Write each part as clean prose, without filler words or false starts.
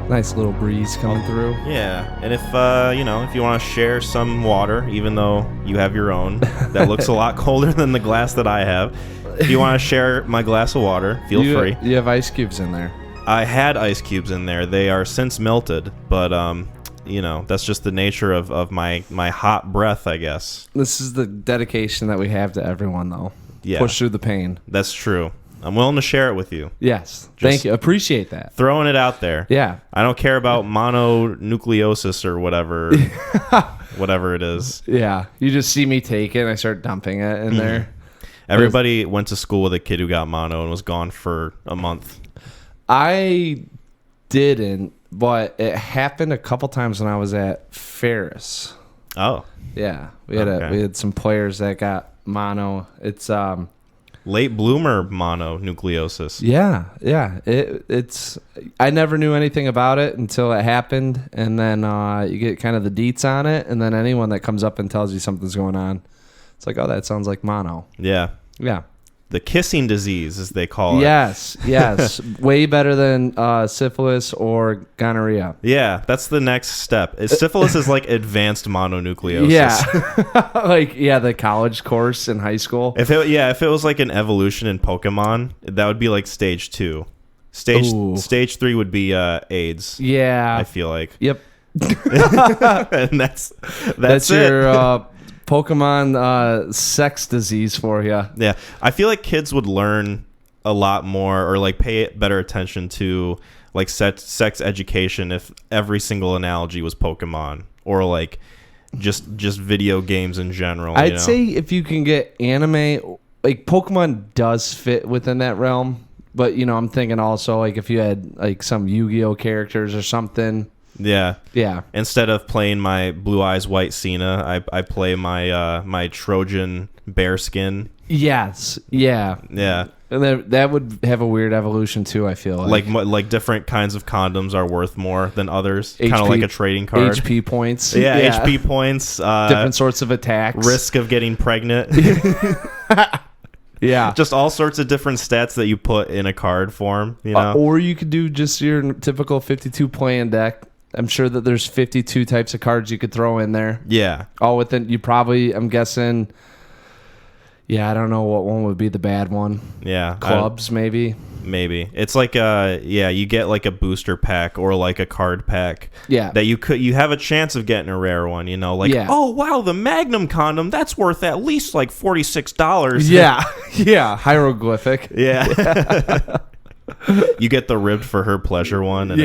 Nice little breeze coming through. Yeah, and if if you want to share some water, even though you have your own, that looks a lot colder than the glass that I have. If you want to share my glass of water, feel free. You have ice cubes in there. I had ice cubes in there. They are since melted, but that's just the nature of my hot breath, I guess. This is the dedication that we have to everyone, though. Yeah. Push through the pain. That's true. I'm willing to share it with you. Yes. Thank you. Appreciate that. Throwing it out there. Yeah. I don't care about mononucleosis or whatever it is. Yeah. You just see me take it and I start dumping it in there. Everybody went to school with a kid who got mono and was gone for a month. I didn't, but it happened a couple times when I was at Ferris. Oh. Yeah. We had some players that got mono. It's late bloomer mononucleosis. Yeah. It's I never knew anything about it until it happened, and then you get kind of the deets on it, and then anyone that comes up and tells you something's going on, it's like, oh, that sounds like mono. Yeah. The kissing disease, as they call it. Yes. Way better than syphilis or gonorrhea. Yeah, that's the next step. Syphilis is like advanced mononucleosis. Yeah. The college course in high school. If it was like an evolution in Pokemon, that would be like stage 2. Stage 3 would be AIDS. Yeah. I feel like. Yep. And that's it. Your Pokemon sex disease for you. Yeah, I feel like kids would learn a lot more or like pay better attention to like sex education if every single analogy was Pokemon or like just video games in general. I'd say if you can get anime, like Pokemon does fit within that realm, but I'm thinking also like if you had like some Yu-Gi-Oh characters or something. Yeah. Instead of playing my Blue Eyes White Cena, I play my my Trojan Bearskin. Yes. Yeah. And that would have a weird evolution too, I feel like different kinds of condoms are worth more than others, kind of like a trading card. HP points. Yeah. HP points. Different sorts of attacks. Risk of getting pregnant. Yeah. Just all sorts of different stats that you put in a card form, or you could do just your typical 52 playing deck. I'm sure that there's 52 types of cards you could throw in there. Yeah. All within, I'm guessing, I don't know what one would be the bad one. Yeah. Clubs, maybe. Maybe. It's like you get like a booster pack or like a card pack. Yeah. That you have a chance of getting a rare one, oh wow, the Magnum condom, that's worth at least like $46. Yeah. Yeah. Hieroglyphic. Yeah. You get the ribbed for her pleasure one. And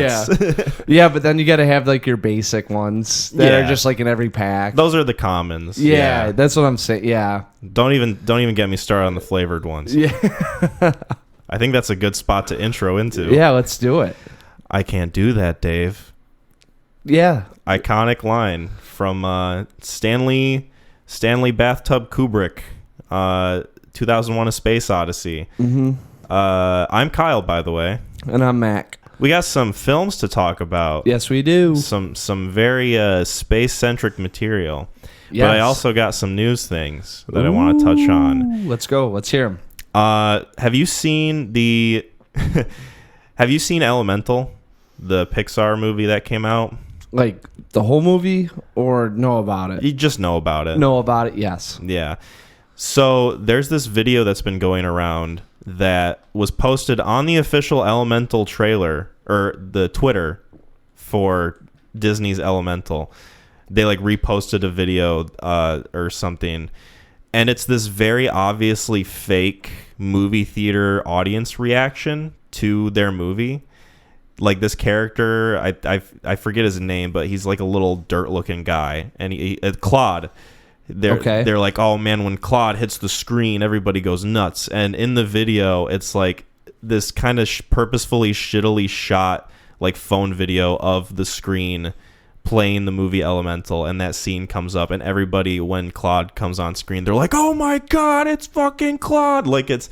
Yeah, but then you got to have like your basic ones that are just like in every pack. Those are the commons. Yeah, that's what I'm saying. Yeah. Don't even get me started on the flavored ones. Yeah. I think that's a good spot to intro into. Yeah, let's do it. I can't do that, Dave. Yeah. Iconic line from Stanley Bathtub Kubrick, 2001: A Space Odyssey. Mm-hmm. I'm Kyle, by the way. And I'm Mac. We got some films to talk about. Yes, we do. Some very space-centric material. Yes. But I also got some news things that I want to touch on. Let's go. Let's hear them. Have you seen Elemental, the Pixar movie that came out? Like the whole movie or know about it? You just know about it. Know about it, yes. Yeah. So there's this video that's been going around that was posted on the official Elemental trailer or the Twitter for Disney's Elemental. They like reposted a video or something, and it's this very obviously fake movie theater audience reaction to their movie. Like this character, I forget his name, but he's like a little dirt looking guy, and he Claude. They're like, oh man, when Claude hits the screen, everybody goes nuts. And in the video, it's like this kind of purposefully shittily shot like phone video of the screen playing the movie Elemental, and that scene comes up, and everybody, when Claude comes on screen, they're like, oh my god, it's fucking Claude. Like it's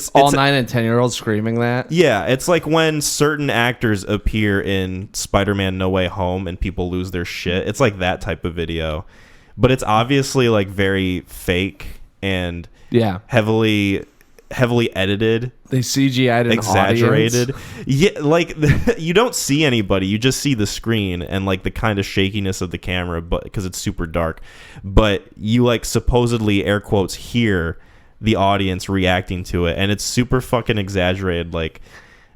all 9 and 10-year-olds screaming that. Yeah, it's like when certain actors appear in Spider-Man No Way Home and people lose their shit. It's like that type of video. But it's obviously like very fake and heavily heavily edited. They CGI'd an exaggerated audience. Yeah, like you don't see anybody, you just see the screen and like the kind of shakiness of the camera, but because it's super dark, but you like supposedly air quotes hear the audience reacting to it, and it's super fucking exaggerated. Like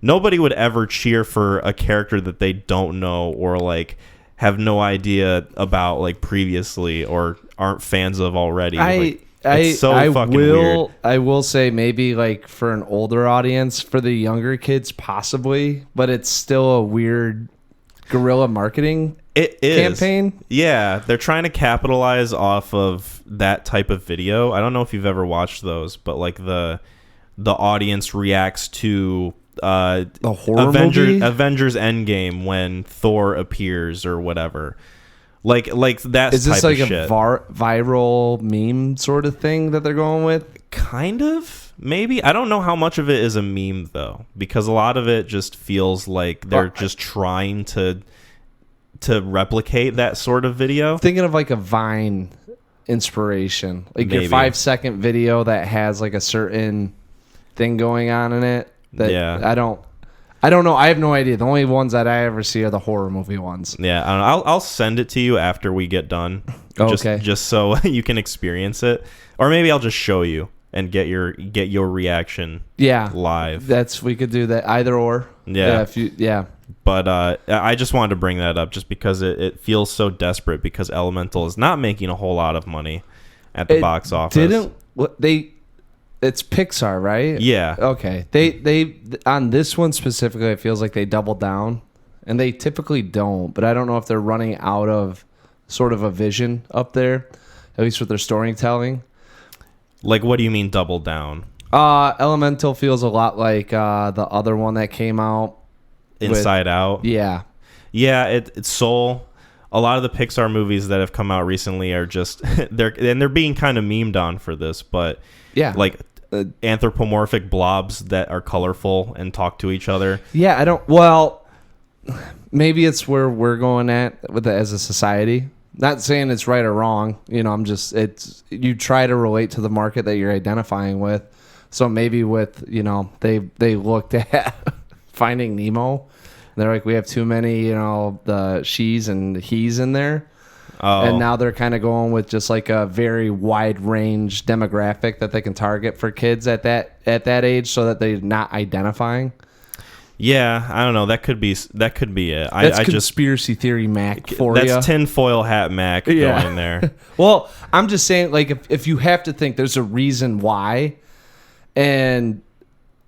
nobody would ever cheer for a character that they don't know or like have no idea about like previously or aren't fans of already. It's so fucking weird. I will say maybe like for an older audience, for the younger kids possibly, but it's still a weird guerrilla marketing campaign. Yeah, they're trying to capitalize off of that type of video. I don't know if you've ever watched those, but like the audience reacts to the horror movie? Avengers Endgame when Thor appears or whatever. Like that. Is this type like of a shit. viral meme sort of thing that they're going with? Kind of, maybe. I don't know how much of it is a meme though, because a lot of it just feels like they're just trying to replicate that sort of video. Thinking of like a Vine inspiration, like Maybe. your 5-second video that has like a certain thing going on in it. That Yeah. I don't know. I have no idea. The only ones that I ever see are the horror movie ones. Yeah, I don't know. I'll send it to you after we get done. Okay. Just so you can experience it, or maybe I'll just show you and get your reaction. Yeah, live. we could do that either or. Yeah. But I just wanted to bring that up just because it feels so desperate because Elemental is not making a whole lot of money at the box office. It's Pixar, right? Yeah. Okay. They on this one specifically, it feels like they doubled down, and they typically don't. But I don't know if they're running out of sort of a vision up there, at least with their storytelling. Like, what do you mean double down? Elemental feels a lot like the other one that came out, Inside Out. Yeah. Yeah. It's Soul. A lot of the Pixar movies that have come out recently are just they're being kind of memed on for this, but yeah, like anthropomorphic blobs that are colorful and talk to each other. Yeah, I don't. Well, maybe it's where we're going at with it as a society. Not saying it's right or wrong. You know, you try to relate to the market that you're identifying with. So maybe with, they looked at Finding Nemo. They're like, we have too many, the she's and he's in there. Oh. And now they're kind of going with just like a very wide range demographic that they can target for kids at that age, so that they're not identifying. Yeah, I don't know. That could be it. That's conspiracy theory Mac for you. That's tinfoil hat Mac going there. Well, I'm just saying, like, if you have to think, there's a reason why, and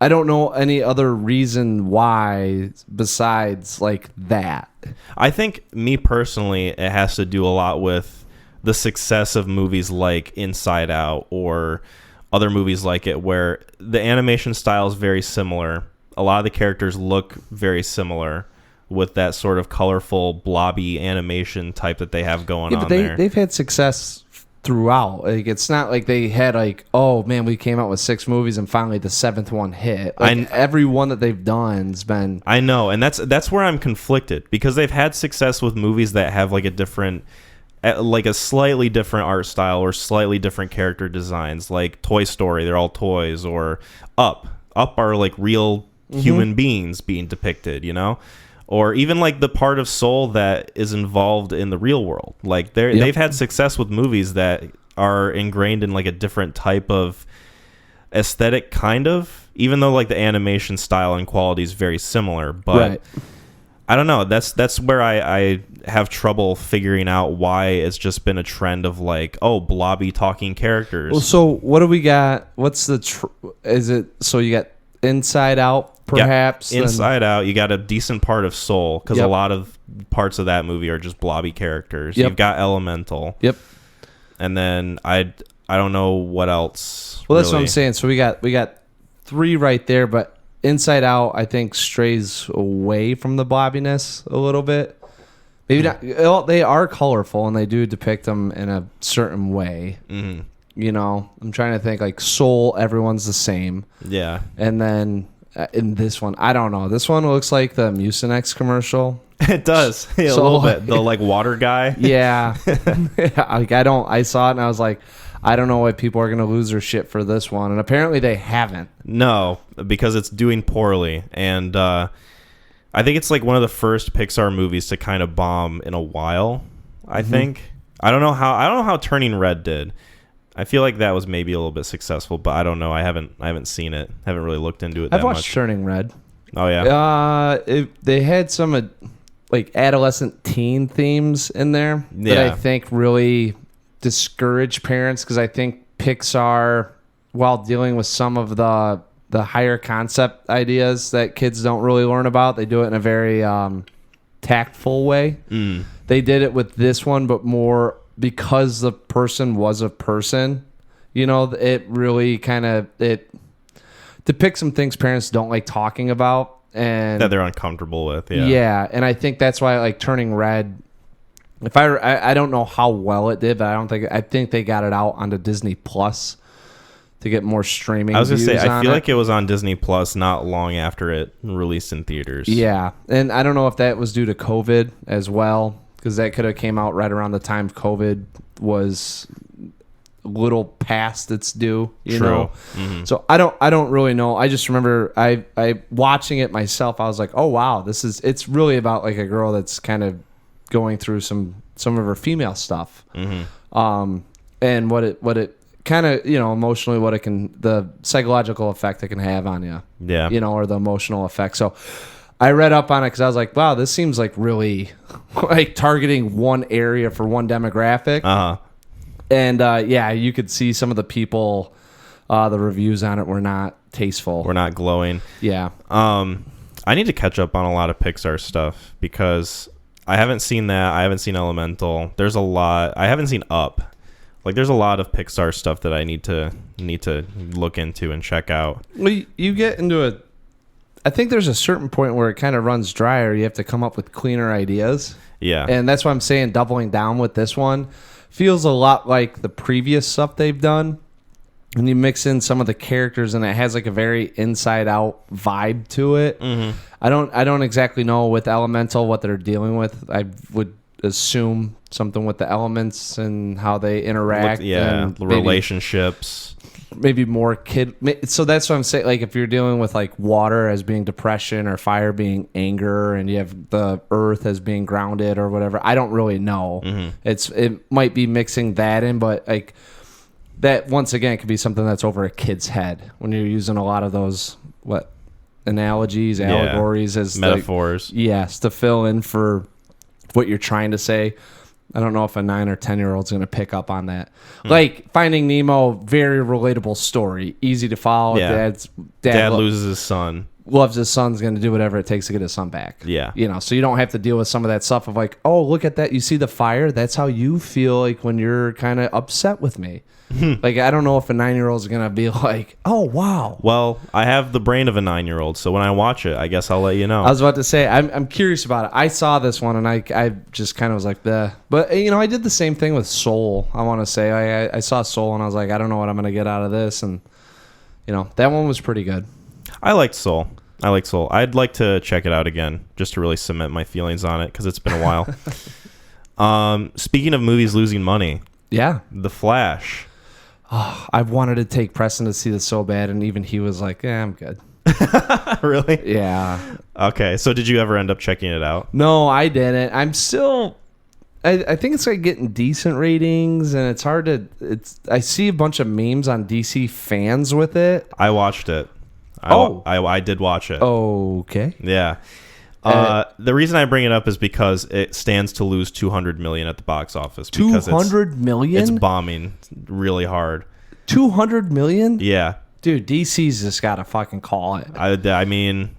I don't know any other reason why besides like that. I think, me personally, it has to do a lot with the success of movies like Inside Out or other movies like it, where the animation style is very similar. A lot of the characters look very similar with that sort of colorful, blobby animation type that they have going on there. They've had success throughout. Like, it's not like they had like, oh man, we came out with 6 movies and finally the 7th one hit. Like, every one that they've done's been. I know, and that's where I'm conflicted, because they've had success with movies that have like a slightly different art style or slightly different character designs, like Toy Story. They're all toys, or Up are like real human beings being depicted, or even like the part of Soul that is involved in the real world. Like they've had success with movies that are ingrained in like a different type of aesthetic, kind of, even though like the animation style and quality is very similar. But right. I don't know. That's where I have trouble figuring out why it's just been a trend of like, blobby talking characters. Well, so what do we got? What's is it? So you got Inside Out. Perhaps Inside Out, you got a decent part of Soul, because a lot of parts of that movie are just blobby characters. You've got Elemental. Yep. And then I don't know what else. Well, that's what I'm saying. So we got 3 right there, but Inside Out, I think, strays away from the blobbiness a little bit. Maybe not. Well, they are colorful and they do depict them in a certain way. Mm-hmm. I'm trying to think, like Soul, everyone's the same. Yeah. And then in this one, I don't know. This one looks like the Mucinex commercial. It does. Yeah, so, a little bit. The like water guy. Yeah. Like I saw it and I was like, I don't know why people are going to lose their shit for this one, and apparently they haven't. No, because it's doing poorly, and I think it's like one of the first Pixar movies to kind of bomb in a while. I think I don't know how Turning Red did. I feel like that was maybe a little bit successful, but I don't know. I haven't seen it. Haven't really looked into it. I've watched Turning Red. Oh yeah. They had some like adolescent teen themes in there that I think really discourage parents, because I think Pixar, while dealing with some of the higher concept ideas that kids don't really learn about, they do it in a very tactful way. They did it with this one, but more because the person was a person. You know, it really kind of depicts some things parents don't like talking about and that they're uncomfortable with. Yeah, and I think that's why, like, Turning Red, if I don't know how well it did, but I think they got it out onto Disney Plus to get more streaming. I was gonna say, I feel like it was on Disney Plus not long after it released in theaters. Yeah, and I don't know if that was due to COVID as well, because that could have came out right around the time COVID was a little past its due. You know, so I don't really know. I just remember I watching it myself. I was like, oh wow, it's really about like a girl that's kind of going through some of her female stuff, and what it kind of, you know, emotionally, what it can, the psychological effect it can have on you, you know, or the emotional effect. So I read up on it because I was like, wow, this seems like really like targeting one area for one demographic. And yeah, you could see some of the people, the reviews on it were not tasteful. We're not glowing. Yeah. I need to catch up on a lot of Pixar stuff because I haven't seen that. I haven't seen Elemental. There's a lot. I haven't seen Up. Like, there's a lot of Pixar stuff that I need to look into and check out. Well, you get into I think there's a certain point where it kind of runs dry, or you have to come up with cleaner ideas. Yeah. And that's why I'm saying doubling down with this one feels a lot like the previous stuff they've done. And you mix in some of the characters, and it has like a very inside out vibe to it. I don't exactly know with Elemental what they're dealing with. I would assume something with the elements and how they interact. And relationships. Maybe more kid. So that's what I'm saying. Like, if you're dealing with like water as being depression, or fire being anger, and you have the earth as being grounded or whatever, I don't really know. It might be mixing that in, but like that, once again, could be something that's over a kid's head when you're using a lot of those analogies, allegories as metaphors. Yes, to fill in for what you're trying to say. I don't know if a 9 or 10-year-old's going to pick up on that. Like Finding Nemo, very relatable story, easy to follow. Yeah. Dad loses his son. Loves his son's going to do whatever it takes to get his son back. Yeah. You know, so you don't have to deal with some of that stuff of like, oh, look at that. You see the fire? That's how you feel like when you're kind of upset with me. Like, I don't know if a 9-year-old's going to be like, oh, wow. Well, I have the brain of a 9-year-old, so when I watch it, I guess I'll let you know. I was about to say, I'm curious about it. I saw this one, and I just kind of was like, bleh. But, you know, I did the same thing with Soul, I want to say. I saw Soul, and I was like, I don't know what I'm going to get out of this. And, you know, that one was pretty good. I liked Soul. I'd like to check it out again, just to really cement my feelings on it, because it's been a while. Speaking of movies losing money. Yeah. The Flash. Oh, I've wanted to take Preston to see this so bad, and even he was like, I'm good. Really? Yeah. Okay, so did you ever end up checking it out? No, I didn't. I'm still... I think it's like getting decent ratings, and it's hard to... I see a bunch of memes on DC fans with it. I watched it. I did watch it. Okay. Yeah. The reason I bring it up is because it stands to lose $200 million at the box office. $200 million? It's bombing really hard. $200 million? Yeah. Dude, DC's just got to fucking call it. I mean,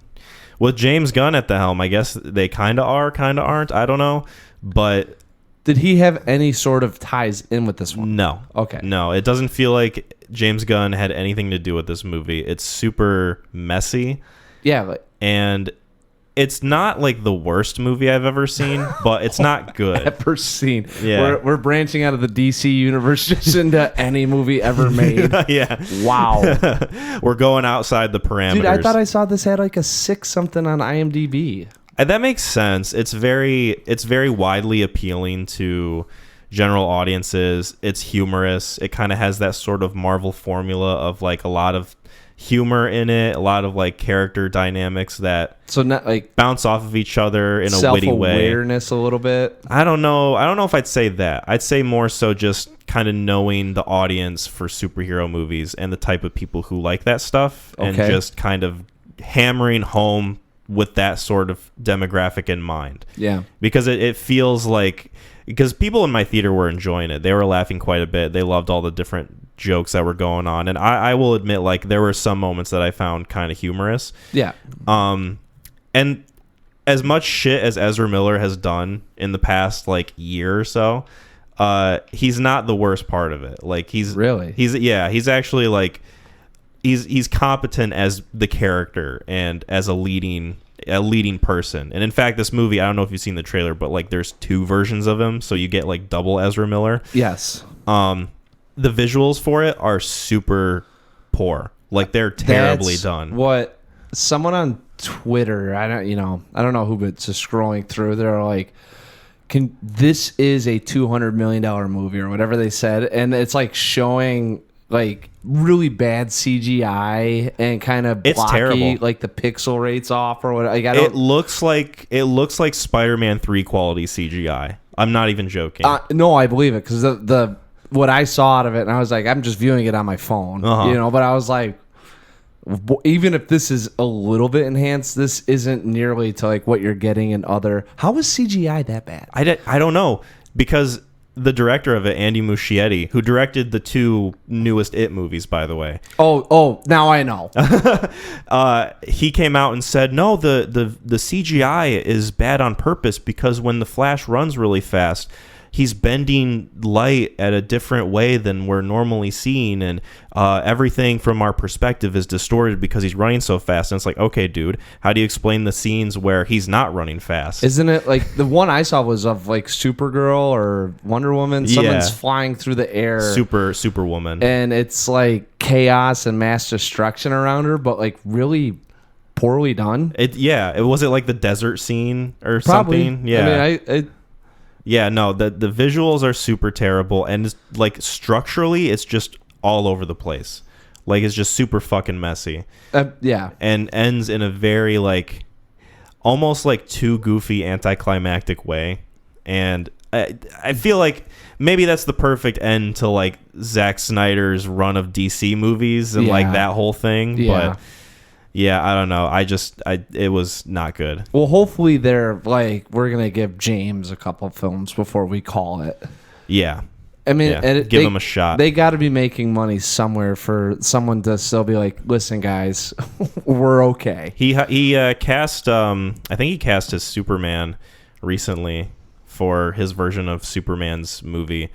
with James Gunn at the helm, I guess they kind of are, kind of aren't. I don't know. But... Did he have any sort of ties in with this one? No. Okay. No, it doesn't feel like James Gunn had anything to do with this movie. It's super messy. Yeah. And... It's not like the worst movie I've ever seen, but it's not good. Ever seen. Yeah. We're branching out of the DC universe just into any movie ever made. Yeah. Wow. We're going outside the parameters. Dude, I thought I saw this had like a 6 something on IMDb. That makes sense. It's very widely appealing to general audiences. It's humorous. It kind of has that sort of Marvel formula of like a lot of humor in it, a lot of like character dynamics that not like bounce off of each other in a witty way. Self-awareness a little bit. I don't know if I'd say that. I'd say more so just kind of knowing the audience for superhero movies and the type of people who like that stuff, and just kind of hammering home with that sort of demographic in mind. Yeah. Because it feels like, because people in my theater were enjoying it. They were laughing quite a bit. They loved all the different jokes that were going on. And I will admit, like, there were some moments that I found kind of humorous. Yeah. And as much shit as Ezra Miller has done in the past, like, year or so, he's not the worst part of it. Like, he's actually, like, he's competent as the character and as a leading person. And in fact, this movie, I don't know if you've seen the trailer, but like there's 2 versions of him, so you get like double Ezra Miller. Yes. The visuals for it are super poor. Like they're terribly done. What someone on Twitter, I don't know who, but just scrolling through, they're like, this is a $200 million movie or whatever they said, and it's like showing like really bad CGI and kind of blocky, it's terrible. Like the pixel rates off or what. Like, it looks like Spider-Man 3 quality CGI. I'm not even joking. No, I believe it, because the what I saw out of it, and I was like, I'm just viewing it on my phone, But I was like, even if this is a little bit enhanced, this isn't nearly to like what you're getting in other. How was CGI that bad? I don't know, because the director of it, Andy Muschietti, who directed the 2 newest It movies, by the way. Oh, now I know. He came out and said, no, the CGI is bad on purpose, because when the Flash runs really fast, he's bending light at a different way than we're normally seeing, and everything from our perspective is distorted because he's running so fast. And it's like, okay, dude, how do you explain the scenes where he's not running fast? Isn't it like the one I saw was of like Supergirl or Wonder Woman? Someone's flying through the air. Superwoman. And it's like chaos and mass destruction around her, but like really poorly done. It was it like the desert scene or Probably. something? Yeah. I mean, yeah, no, the visuals are super terrible, and it's, like, structurally, it's just all over the place. Like, it's just super fucking messy. Yeah. And ends in a very, like, almost, like, too goofy, anticlimactic way. And I feel like maybe that's the perfect end to, like, Zack Snyder's run of DC movies and, like, that whole thing. Yeah. But yeah, I don't know. It was not good. Well, hopefully we're going to give James a couple films before we call it. Yeah. I mean, give them a shot. They got to be making money somewhere for someone to still be like, listen, guys, we're okay. He cast, I think he cast his Superman recently for his version of Superman's movie.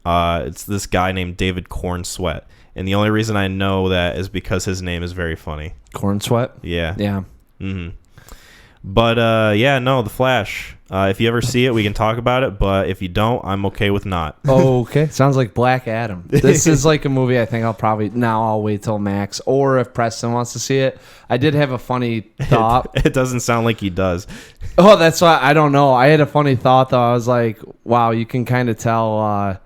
It's this guy named David Cornsweet. And the only reason I know that is because his name is very funny. Cornsweet? Yeah. Yeah. Mm-hmm. But, The Flash. If you ever see it, we can talk about it. But if you don't, I'm okay with not. Okay. Sounds like Black Adam. This is like a movie I think I'll wait till Max. Or if Preston wants to see it. I did have a funny thought. It doesn't sound like he does. Oh, that's why I don't know. I had a funny thought, though. I was like, wow, you can kind of tell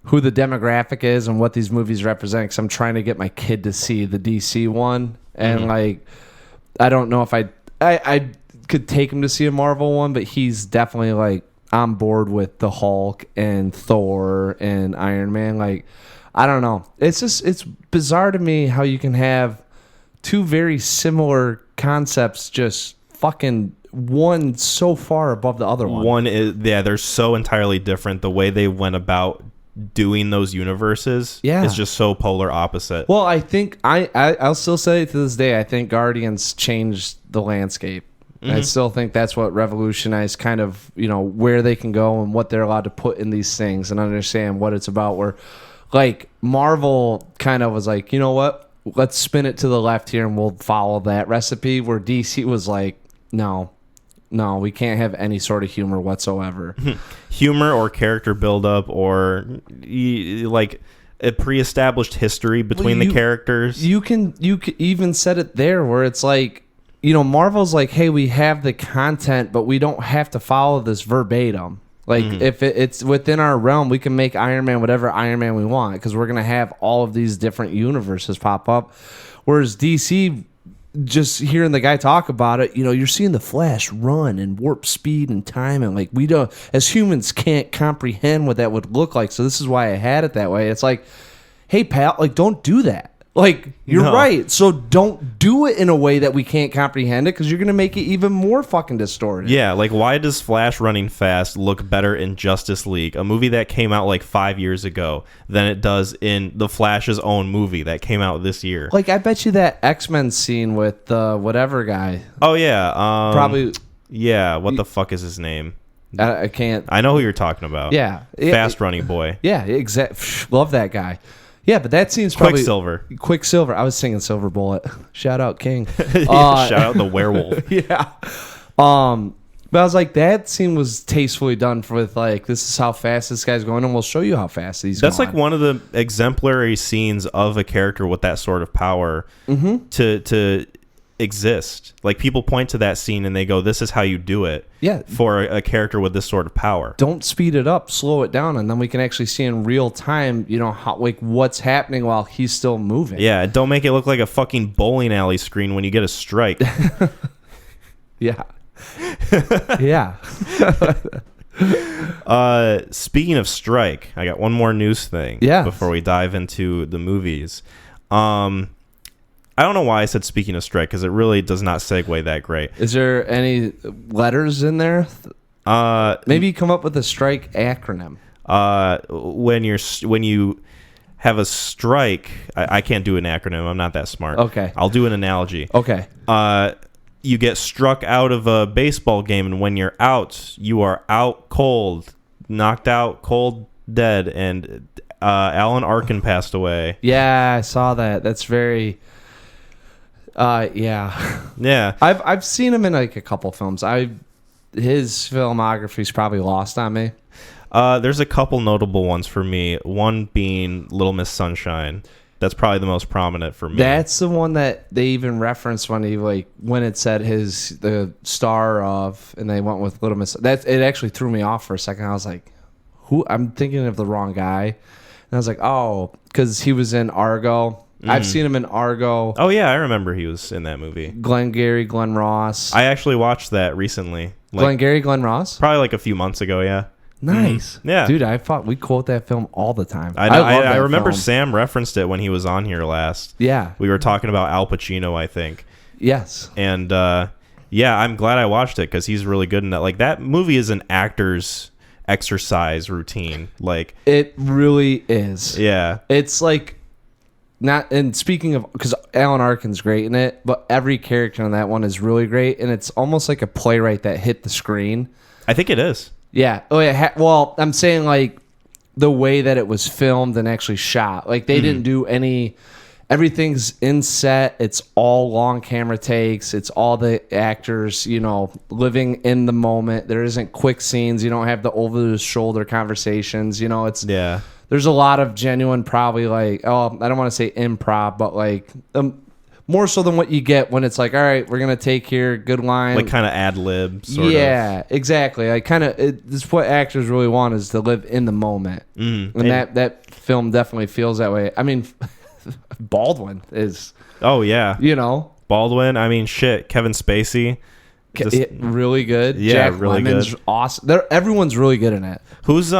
who the demographic is and what these movies represent, because I'm trying to get my kid to see the DC one, and like I don't know if I could take him to see a Marvel one, but he's definitely like on board with the Hulk and Thor and Iron Man. Like, I don't know, it's bizarre to me how you can have 2 very similar concepts just fucking one so far above the other one. One is they're so entirely different. The way they went about doing those universes is just so polar opposite. Well, I think I'll still say to this day, I think Guardians changed the landscape. Mm-hmm. I still think that's what revolutionized kind of, where they can go and what they're allowed to put in these things and understand what it's about. Where like Marvel kind of was like, you know what, let's spin it to the left here and we'll follow that recipe, where DC was like, no, we can't have any sort of humor whatsoever. Humor or character buildup or like a pre-established history between the characters. You can even set it there where it's like, Marvel's like, hey, we have the content, but we don't have to follow this verbatim. Like, if it's within our realm, we can make Iron Man whatever Iron Man we want because we're going to have all of these different universes pop up. Whereas DC, just hearing the guy talk about it, you're seeing the Flash run and warp speed and time. And, like, we don't, as humans, can't comprehend what that would look like. So this is why I had it that way. It's like, hey, pal, like, don't do that. Like, you're right. So don't do it in a way that we can't comprehend it because you're going to make it even more fucking distorted. Yeah, like, why does Flash running fast look better in Justice League, a movie that came out like 5 years ago, than it does in the Flash's own movie that came out this year? Like, I bet you that X-Men scene with the whatever guy. Oh, yeah. Probably. Yeah, what the fuck is his name? I can't. I know who you're talking about. Yeah. Fast running boy. Yeah, exactly. Love that guy. Yeah, but that seems probably... Quicksilver. I was singing Silver Bullet. Shout out King. Shout out the werewolf. Yeah. But I was like, that scene was tastefully done with, like, this is how fast this guy's going, and we'll show you how fast he's going. That's like one of the exemplary scenes of a character with that sort of power to exist. Like, people point to that scene and they go, this is how you do it. Yeah. For a character with this sort of power. Don't speed it up, slow it down, and then we can actually see in real time, how, like, what's happening while he's still moving. Yeah, don't make it look like a fucking bowling alley screen when you get a strike. Yeah. Yeah. Speaking of strike, I got one more news thing before we dive into the movies. I don't know why I said speaking of strike, because it really does not segue that great. Is there any letters in there? Maybe come up with a strike acronym. When you have a strike, I can't do an acronym. I'm not that smart. Okay. I'll do an analogy. Okay. You get struck out of a baseball game, and when you're out, you are out cold, knocked out, cold, dead, and Alan Arkin passed away. Yeah, I saw that. That's very... yeah. I've seen him in like a couple films. His filmography's probably lost on me. There's a couple notable ones for me. One being Little Miss Sunshine. That's probably the most prominent for me. That's the one that they even referenced when it said the star of, and they went with Little Miss. It actually threw me off for a second. I was like, who? I'm thinking of the wrong guy. And I was like, oh, because he was in Argo. I've seen him in Argo. Oh, yeah, I remember he was in that movie. Glengarry Glen Ross. I actually watched that recently. Glengarry Glen Ross? Probably like a few months ago, yeah. Nice. Yeah. Dude, I thought we quote that film all the time. I remember film. Sam referenced it when he was on here last. Yeah. We were talking about Al Pacino, I think. Yes. And, yeah, I'm glad I watched it because he's really good in that. Like, that movie is an actor's exercise routine. Like, it really is. Yeah. It's like... Not, and speaking of, because Alan Arkin's great in it, but every character in that one is really great, and it's almost like a playwright that hit the screen. I think it is. Yeah. Oh yeah. Well, I'm saying like the way that it was filmed and actually shot. Like they didn't do everything's in set. It's all long camera takes. It's all the actors, living in the moment. There isn't quick scenes. You don't have the over the shoulder conversations. It's There's a lot of genuine, probably like, I don't want to say improv, but like more so than what you get when it's like, all right, we're going to take here, good line. Like kind of ad lib sort of. Yeah, exactly. I this what actors really want is to live in the moment. And that film definitely feels that way. I mean, Baldwin is. Oh, yeah. Baldwin, I mean, shit, Kevin Spacey. Really good. Yeah, Jack really Lemmon's good. Awesome. Everyone's really good in it. Who's,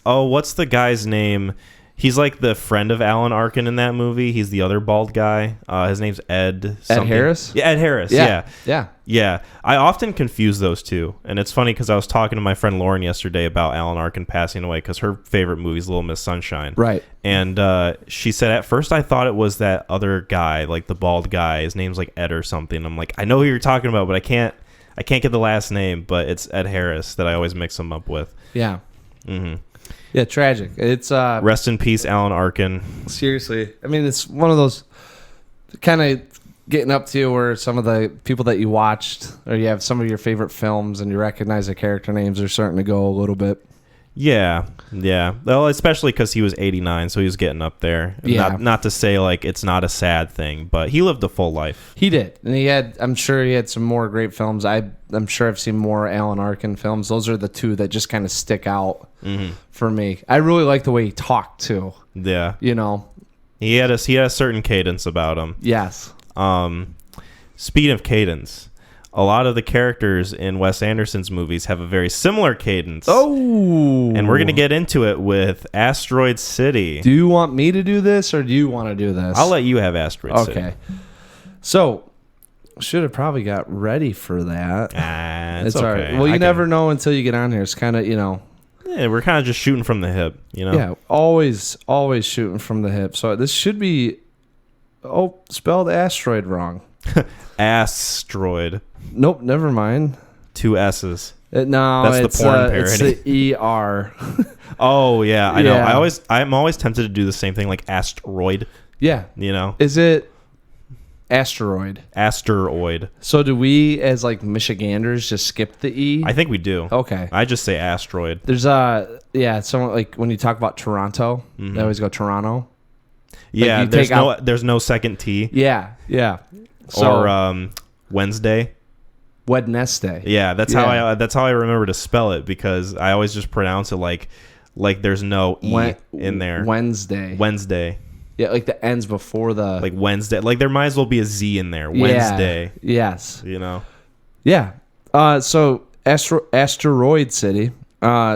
what's the guy's name? He's like the friend of Alan Arkin in that movie. He's the other bald guy. His name's Ed something. Ed Harris? Yeah, Ed Harris. Yeah. Yeah. I often confuse those two. And it's funny because I was talking to my friend Lauren yesterday about Alan Arkin passing away because her favorite movie is Little Miss Sunshine. Right. And she said, at first I thought it was that other guy, like the bald guy. His name's like Ed or something. I'm like, I know who you're talking about, but I can't get the last name. But it's Ed Harris that I always mix him up with. Yeah. Yeah, tragic. It's rest in peace, Alan Arkin. Seriously, I mean, it's one of those kind of getting up to where some of the people that you watched, or you have some of your favorite films, and you recognize the character names are starting to go a little bit. Yeah. Well, especially because he was 89, so he was getting up there. Yeah. Not to say like it's not a sad thing, but he lived a full life. He did, and I'm sure he had some more great films. I'm sure I've seen more Alan Arkin films. Those are the two that just kind of stick out for me. I really like the way he talked too. Yeah. You know, He had a certain cadence about him. yes. Speaking of cadence, a lot of the characters in Wes Anderson's movies have a very similar cadence. Oh, And we're going to get into it with Asteroid City. Do you want me to do this, or do you want to do this? I'll let you have Asteroid City. Okay. So, should have probably got ready for that. It's okay. all right. Well, you never know until you get on here. It's kind of, Yeah, we're kind of just shooting from the hip, Yeah, always shooting from the hip. So this should be, spelled asteroid wrong. Asteroid. Nope, never mind. 2 S's. No, That's the porn parody. It's the ER. Oh, yeah, I know. Yeah. I'm always tempted to do the same thing, like asteroid, Yeah. Is it asteroid? Asteroid. So do we, as like Michiganders, just skip the E? I think we do. Okay. I just say asteroid. There's someone like when you talk about Toronto, they always go Toronto. Yeah, you take there's no second T. Yeah. So, or Wednesday. Wednesday. Yeah, that's how I remember to spell it, because I always just pronounce it like there's no E in there. Wednesday. Yeah, like the ends before the Like Wednesday. Like there might as well be a Z in there. Wednesday. Yes. Yeah. So Asteroid City,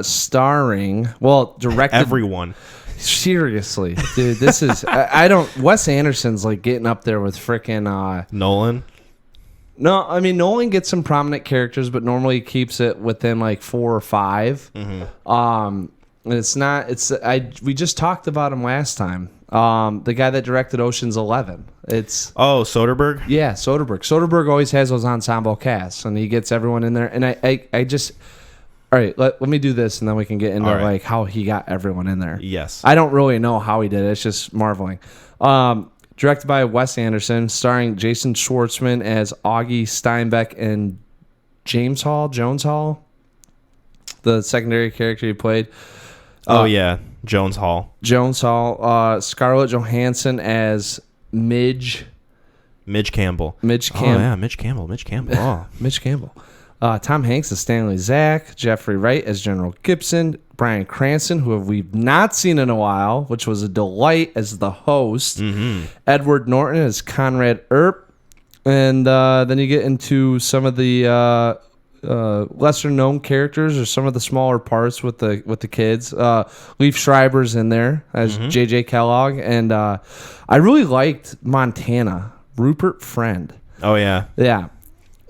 starring, directed Everyone. Seriously, dude, this is I don't. Wes Anderson's like getting up there with frickin' Nolan. No, I mean Nolan gets some prominent characters, but normally keeps it within like 4 or 5. And it's not. We just talked about him last time. The guy that directed Ocean's 11. It's Soderbergh. Yeah, Soderbergh. Soderbergh always has those ensemble casts, and he gets everyone in there. And I just. All right, let me do this, and then we can get into like how he got everyone in there. Yes. I don't really know how he did it. It's just marveling. Directed by Wes Anderson, starring Jason Schwartzman as Augie Steinbeck and Jones Hall, the secondary character he played. Jones Hall. Scarlett Johansson as Midge Campbell. Midge Campbell. Oh, yeah, Midge Campbell. Oh. Midge Campbell. Tom Hanks as Stanley Zach, Jeffrey Wright as General Gibson, Bryan Cranston, who we've not seen in a while, which was a delight, as the host, Edward Norton as Conrad Earp, and then you get into some of the lesser known characters or some of the smaller parts with the kids. Leif Schreiber's in there as J.J. Kellogg, and I really liked Montana, Rupert Friend. Oh yeah, yeah.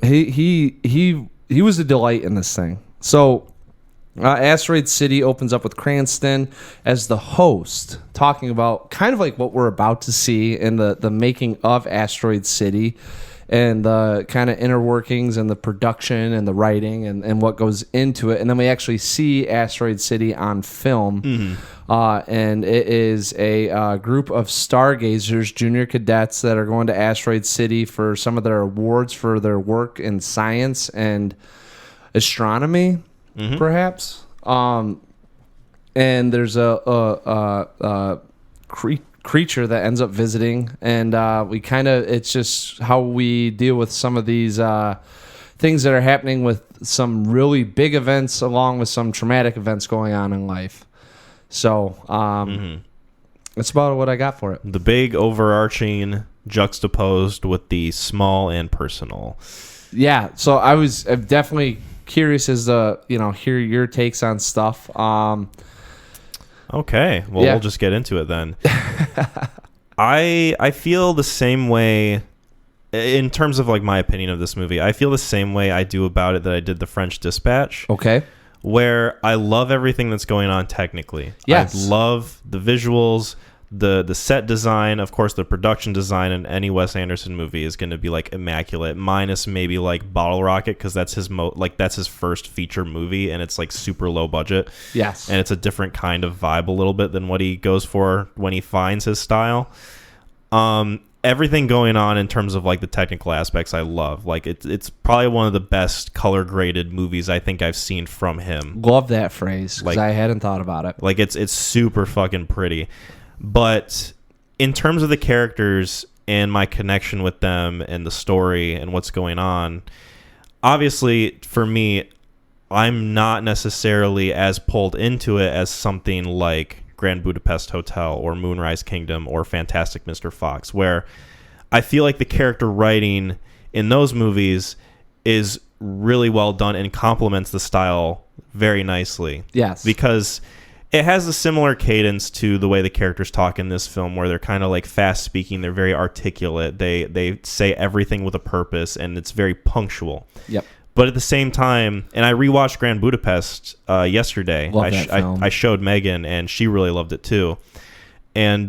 He was a delight in this thing. So, Asteroid City opens up with Cranston as the host, talking about kind of like what we're about to see in the making of Asteroid City, and the kind of inner workings and the production and the writing and what goes into it. And then we actually see Asteroid City on film. And it is a group of stargazers, junior cadets, that are going to Asteroid City for some of their awards for their work in science and astronomy, perhaps. And there's a creature that ends up visiting, and it's just how we deal with some of these things that are happening with some really big events along with some traumatic events going on in life. So that's about what I got for it. The big overarching juxtaposed with the small and personal. Yeah, so I'm definitely curious as to hear your takes on stuff. Okay, well, we'll just get into it then. I feel the same way in terms of like my opinion of this movie. I feel the same way I do about it that I did The French Dispatch. Okay. Where I love everything that's going on technically. Yes. I love the visuals, the set design, of course, the production design in any Wes Anderson movie is going to be like immaculate, minus maybe like Bottle Rocket, because that's his that's his first feature movie, and it's like super low budget. Yes. And it's a different kind of vibe a little bit than what he goes for when he finds his style. everything going on in terms of like the technical aspects I love. Like it's probably one of the best color graded movies I think I've seen from him. Love that phrase, because Like- I hadn't thought about it. Like it's super fucking pretty. But in terms of the characters and my connection with them and the story and what's going on, obviously for me, I'm not necessarily as pulled into it as something like Grand Budapest Hotel or Moonrise Kingdom or Fantastic Mr. Fox, where I feel like the character writing in those movies is really well done and complements the style very nicely. Yes. Because it has a similar cadence to the way the characters talk in this film, where they're kind of like fast speaking, they're very articulate, they say everything with a purpose, and it's very punctual. Yep. But at the same time, and I rewatched Grand Budapest yesterday. Love that film. I showed Megan, and she really loved it too. And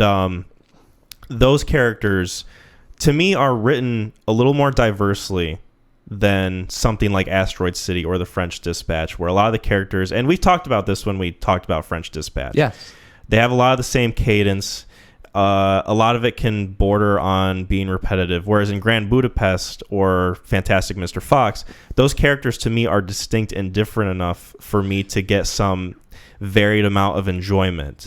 those characters, to me, are written a little more diversely than something like Asteroid City or The French Dispatch, where a lot of the characters, and we talked about this when we talked about French Dispatch. Yes. They have a lot of the same cadence. A lot of it can border on being repetitive, whereas in Grand Budapest or Fantastic Mr. Fox, those characters to me are distinct and different enough for me to get some varied amount of enjoyment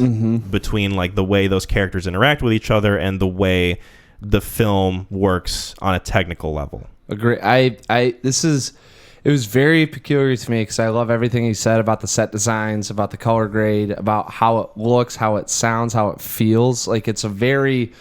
between like the way those characters interact with each other and the way the film works on a technical level. Agree. It was very peculiar to me because I love everything he said about the set designs, about the color grade, about how it looks, how it sounds, how it feels. Like it's a very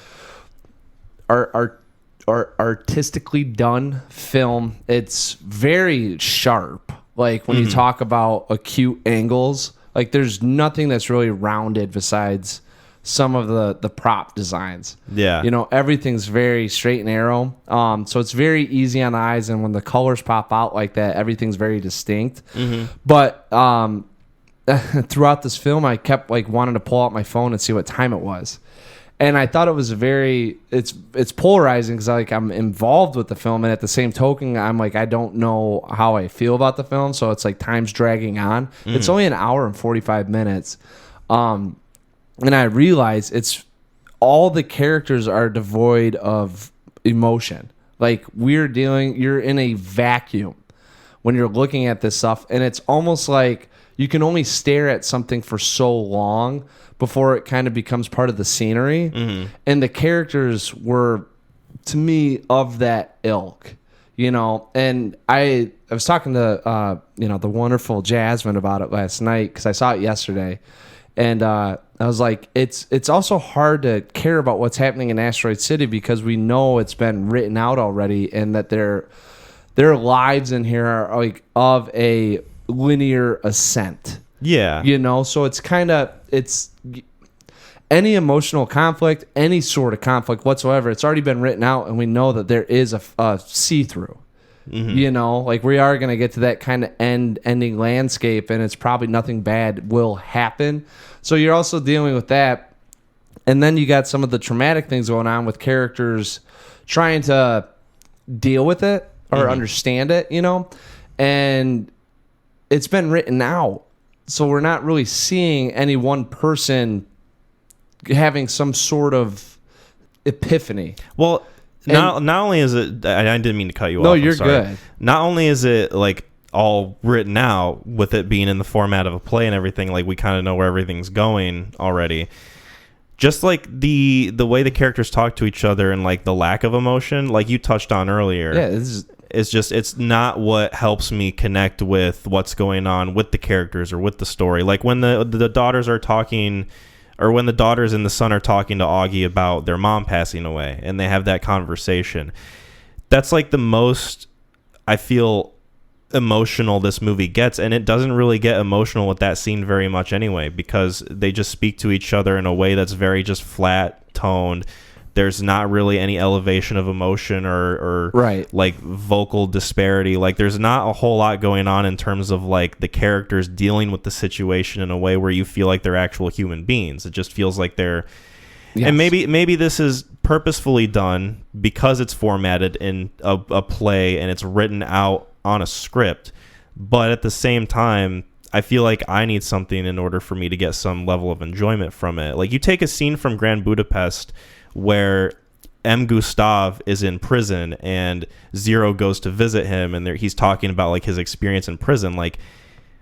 artistically done film. It's very sharp. Like when you talk about acute angles, like there's nothing that's really rounded besides some of the prop designs. Yeah. You know, everything's very straight and narrow. So it's very easy on the eyes, and when the colors pop out like that, everything's very distinct. But throughout this film, I kept like wanting to pull out my phone and see what time it was. And I thought it was it's polarizing because like I'm involved with the film, and at the same token, I'm like, I don't know how I feel about the film. So it's like time's dragging on. It's only an hour and 45 minutes. And I realize all the characters are devoid of emotion. Like you're in a vacuum when you're looking at this stuff. And it's almost like you can only stare at something for so long before it kind of becomes part of the scenery. And the characters were, to me, of that ilk, you know. And I was talking to, the wonderful Jasmine about it last night because I saw it yesterday. And I was like, it's also hard to care about what's happening in Asteroid City because we know it's been written out already, and that their lives in here are like of a linear ascent. Yeah. You know, so it's any emotional conflict, any sort of conflict whatsoever, it's already been written out, and we know that there is a see-through. You know, like we are going to get to that kind of ending landscape, and it's probably nothing bad will happen. So you're also dealing with that. And then you got some of the traumatic things going on with characters trying to deal with it or understand it, you know, and it's been written out. So we're not really seeing any one person having some sort of epiphany. Well, not only is it, I didn't mean to cut you off. No, I'm you're sorry. good. Not only is it like all written out with it being in the format of a play and everything, like we kind of know where everything's going already. Just like the way the characters talk to each other and like the lack of emotion, like you touched on earlier. Yeah, it's not what helps me connect with what's going on with the characters or with the story. Like when the daughters are talking, or when the daughters and the son are talking to Augie about their mom passing away, and they have that conversation. That's like the most, I feel, emotional this movie gets, and it doesn't really get emotional with that scene very much anyway, because they just speak to each other in a way that's very just flat toned. There's not really any elevation of emotion or right, like vocal disparity. Like there's not a whole lot going on in terms of like the characters dealing with the situation in a way where you feel like they're actual human beings. It just feels like they're, yes. And maybe this is purposefully done because it's formatted in a play and it's written out on a script. But at the same time, I feel like I need something in order for me to get some level of enjoyment from it. Like you take a scene from Grand Budapest where M. Gustav is in prison and Zero goes to visit him, and he's talking about like his experience in prison. Like,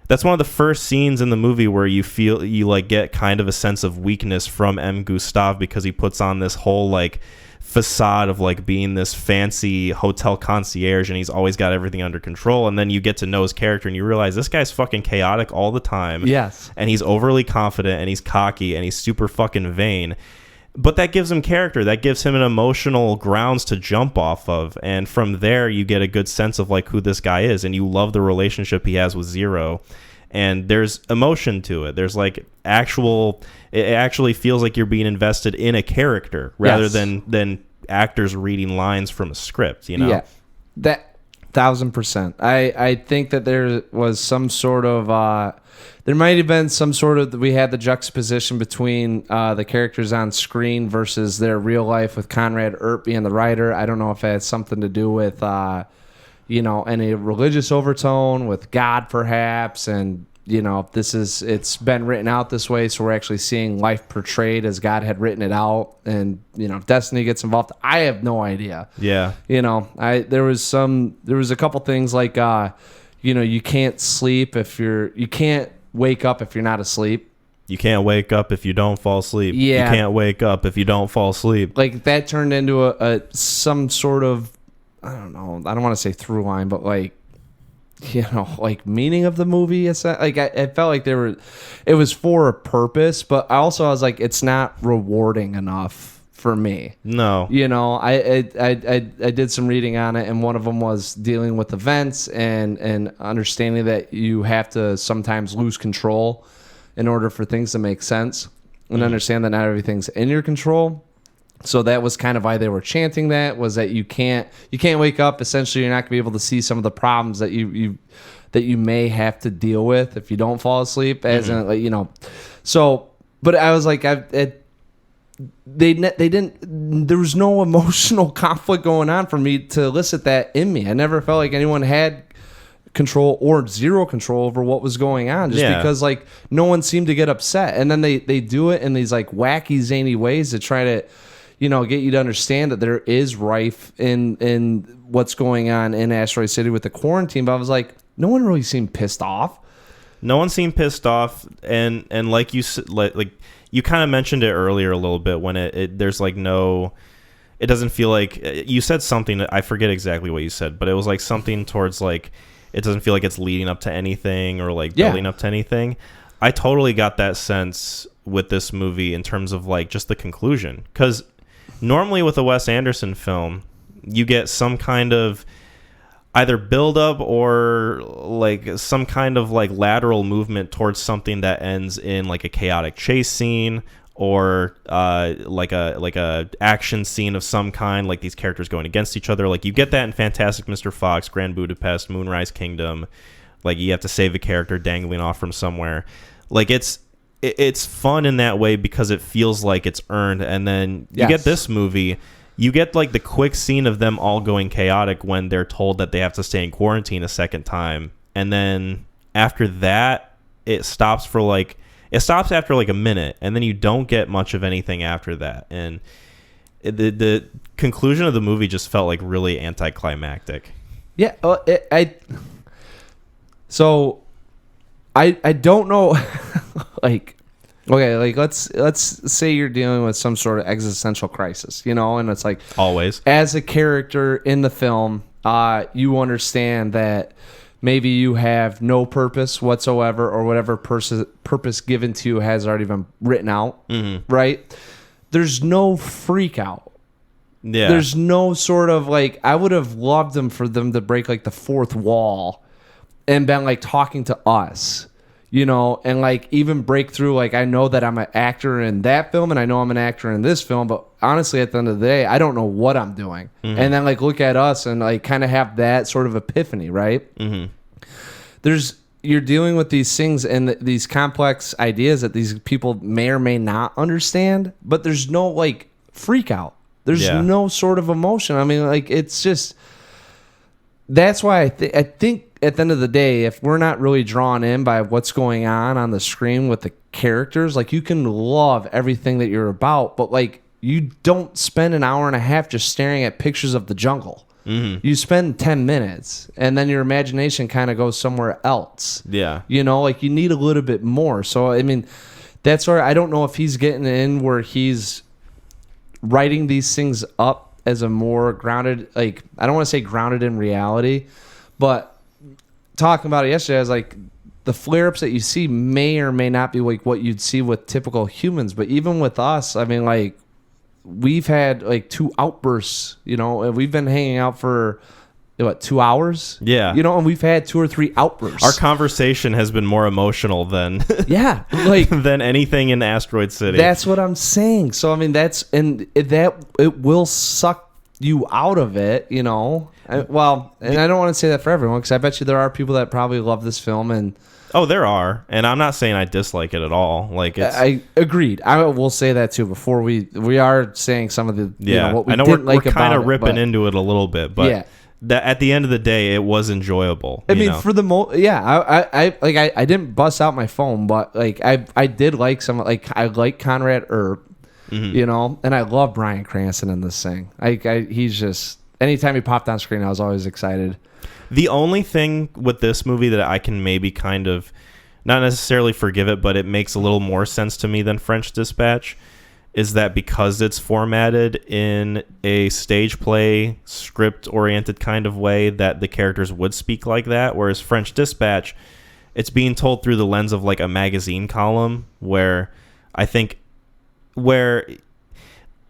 that's one of the first scenes in the movie where you feel you like get kind of a sense of weakness from M. Gustav, because he puts on this whole like facade of like being this fancy hotel concierge, and he's always got everything under control. And then you get to know his character and you realize this guy's fucking chaotic all the time. Yes. And he's overly confident and he's cocky and he's super fucking vain. But that gives him character. That gives him an emotional grounds to jump off of. And from there, you get a good sense of like who this guy is. And you love the relationship he has with Zero. And there's emotion to it. There's like it actually feels like you're being invested in a character rather than actors reading lines from a script, you know? Yeah, that 1,000%. I think that there was some sort of... there might have been some sort of... We had the juxtaposition between the characters on screen versus their real life with Conrad Earp being the writer. I don't know if it had something to do with, any religious overtone with God, perhaps. And, it's been written out this way, so we're actually seeing life portrayed as God had written it out. And, destiny gets involved. I have no idea. Yeah. There was a couple things like, you can't sleep you can't wake up if you're not asleep. You can't wake up if you don't fall asleep. Yeah. You can't wake up if you don't fall asleep. Like, that turned into some sort of, I don't know, I don't want to say through line, but like, meaning of the movie. It's not, like, I felt like it was for a purpose, but I was like, it's not rewarding enough for me. No. I did some reading on it, and one of them was dealing with events and understanding that you have to sometimes lose control in order for things to make sense, and understand that not everything's in your control. So that was kind of why they were chanting that, was that you can't wake up. Essentially, you're not going to be able to see some of the problems that you may have to deal with if you don't fall asleep. As in, So, but I was like, they didn't. There was no emotional conflict going on for me to elicit that in me. I never felt like anyone had control or zero control over what was going on, just because like no one seemed to get upset. And then they do it in these like wacky, zany ways to try to, get you to understand that there is rife in what's going on in Asteroid City with the quarantine. But I was like, no one really seemed pissed off. No one seemed pissed off, and like you like you kind of mentioned it earlier a little bit when there's like no. It doesn't feel like you said something. I forget exactly what you said, but it was like something towards like it doesn't feel like it's leading up to anything or like building up to anything. I totally got that sense with this movie in terms of like just the conclusion, because normally with a Wes Anderson film, you get some kind of either build up or like some kind of like lateral movement towards something that ends in like a chaotic chase scene or like a action scene of some kind, like these characters going against each other. Like you get that in Fantastic Mr. Fox, Grand Budapest, Moonrise Kingdom. Like you have to save a character dangling off from somewhere. Like it's fun in that way because it feels like it's earned. And then you get this movie, you get like the quick scene of them all going chaotic when they're told that they have to stay in quarantine a second time. And then after that, it stops after like a minute, and then you don't get much of anything after that. And the conclusion of the movie just felt like really anticlimactic. Yeah. I don't know. Like, okay, like let's say you're dealing with some sort of existential crisis, and it's like always as a character in the film, you understand that maybe you have no purpose whatsoever, or whatever purpose given to you has already been written out, right? There's no freak out. Yeah. There's no sort of like, I would have loved for them to break like the fourth wall and been like talking to us, and like even break through. Like, I know that I'm an actor in that film and I know I'm an actor in this film, but honestly, at the end of the day, I don't know what I'm doing. And then like look at us and like kind of have that sort of epiphany, right? You're dealing with these things and these complex ideas that these people may or may not understand, but there's no like freak out. There's no sort of emotion. I mean, like, it's just, that's why I think at the end of the day, if we're not really drawn in by what's going on the screen with the characters, like, you can love everything that you're about, but like you don't spend an hour and a half just staring at pictures of the jungle. You spend 10 minutes, and then your imagination kind of goes somewhere else. Yeah. You know, like you need a little bit more. So, I mean, that's where I don't know if he's getting in where he's writing these things up as a more grounded, like, I don't want to say grounded in reality, but talking about it yesterday, I was like, the flare-ups that you see may or may not be like what you'd see with typical humans. But even with us, I mean, like, we've had like 2 outbursts, you know, and we've been hanging out for, what, 2 hours? Yeah. You know, and we've had 2 or 3 outbursts. Our conversation has been more emotional than yeah, like than anything in Asteroid City. That's what I'm saying. So I mean, it will suck you out of it, you know. Well, and I don't want to say that for everyone, because I bet you there are people that probably love this film, and there are, and I'm not saying I dislike it at all. Like, I agreed. I will say that too. Before we are saying some of the what we I know didn't we're like about kind of it, ripping but into it a little bit, but yeah. That at the end of the day, it was enjoyable. I mean, for the I didn't bust out my phone, but like I did like some, like I like Conrad Earp, you know, and I love Bryan Cranston in this thing. He's just, anytime he popped on screen, I was always excited. The only thing with this movie that I can maybe kind of not necessarily forgive it, but it makes a little more sense to me than French Dispatch, is that because it's formatted in a stage play, script-oriented kind of way, that the characters would speak like that, whereas French Dispatch, it's being told through the lens of like a magazine column, where I think when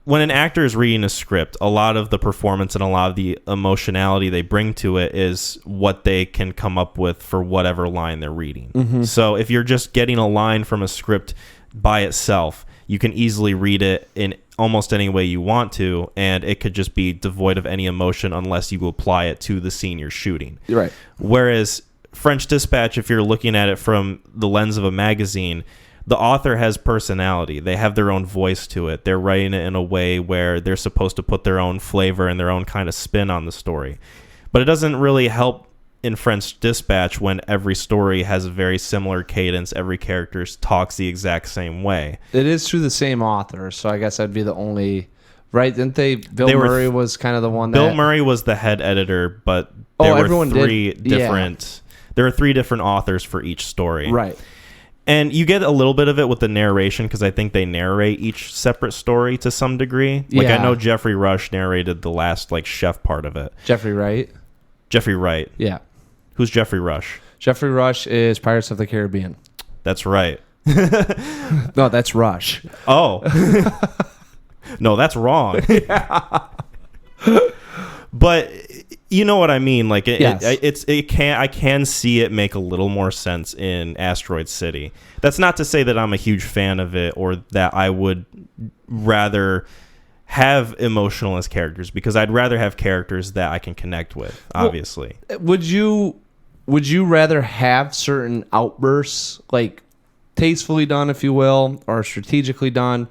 an actor is reading a script, a lot of the performance and a lot of the emotionality they bring to it is what they can come up with for whatever line they're reading. So if you're just getting a line from a script by itself, you can easily read it in almost any way you want to, and it could just be devoid of any emotion unless you apply it to the scene you're shooting. Right. Whereas French Dispatch, if you're looking at it from the lens of a magazine, the author has personality. They have their own voice to it. They're writing it in a way where they're supposed to put their own flavor and their own kind of spin on the story. But it doesn't really help in French Dispatch when every story has a very similar cadence. Every character talks the exact same way. It is through the same author, so I guess I'd be the only... Right? Didn't they... Bill Murray was kind of the one that... Bill Murray was the head editor, but there were 3 different... Yeah. There are 3 different authors for each story. Right. And you get a little bit of it with the narration, because I think they narrate each separate story to some degree. Like, I know Jeffrey Rush narrated the last, like, chef part of it. Jeffrey Wright? Jeffrey Wright. Yeah. Who's Jeffrey Rush? Jeffrey Rush is Pirates of the Caribbean. That's right. No, that's Rush. Oh. No, that's wrong. Yeah. But you know what I mean? Like, yes. I can see it make a little more sense in Asteroid City. That's not to say that I'm a huge fan of it, or that I would rather have emotionless characters, because I'd rather have characters that I can connect with, obviously. Well, would you rather have certain outbursts, like tastefully done, if you will, or strategically done,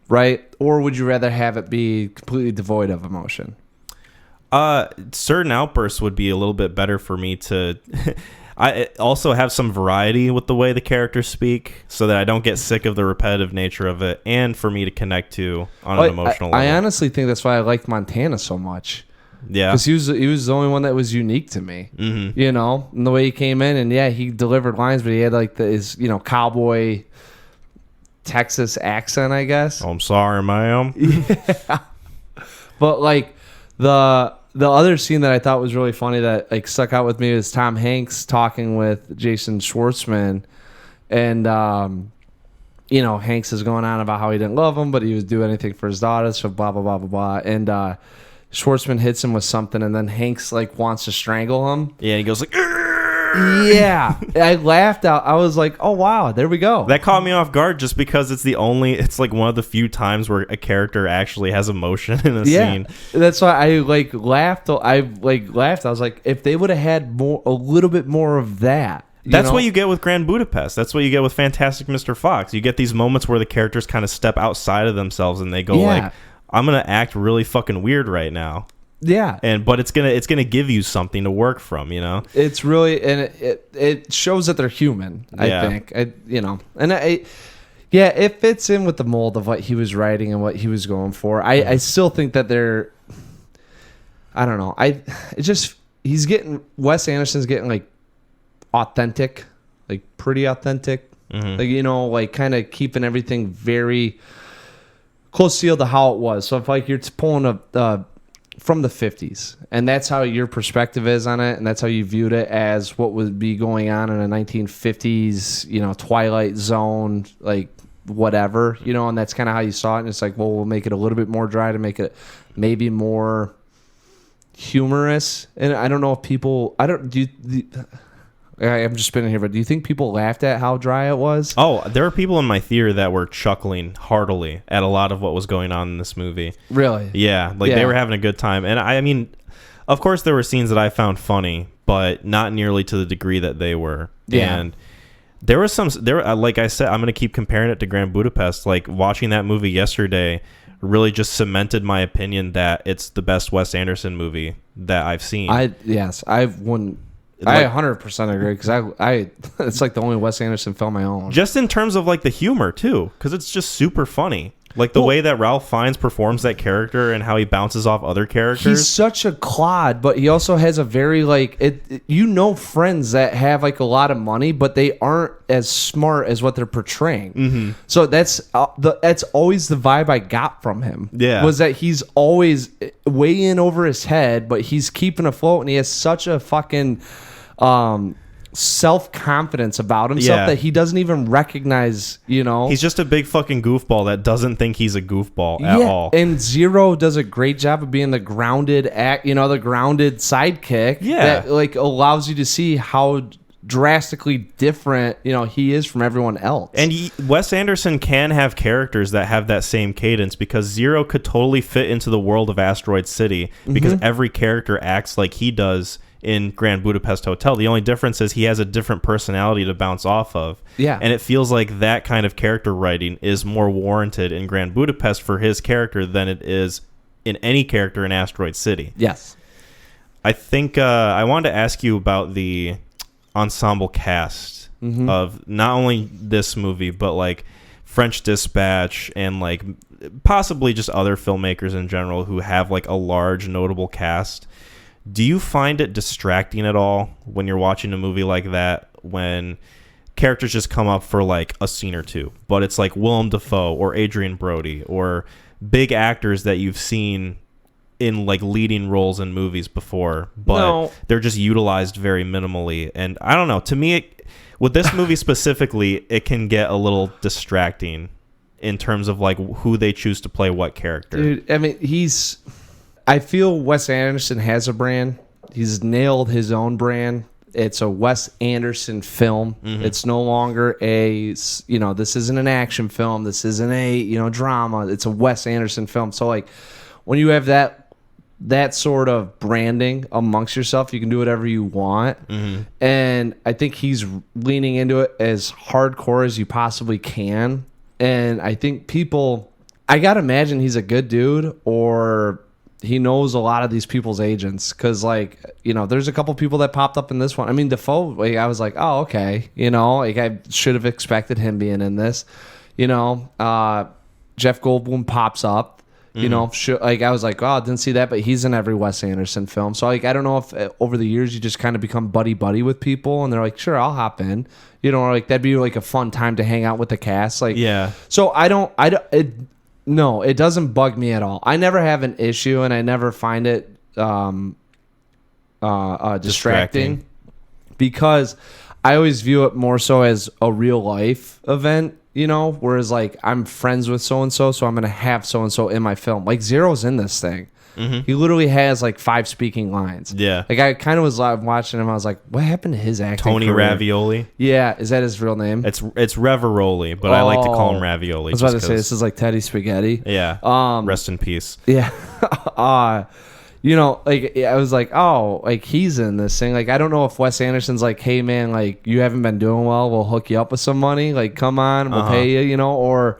right? Or would you rather have it be completely devoid of emotion? Certain outbursts would be a little bit better for me to... I also have some variety with the way the characters speak, so that I don't get sick of the repetitive nature of it, and for me to connect to on an emotional level. I honestly think that's why I liked Montana so much. Yeah, because he was the only one that was unique to me. Mm-hmm. You know, and the way he came in, and he delivered lines, but he had like his cowboy Texas accent, I guess. Oh, I'm sorry, ma'am. Yeah, but like the other scene that I thought was really funny that like stuck out with me was Tom Hanks talking with Jason Schwartzman, and Hanks is going on about how he didn't love him, but he would do anything for his daughters, so blah blah blah blah blah, and Schwartzman hits him with something, and then Hanks like wants to strangle him. Yeah, he goes like, yeah. I laughed out. I was like, oh wow, there we go. That caught me off guard, just because it's like one of the few times where a character actually has emotion in a scene. That's why I laughed. I was like, if they would have had a little bit more of that. That's what you get with Grand Budapest. That's what you get with Fantastic Mr. Fox. You get these moments where the characters kind of step outside of themselves, and they go like, I'm gonna act really fucking weird right now. Yeah, but it's gonna give you something to work from, It's really, and it shows that they're human. I think, Yeah, it fits in with the mold of what he was writing and what he was going for. I still think that I don't know. Wes Anderson's getting like authentic, like pretty authentic. Like, you know, like kind of keeping everything very close sealed to how it was. So if like you're pulling up from the 50s and that's how your perspective is on it and that's how you viewed it as what would be going on in a 1950s, you know, Twilight Zone, like whatever, you know, and that's kind of how you saw it. And it's like, well, we'll make it a little bit more dry to make it maybe more humorous. And I don't know if people, I'm just spinning here, but do you think people laughed at how dry it was? Oh, there were people in my theater that were chuckling heartily at a lot of what was going on in this movie. Really? Yeah, like they were having a good time. And I mean, of course there were scenes that I found funny, but not nearly to the degree that they were. Yeah. And there was like I said, I'm going to keep comparing it to Grand Budapest. Like watching that movie yesterday really just cemented my opinion that it's the best Wes Anderson movie that I've seen. I 100% agree because I it's like the only Wes Anderson film I own. Just in terms of like the humor too, because it's just super funny. Like the way that Ralph Fiennes performs that character and how he bounces off other characters. He's such a clod, but he also has a very friends that have like a lot of money, but they aren't as smart as what they're portraying. Mm-hmm. So that's always the vibe I got from him. Yeah, was that he's always way in over his head, but he's keeping afloat, and he has such a fucking self-confidence about himself that he doesn't even recognize, you know. He's just a big fucking goofball that doesn't think he's a goofball at all. And Zero does a great job of being the grounded the grounded sidekick that like allows you to see how drastically different, you know, he is from everyone else. And Wes Anderson can have characters that have that same cadence because Zero could totally fit into the world of Asteroid City because every character acts like he does in Grand Budapest Hotel. The only difference is he has a different personality to bounce off of. Yeah. And it feels like that kind of character writing is more warranted in Grand Budapest for his character than it is in any character in Asteroid City. Yes. I think I wanted to ask you about the ensemble cast of not only this movie, but like French Dispatch and like possibly just other filmmakers in general who have like a large notable cast. Do you find it distracting at all when you're watching a movie like that when characters just come up for like a scene or two, but it's like Willem Dafoe or Adrian Brody or big actors that you've seen in like leading roles in movies before, but they're just utilized very minimally? And I don't know, to me, with this movie specifically, it can get a little distracting in terms of like who they choose to play what character. Dude, I mean, I feel Wes Anderson has a brand. He's nailed his own brand. It's a Wes Anderson film. It's no longer this isn't an action film. This isn't a, drama. It's a Wes Anderson film. So like when you have that sort of branding amongst yourself, you can do whatever you want. And I think he's leaning into it as hardcore as you possibly can. And I think I got to imagine he's a good dude, or he knows a lot of these people's agents, because there's a couple people that popped up in this one. I mean, Defoe, I was like, oh, okay, I should have expected him being in this. Jeff Goldblum pops up. I was like, oh, I didn't see that, but he's in every Wes Anderson film. So I don't know if over the years you just kind of become buddy with people, and they're like, sure, I'll hop in. That'd be like a fun time to hang out with the cast. So it doesn't bug me at all. I never have an issue, and I never find it distracting, because I always view it more so as a real life event, whereas like I'm friends with so-and-so, so I'm going to have so-and-so in my film. Like Zero's in this thing. He literally has like 5 speaking lines. Yeah. Like I kind of was watching him. I was like, what happened to his acting Tony career? Ravioli. Yeah. Is that his real name? It's Reveroli, but I like to call him Ravioli. I was about to say, this is like Teddy Spaghetti. Yeah. Rest in peace. Yeah. I was like, oh, like he's in this thing. Like, I don't know if Wes Anderson's like, hey man, like you haven't been doing well, we'll hook you up with some money. Like, come on, we'll pay you, or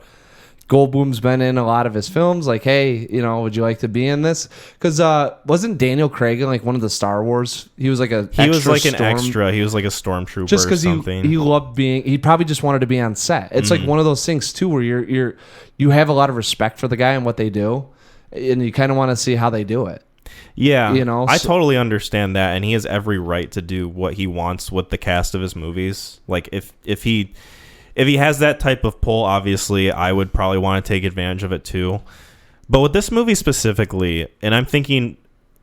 Goldblum's been in a lot of his films. Like, hey, would you like to be in this? Because wasn't Daniel Craig in like one of the Star Wars? He was like an extra. He was like a stormtrooper. Just because he loved being. He probably just wanted to be on set. It's like one of those things too, where you have a lot of respect for the guy and what they do, and you kind of want to see how they do it. Yeah, I totally understand that, and he has every right to do what he wants with the cast of his movies. Like, if he has that type of pull, obviously, I would probably want to take advantage of it too. But with this movie specifically, and I'm thinking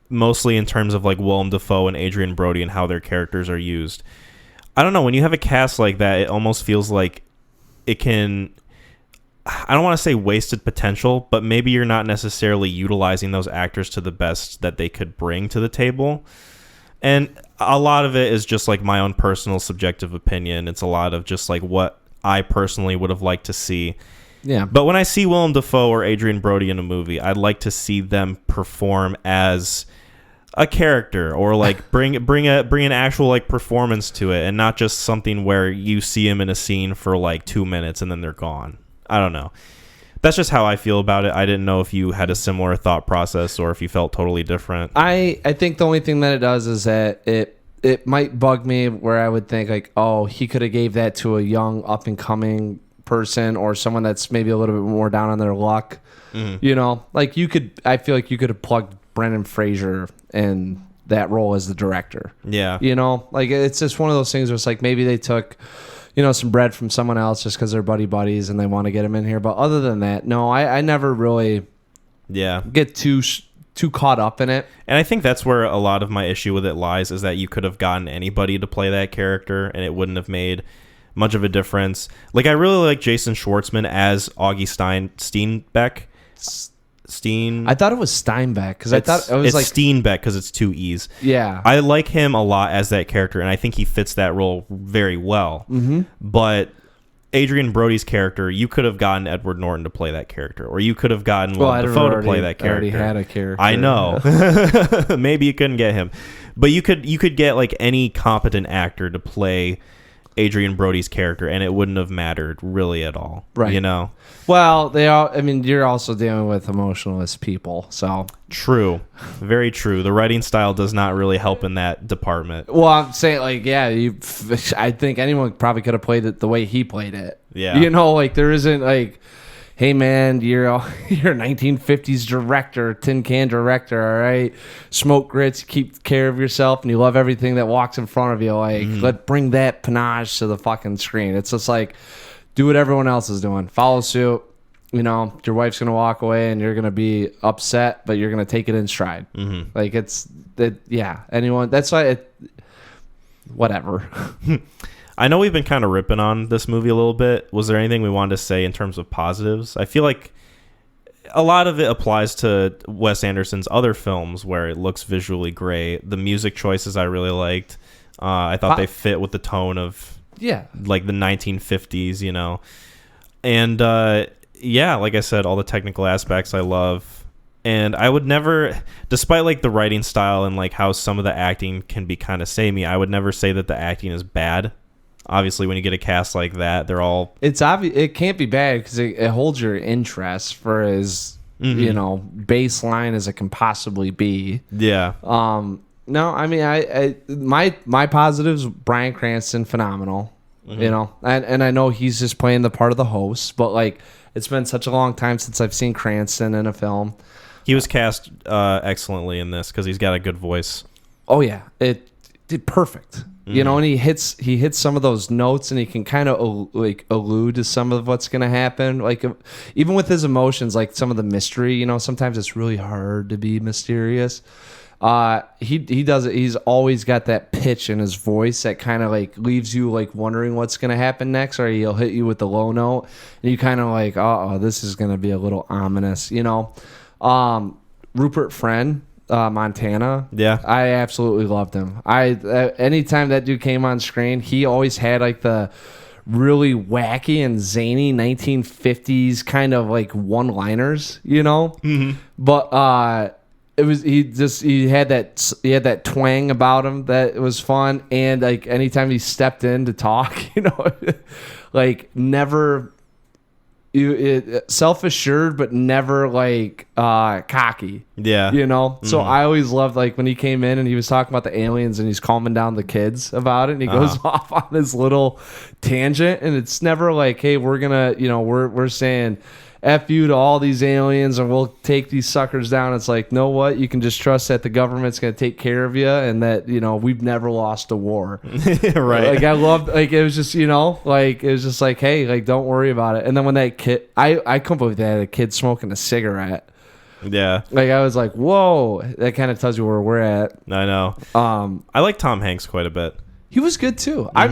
mostly in terms of like Willem Dafoe and Adrian Brody and how their characters are used. I don't know, when you have a cast like that, it almost feels like it can... I don't want to say wasted potential, but maybe you're not necessarily utilizing those actors to the best that they could bring to the table. And a lot of it is just like my own personal subjective opinion. It's a lot of just like what I personally would have liked to see. Yeah. But when I see Willem Dafoe or Adrian Brody in a movie, I'd like to see them perform as a character, or like bring an actual like performance to it, and not just something where you see him in a scene for like 2 minutes and then they're gone. I don't know. That's just how I feel about it. I didn't know if you had a similar thought process or if you felt totally different. I think the only thing that it does is that it might bug me where I would think like, oh, he could have gave that to a young up and coming person or someone that's maybe a little bit more down on their luck. Like I feel like you could have plugged Brendan Fraser in that role as the director. Yeah. Like it's just one of those things where it's like maybe they took some bread from someone else just because they're buddies and they want to get him in here. But other than that, no, I never really get too caught up in it. And I think that's where a lot of my issue with it lies, is that you could have gotten anybody to play that character and it wouldn't have made much of a difference. Like, I really like Jason Schwartzman as Augie Steenbeck. I thought it was Steinbeck because I thought it was like Steenbeck because it's 2 E's. Yeah, I like him a lot as that character, and I think he fits that role very well. Mm-hmm. But Adrian Brody's character, you could have gotten Edward Norton to play that character, or you could have gotten Willem Dafoe to play that character. Already had a character. I know. Maybe you couldn't get him, but you could get like any competent actor to play Adrian Brody's character, and it wouldn't have mattered really at all. Right. Well, you're also dealing with emotionless people, so. True. Very true. The writing style does not really help in that department. Well, I'm saying, like, yeah, I think anyone probably could have played it the way he played it. Yeah. Like, there isn't, like, hey, man, you're a 1950s director, tin can director, all right? Smoke grits, keep care of yourself, and you love everything that walks in front of you. Like, let's bring that panache to the fucking screen. It's just like, do what everyone else is doing. Follow suit. Your wife's going to walk away and you're going to be upset, but you're going to take it in stride. Mm-hmm. Like, anyone. That's why whatever. I know we've been kind of ripping on this movie a little bit. Was there anything we wanted to say in terms of positives? I feel like a lot of it applies to Wes Anderson's other films where it looks visually great. The music choices I really liked. I thought they fit with the tone of like the 1950s, And like I said, all the technical aspects I love. And I would never, despite like the writing style and like how some of the acting can be kind of samey, I would never say that the acting is bad. Obviously, when you get a cast like that, they're all... It's obvious. It can't be bad because it holds your interest for as, baseline as it can possibly be. Yeah. No, I mean, my positives, Bryan Cranston, phenomenal. And I know he's just playing the part of the host, but like, it's been such a long time since I've seen Cranston in a film. He was cast excellently in this because he's got a good voice. Oh yeah, it did perfect. And he hits some of those notes, and he can kind of like allude to some of what's going to happen. Like even with his emotions, like some of the mystery. Sometimes it's really hard to be mysterious. He does it. He's always got that pitch in his voice that kind of like leaves you like wondering what's going to happen next, or he'll hit you with the low note, and you kind of like, oh, this is going to be a little ominous. Rupert Friend. Montana. Yeah. I absolutely loved him. Anytime that dude came on screen, he always had like the really wacky and zany 1950s kind of like one-liners, Mm-hmm. But he had that twang about him that was fun, and like anytime he stepped in to talk, like never self-assured, but never like cocky. Yeah. You know? So I always loved like when he came in and he was talking about the aliens and he's calming down the kids about it and he goes off on this little tangent and it's never like, hey, we're gonna, we're saying F you to all these aliens and we'll take these suckers down. It's like, know what? You can just trust that the government's going to take care of you and that, we've never lost a war. Right. Like, I loved, like, it was just, like, it was just like, hey, like, don't worry about it. And then when that kid, I couldn't believe they had a kid smoking a cigarette. Yeah. Like, I was like, whoa, that kind of tells you where we're at. I know. I like Tom Hanks quite a bit. He was good too. I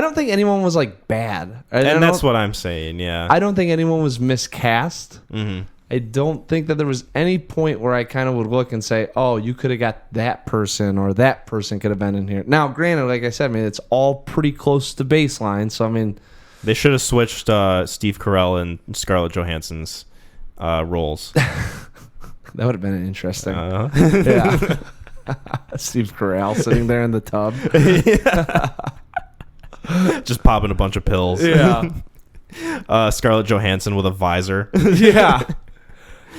don't think anyone was like bad. And that's what I'm saying, yeah. I don't think anyone was miscast. Mm-hmm. I don't think that there was any point where I kind of would look and say, oh, you could have got that person or that person could have been in here. Now, granted, like I said, I mean, it's all pretty close to baseline. So, I mean. They should have switched Steve Carell and Scarlett Johansson's roles. That would have been interesting. Yeah. Steve Carell sitting there in the tub. Just popping a bunch of pills. Yeah. Scarlett Johansson with a visor. Yeah.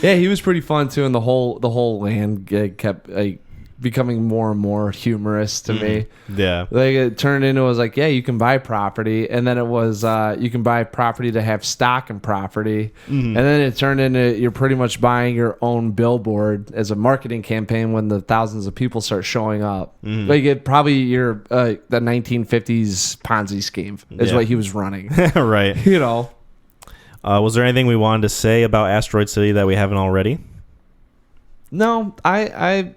Yeah, he was pretty fun too, and the whole land gig kept like becoming more and more humorous to me. Yeah. Like it turned into, it was like, yeah, you can buy property, and then it was you can buy property to have stock in property, and then it turned into you're pretty much buying your own billboard as a marketing campaign when the thousands of people start showing up. Like it probably your the 1950s Ponzi scheme is what he was running. Right. Was there anything we wanted to say about Asteroid City that we haven't already? No, I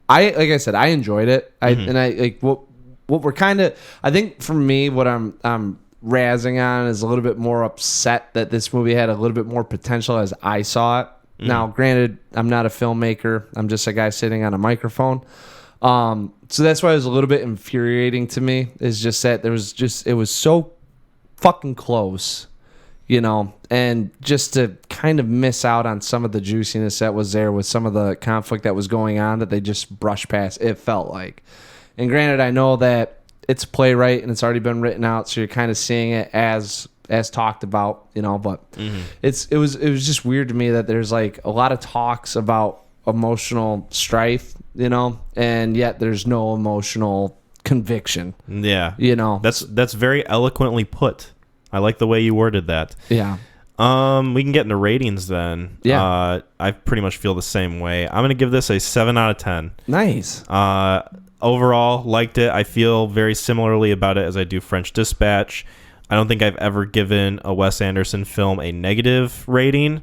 like I said, I enjoyed it. And I like what we're kind of. I think for me, what I'm razzing on is a little bit more upset that this movie had a little bit more potential as I saw it. Now, granted, I'm not a filmmaker. I'm just a guy sitting on a microphone. So that's why it was a little bit infuriating to me. Is just that it was so fucking close. And just to kind of miss out on some of the juiciness that was there with some of the conflict that was going on that they just brushed past, it felt like. And granted, I know that it's a playwright and it's already been written out, so you're kind of seeing it as talked about, but it was just weird to me that there's like a lot of talks about emotional strife, and yet there's no emotional conviction. Yeah. That's very eloquently put. I like the way you worded that. Yeah. We can get into ratings then. Yeah. I pretty much feel the same way. I'm going to give this a 7 out of 10. Nice. Overall, liked it. I feel very similarly about it as I do French Dispatch. I don't think I've ever given a Wes Anderson film a negative rating,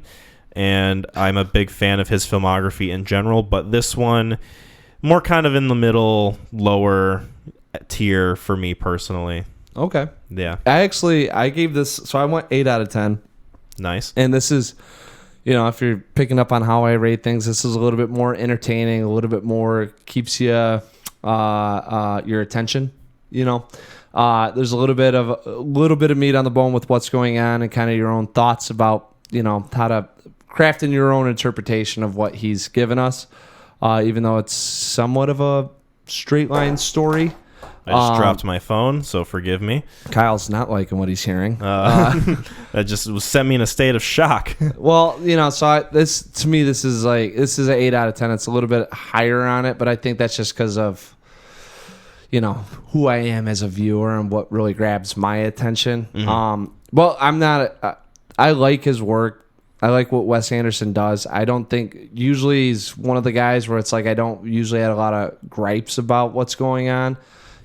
and I'm a big fan of his filmography in general, but this one, more kind of in the middle, lower tier for me personally. Okay. Yeah. I gave this, so I went 8 out of 10. Nice. And this is, if you're picking up on how I rate things, this is a little bit more entertaining, a little bit more keeps you your attention. There's a little bit of meat on the bone with what's going on and kind of your own thoughts about how to craft in your own interpretation of what he's given us. Even though it's somewhat of a straight line story. I just dropped my phone, so forgive me. Kyle's not liking what he's hearing. That just sent me in a state of shock. Well, so this is an 8 out of 10. It's a little bit higher on it, but I think that's just because of who I am as a viewer and what really grabs my attention. Well, I'm not. I like his work. I like what Wes Anderson does. I don't think usually he's one of the guys where it's like I don't usually have a lot of gripes about what's going on.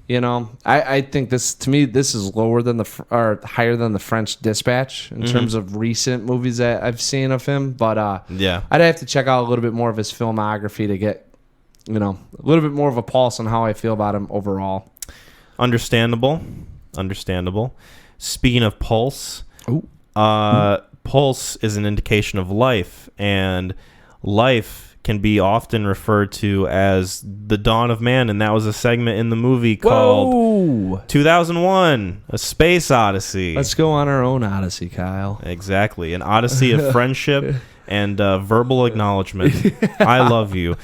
I think this is lower than or higher than the French Dispatch in terms of recent movies that I've seen of him. But yeah, I'd have to check out a little bit more of his filmography to get a little bit more of a pulse on how I feel about him overall. Understandable. Speaking of pulse, pulse is an indication of life, and life can be often referred to as the dawn of man, and that was a segment in the movie called 2001, A Space Odyssey. Let's go on our own Odyssey, Kyle. Exactly. An odyssey of friendship and verbal acknowledgement. I love you.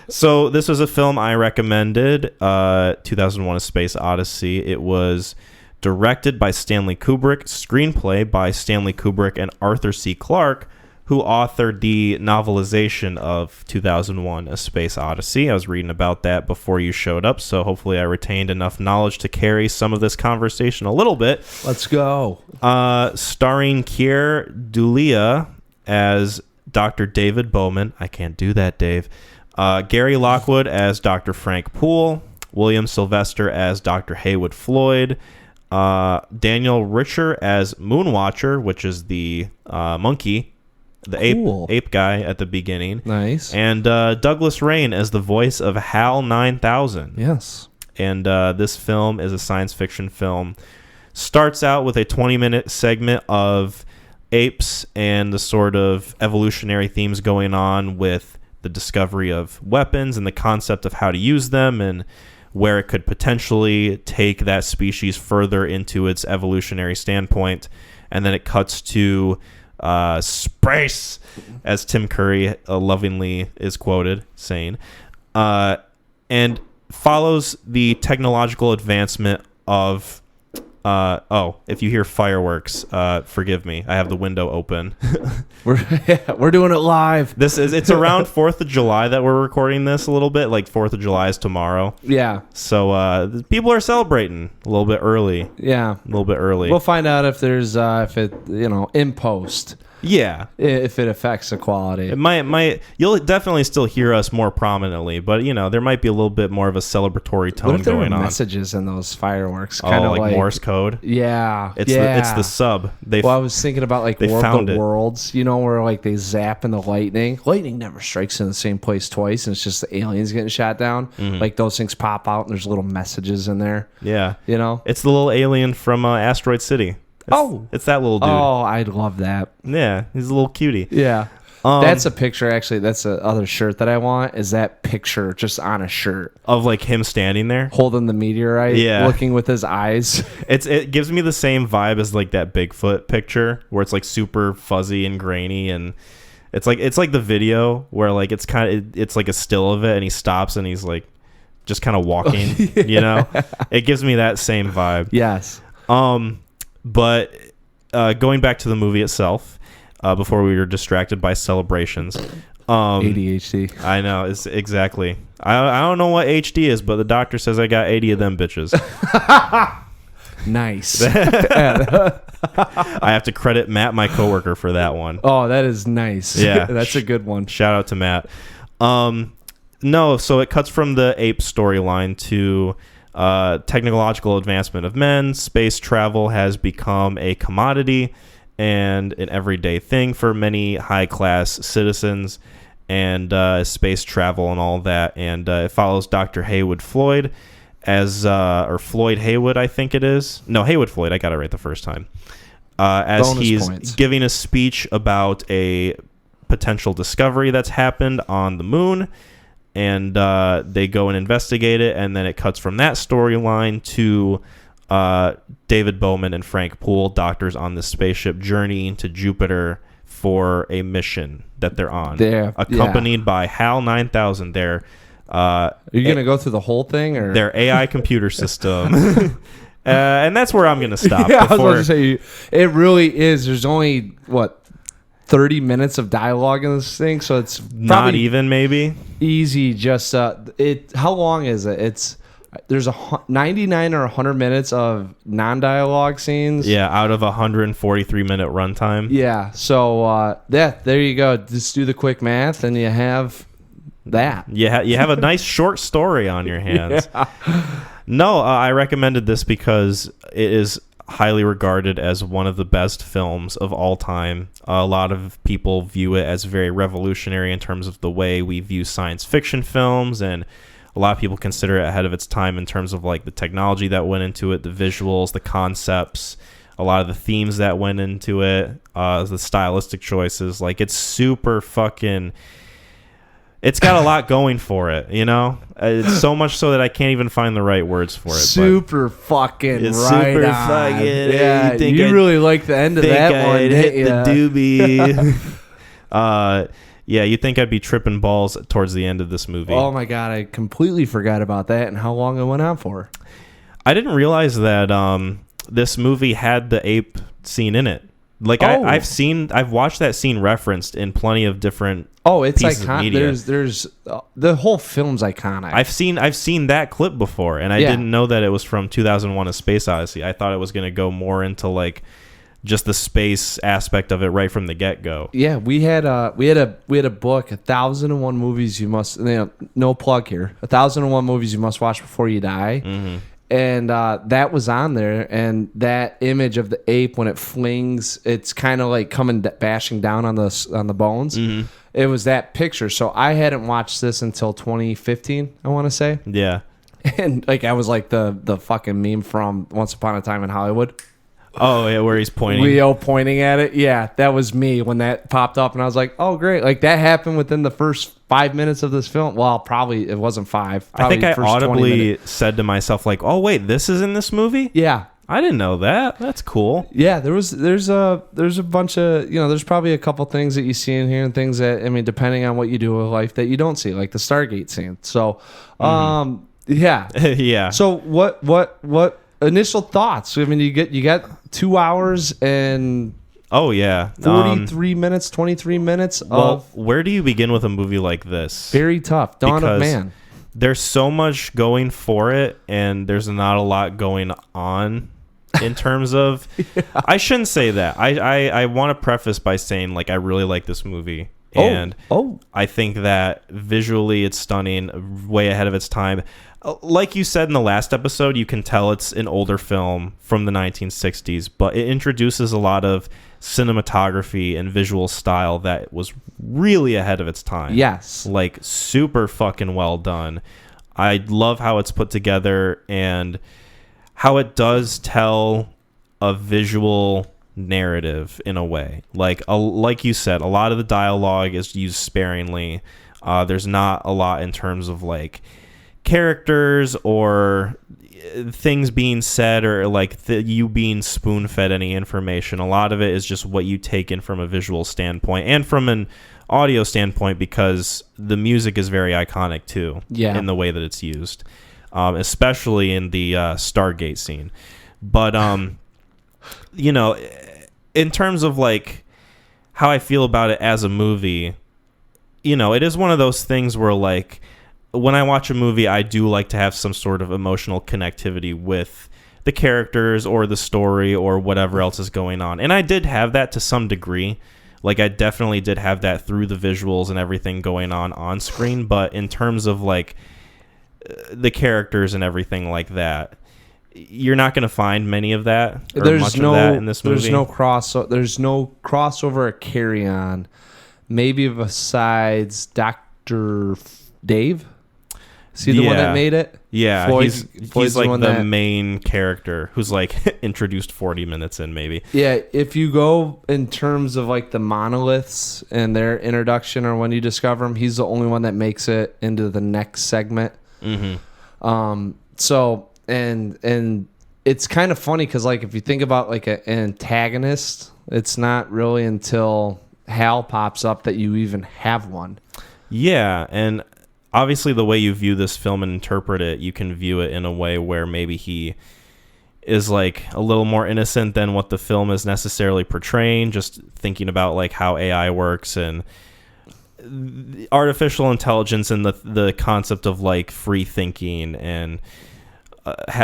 So this was a film I recommended, 2001: A Space Odyssey. It was directed by Stanley Kubrick, screenplay by Stanley Kubrick and Arthur C. Clarke, who authored the novelization of 2001: A Space Odyssey. I was reading about that before you showed up, so hopefully I retained enough knowledge to carry some of this conversation a little bit. Let's go. Starring Keir Dullea as Dr. David Bowman. I can't do that, Dave. Gary Lockwood as Dr. Frank Poole. William Sylvester as Dr. Haywood Floyd. Daniel Richer as Moonwatcher, which is the monkey. The ape guy at the beginning. Nice. And Douglas Rain as the voice of HAL 9000. Yes. And this film is a science fiction film. Starts out with a 20-minute segment of apes and the sort of evolutionary themes going on with the discovery of weapons and the concept of how to use them and where it could potentially take that species further into its evolutionary standpoint. And then it cuts to space, as Tim Curry lovingly is quoted saying, and follows the technological advancement of if you hear fireworks, forgive me, I have the window open. We're doing it live. It's around 4th of July that we're recording this a little bit, like 4th of July is tomorrow. Yeah. So people are celebrating a little bit early. Yeah. A little bit early. We'll find out if there's if it in post. Yeah, if it affects the quality. It might. You'll definitely still hear us more prominently, but there might be a little bit more of a celebratory tone what if there going were on. Messages in those fireworks, kind of like Morse code. Yeah, it's the sub. I was thinking about like War of the Worlds, where like they zap in the lightning. Lightning never strikes in the same place twice, and it's just the aliens getting shot down. Mm-hmm. Like those things pop out, and there's little messages in there. Yeah, it's the little alien from Asteroid City. It's that little dude. Oh, I'd love that. Yeah, he's a little cutie. Yeah. That's a picture, actually. That's the other shirt that I want, is that picture just on a shirt. Of, like, him standing there? Holding the meteorite, looking with his eyes. It gives me the same vibe as, like, that Bigfoot picture, where it's, like, super fuzzy and grainy, and it's like the video where, like, it's like a still of it, and he stops, and he's, like, just kind of walking, It gives me that same vibe. Yes. But going back to the movie itself, before we were distracted by celebrations. ADHD. I know, it's exactly. I don't know what HD is, but the doctor says I got 80 of them bitches. Nice. I have to credit Matt, my coworker, for that one. Oh, that is nice. Yeah. That's a good one. Shout out to Matt. No, so it cuts from the ape storyline to technological advancement of men. Space travel has become a commodity and an everyday thing for many high-class citizens, and space travel and all that. And it follows Dr. Haywood Floyd or Floyd Haywood, I think it is. No, Haywood Floyd. I got it right the first time. As Bonus he's points. giving a speech about a potential discovery that's happened on the moon. And they go and investigate it, and then it cuts from that storyline to David Bowman and Frank Poole, doctors on this spaceship journeying to Jupiter for a mission that they're on. Accompanied by HAL 9000. Are you going to go through the whole thing? Or? Their AI computer system. And that's where I'm going to stop. I was about to say, it really is. There's only, 30 minutes of dialogue in this thing, so it's not even maybe easy. Just how long is it? There's 99 or 100 minutes of non-dialogue scenes. Yeah, out of 143-minute runtime. Yeah, so there you go. Just do the quick math, and you have that. You have a nice short story on your hands. Yeah. No, I recommended this because it is highly regarded as one of the best films of all time. A lot of people view it as very revolutionary in terms of the way we view science fiction films, and a lot of people consider it ahead of its time in terms of like the technology that went into it, the visuals, the concepts, a lot of the themes that went into it, the stylistic choices. Like, it's super fucking... It's got a lot going for it, It's so much so that I can't even find the right words for it. Super fucking it's right super on. fucking. Yeah, you really like the end of that one, I'd didn't hit you? the doobie. Yeah, you'd think I'd be tripping balls towards the end of this movie. Oh my god, I completely forgot about that and how long it went on for. I didn't realize that this movie had the ape scene in it. Like I've watched that scene referenced in plenty of different. Oh, it's pieces of iconic. media. There's the whole film's iconic. I've seen that clip before, and I didn't know that it was from 2001: A Space Odyssey. I thought it was going to go more into like just the space aspect of it right from the get go. Yeah, we had a book, 1001 movies you must. No plug here. 1001 movies you must watch before you die. Mm-hmm. And that was on there, and that image of the ape when it flings, it's kind of like bashing down on the bones. Mm-hmm. It was that picture. So I hadn't watched this until 2015, I want to say. Yeah. And like I was like the fucking meme from Once Upon a Time in Hollywood. Oh yeah, where he's pointing. Leo pointing at it. Yeah, that was me when that popped up, and I was like, "Oh, great!" Like that happened within the first 5 minutes of this film. Well, probably it wasn't 5. I think I audibly said to myself, like, "Oh wait, this is in this movie." Yeah, I didn't know that. That's cool. Yeah, there's a bunch of there's probably a couple things that you see in here and things that depending on what you do with life that you don't see, like the Stargate scene. So, yeah, yeah. So what initial thoughts? I mean, you got 2 hours and 43 minutes, 23 minutes of. Where do you begin with a movie like this? Very tough. Dawn of Man. There's so much going for it, and there's not a lot going on in terms of. Yeah. I shouldn't say that. I want to preface by saying like I really like this movie, and I think that visually it's stunning, way ahead of its time. Like you said in the last episode, you can tell it's an older film from the 1960s, but it introduces a lot of cinematography and visual style that was really ahead of its time. Yes. Like super fucking well done. I love how it's put together and how it does tell a visual narrative in a way. Like you said, a lot of the dialogue is used sparingly. There's not a lot in terms of like characters or things being said or like you being spoon-fed any information. A lot of it is just what you take in from a visual standpoint and from an audio standpoint, because the music is very iconic too. In the way that it's used, especially in the Stargate scene. But in terms of like how I feel about it as a movie, it is one of those things where like when I watch a movie, I do like to have some sort of emotional connectivity with the characters or the story or whatever else is going on. And I did have that to some degree. Like I definitely did have that through the visuals and everything going on screen. But in terms of like the characters and everything like that, you're not going to find many of that or much of that in this movie. There's no crossover or carry on. Maybe besides Dr. Dave. Is he the one that made it? Yeah, Floyd's he's like the main character who's like introduced 40 minutes in maybe. Yeah, if you go in terms of like the monoliths and their introduction or when you discover them, he's the only one that makes it into the next segment. Mm-hmm. So and it's kind of funny because like if you think about like an antagonist, it's not really until Hal pops up that you even have one. Yeah, and obviously the way you view this film and interpret it, you can view it in a way where maybe he is like a little more innocent than what the film is necessarily portraying, just thinking about like how AI works and artificial intelligence and the concept of like free thinking and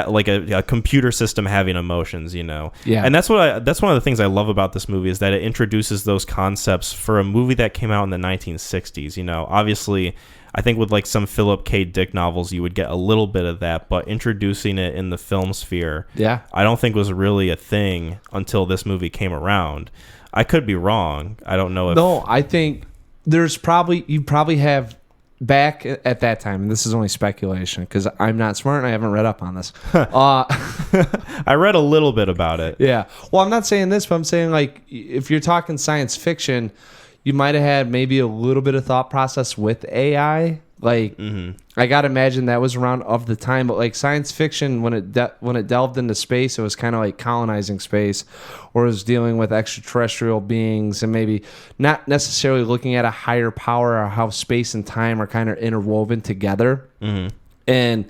like a computer system having emotions, Yeah. And that's one of the things I love about this movie is that it introduces those concepts for a movie that came out in the 1960s, Obviously, I think with like some Philip K. Dick novels, you would get a little bit of that, but introducing it in the film sphere, I don't think was really a thing until this movie came around. I could be wrong. I don't know if... No, I think you probably have back at that time, and this is only speculation because I'm not smart and I haven't read up on this. I read a little bit about it. Yeah. Well, I'm not saying this, but I'm saying like if you're talking science fiction, you might have had maybe a little bit of thought process with AI Like, I gotta imagine that was around of the time. But like science fiction, when it delved into space, it was kind of like colonizing space, or it was dealing with extraterrestrial beings, and maybe not necessarily looking at a higher power or how space and time are kind of interwoven together. And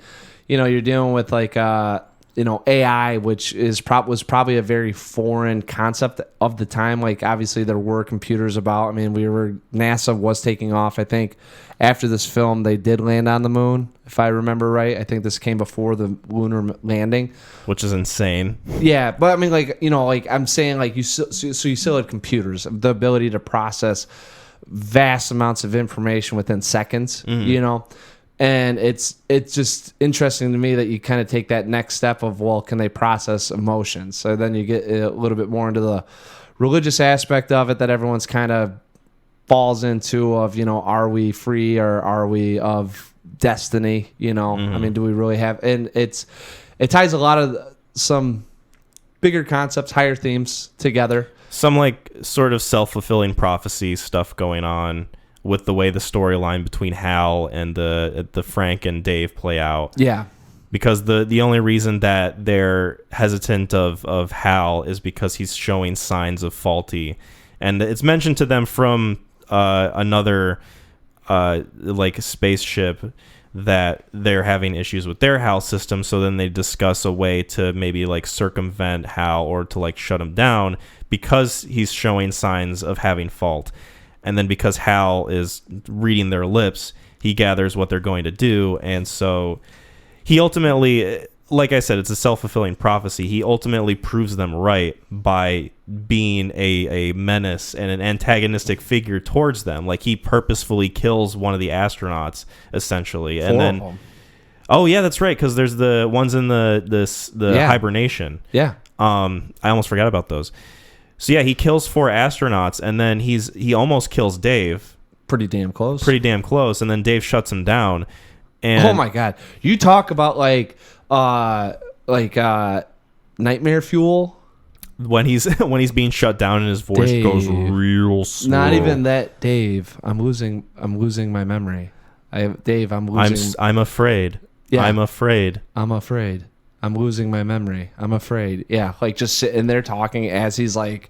you're dealing with like AI, which was probably a very foreign concept of the time. Like, obviously there were computers about. I mean, NASA was taking off. I think after this film, they did land on the moon, if I remember right. I think this came before the lunar landing, which is insane. Yeah, but I mean, like, like I'm saying, like you still had computers, the ability to process vast amounts of information within seconds. And it's just interesting to me that you kind of take that next step of, well, can they process emotions? So then you get a little bit more into the religious aspect of it that everyone's kind of falls into of, are we free or are we of destiny? I mean, do we really have? And it ties a lot of some bigger concepts, higher themes together. Some like sort of self-fulfilling prophecy stuff going on with the way the storyline between Hal and the Frank and Dave play out. Yeah. Because the only reason that they're hesitant of Hal is because he's showing signs of faulty. And it's mentioned to them from another like spaceship that they're having issues with their Hal system. So then they discuss a way to maybe like circumvent Hal or to like shut him down because he's showing signs of having fault. And then because Hal is reading their lips, he gathers what they're going to do. And so he ultimately, like I said, it's a self-fulfilling prophecy. He ultimately proves them right by being a menace and an antagonistic figure towards them. Like, he purposefully kills one of the astronauts, essentially. And then, oh, yeah, that's right, because there's the ones in the hibernation. Yeah. I almost forgot about those. So yeah, he kills 4 astronauts, and then he almost kills Dave. Pretty damn close. And then Dave shuts him down. And oh my god, you talk about like nightmare fuel. When he's being shut down and his voice goes real slow. Not even that, Dave. I'm losing my memory. I'm afraid. Yeah. I'm afraid. I'm losing my memory. I'm afraid. Yeah, like just sitting there talking as he's like,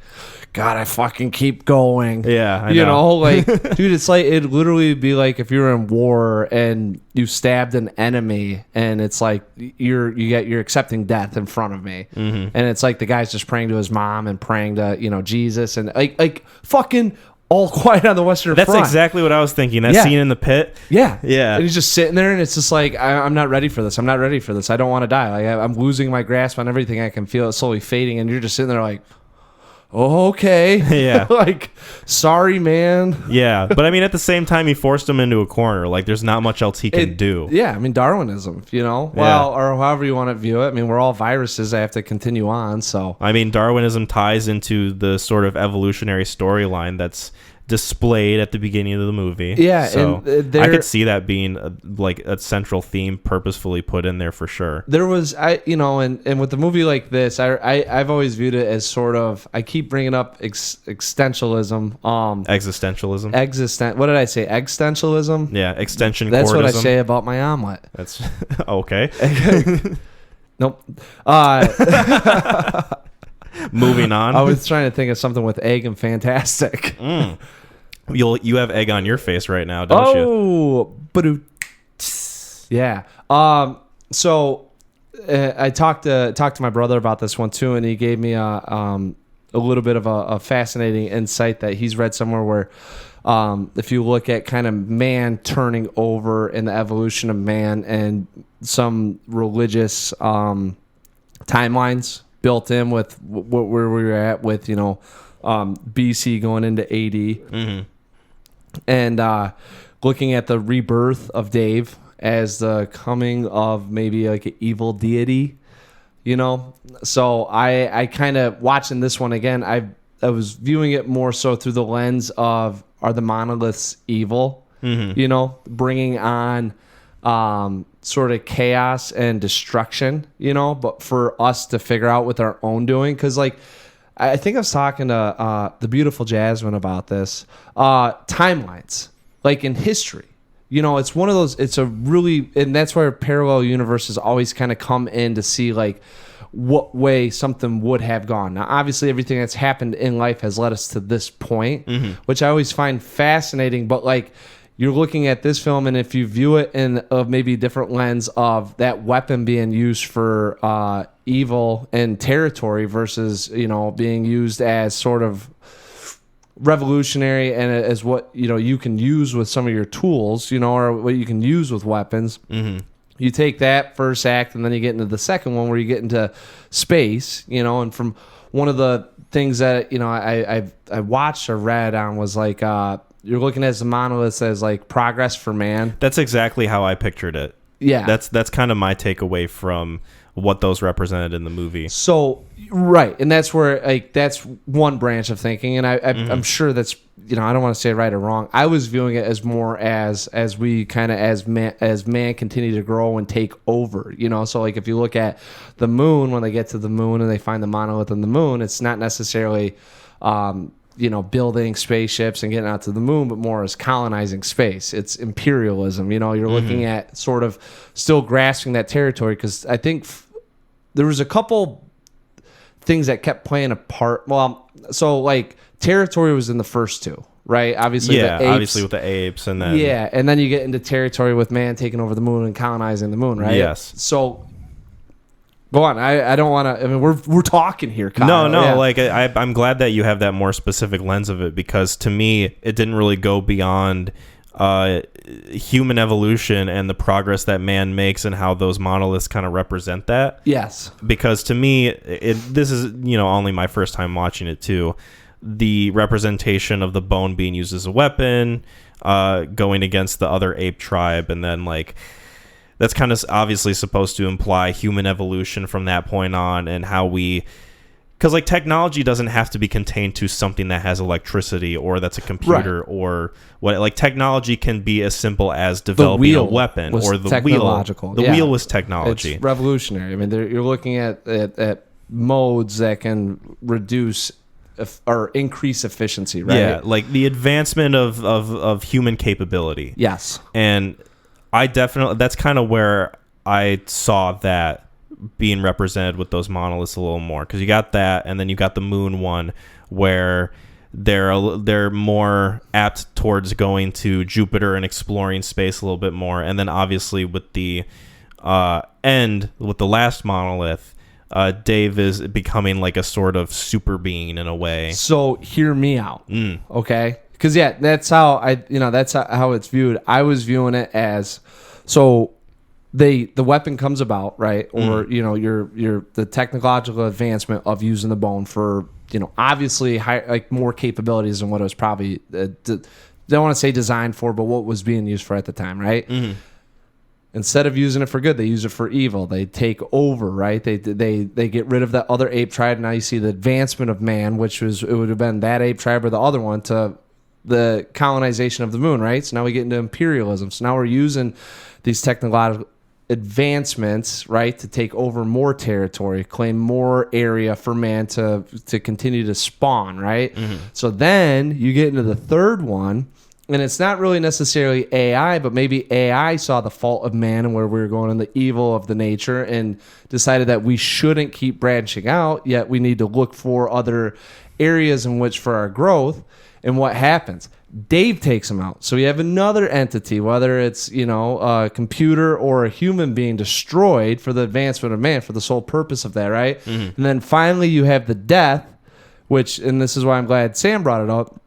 God, I fucking keep going. Yeah, I know. Like, dude, it's like, it'd literally be like if you're in war and you stabbed an enemy and it's like you're accepting death in front of me. And it's like the guy's just praying to his mom and praying to, Jesus, and like fucking All Quiet on the Western Front. That's exactly what I was thinking. That scene in the pit. Yeah. Yeah. And he's just sitting there, and it's just like, I'm not ready for this. I'm not ready for this. I don't want to die. Like, I'm losing my grasp on everything. I can feel it slowly fading, and you're just sitting there like, oh, okay. Yeah. Like, sorry, man. Yeah. But I mean, at the same time, he forced him into a corner. Like, there's not much else he can do. Yeah. I mean, Darwinism, Well, or however you want to view it. I mean, we're all viruses. I have to continue on. So, I mean, Darwinism ties into the sort of evolutionary storyline that's displayed at the beginning of the movie. Yeah, so and I could see that being a central theme purposefully put in there for sure. There was, and with the movie like this, I've always viewed it as sort of, I keep bringing up existentialism. Existentialism. What did I say? Existentialism? Yeah, extension. That's cordism. what I say about my omelet. That's okay. Nope. Moving on. I was trying to think of something with egg and fantastic. You have egg on your face right now, don't you? Oh, yeah. So I talked to my brother about this one too, and he gave me a little bit of a fascinating insight that he's read somewhere where if you look at kind of man turning over in the evolution of man and some religious timelines built in with where we were at with BC going into AD, and looking at the rebirth of Dave as the coming of maybe like an evil deity, So I kind of watching this one again. I was viewing it more so through the lens of, are the monoliths evil? Bringing on sort of chaos and destruction, but for us to figure out with our own doing. Because, like, I think I was talking to the beautiful Jasmine about this. Timelines, like in history, You know, it's one of those, it's a really, and that's where parallel universes always kind of come in to see like what way something would have gone. Now, obviously, everything that's happened in life has led us to this point, which I always find fascinating. But like, you're looking at this film, and if you view it in a maybe different lens of that weapon being used for evil and territory versus, you know, being used as sort of revolutionary and as what, you know, you can use with some of your tools, you know, or what you can use with weapons. You take that first act, and then you get into the second one where you get into space, you know, and from one of the things that, you know, I watched or read on was like, you're looking at the monoliths as like progress for man. That's exactly how I pictured it. Yeah. That's kind of my takeaway from what those represented in the movie. So, right. And that's where, like, that's one branch of thinking. And I'm sure that's, you know, I don't want to say right or wrong. I was viewing it as more as we kind of, as man continue to grow and take over, you know? So, like, if you look at the moon, when they get to the moon and they find the monolith on the moon, it's not necessarily, you know, building spaceships and getting out to the moon, but more as colonizing space. It's imperialism. You know, you're looking at sort of still grasping that territory, because I think there was a couple things that kept playing a part. Well, so like territory was in the first two, right? Obviously, yeah, the apes, obviously with the apes, and then and then you get into territory with man taking over the moon and colonizing the moon, right? Yes. So go on. I don't want to. I mean, we're talking here, Kyle. No. Yeah. Like I'm glad that you have that more specific lens of it, because to me, it didn't really go beyond human evolution and the progress that man makes and how those monoliths kind of represent that. Yes. Because to me, this is, you know, only my first time watching it too. The representation of the bone being used as a weapon, going against the other ape tribe, and then like that's kind of obviously supposed to imply human evolution from that point on, and how we, because like technology doesn't have to be contained to something that has electricity or that's a computer, right, or what. Like technology can be as simple as developing a weapon, or the wheel. The wheel was technology. It's revolutionary. I mean, you're looking at modes that can reduce or increase efficiency, right? Yeah, like the advancement of human capability. Yes. And I definitely, that's kind of where I saw that being represented with those monoliths a little more, because you got that, and then you got the moon one where they're more apt towards going to Jupiter and exploring space a little bit more, and then obviously with the end with the last monolith, Dave is becoming like a sort of super being in a way. So hear me out, okay? Because yeah, that's how that's how it's viewed. I was viewing it as, so the weapon comes about, right? Or you know, your the technological advancement of using the bone for, you know, obviously like more capabilities than what it was probably don't want to say designed for, but what was being used for at the time, right? Instead of using it for good, they use it for evil. They take over, right? They get rid of that other ape tribe. Now you see the advancement of man, which it would have been that ape tribe or the other one, to the colonization of the moon, right? So now we get into imperialism. So now we're using these technological advancements, right, to take over more territory, claim more area for man to continue to spawn, right? So then you get into the third one, and it's not really necessarily AI, but maybe AI saw the fault of man and where we were going and the evil of the nature, and decided that we shouldn't keep branching out, yet we need to look for other areas in which for our growth. And what happens? Dave takes him out. So you have another entity, whether it's, you know, a computer or a human being, destroyed for the advancement of man, for the sole purpose of that, right? And then finally you have the death, which, and this is why I'm glad Sam brought it up,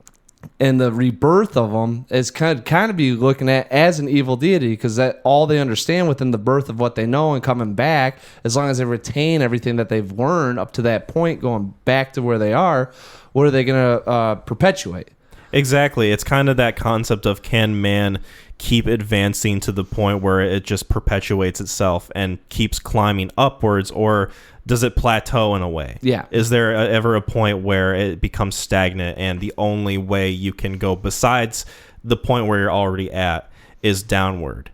and the rebirth of them is kind of be looking at as an evil deity, because that all they understand within the birth of what they know and coming back, as long as they retain everything that they've learned up to that point, going back to where they are, what are they going to perpetuate? Exactly. It's kind of that concept of, can man keep advancing to the point where it just perpetuates itself and keeps climbing upwards, or does it plateau in a way? Yeah. Is there ever a point where it becomes stagnant and the only way you can go besides the point where you're already at is downward,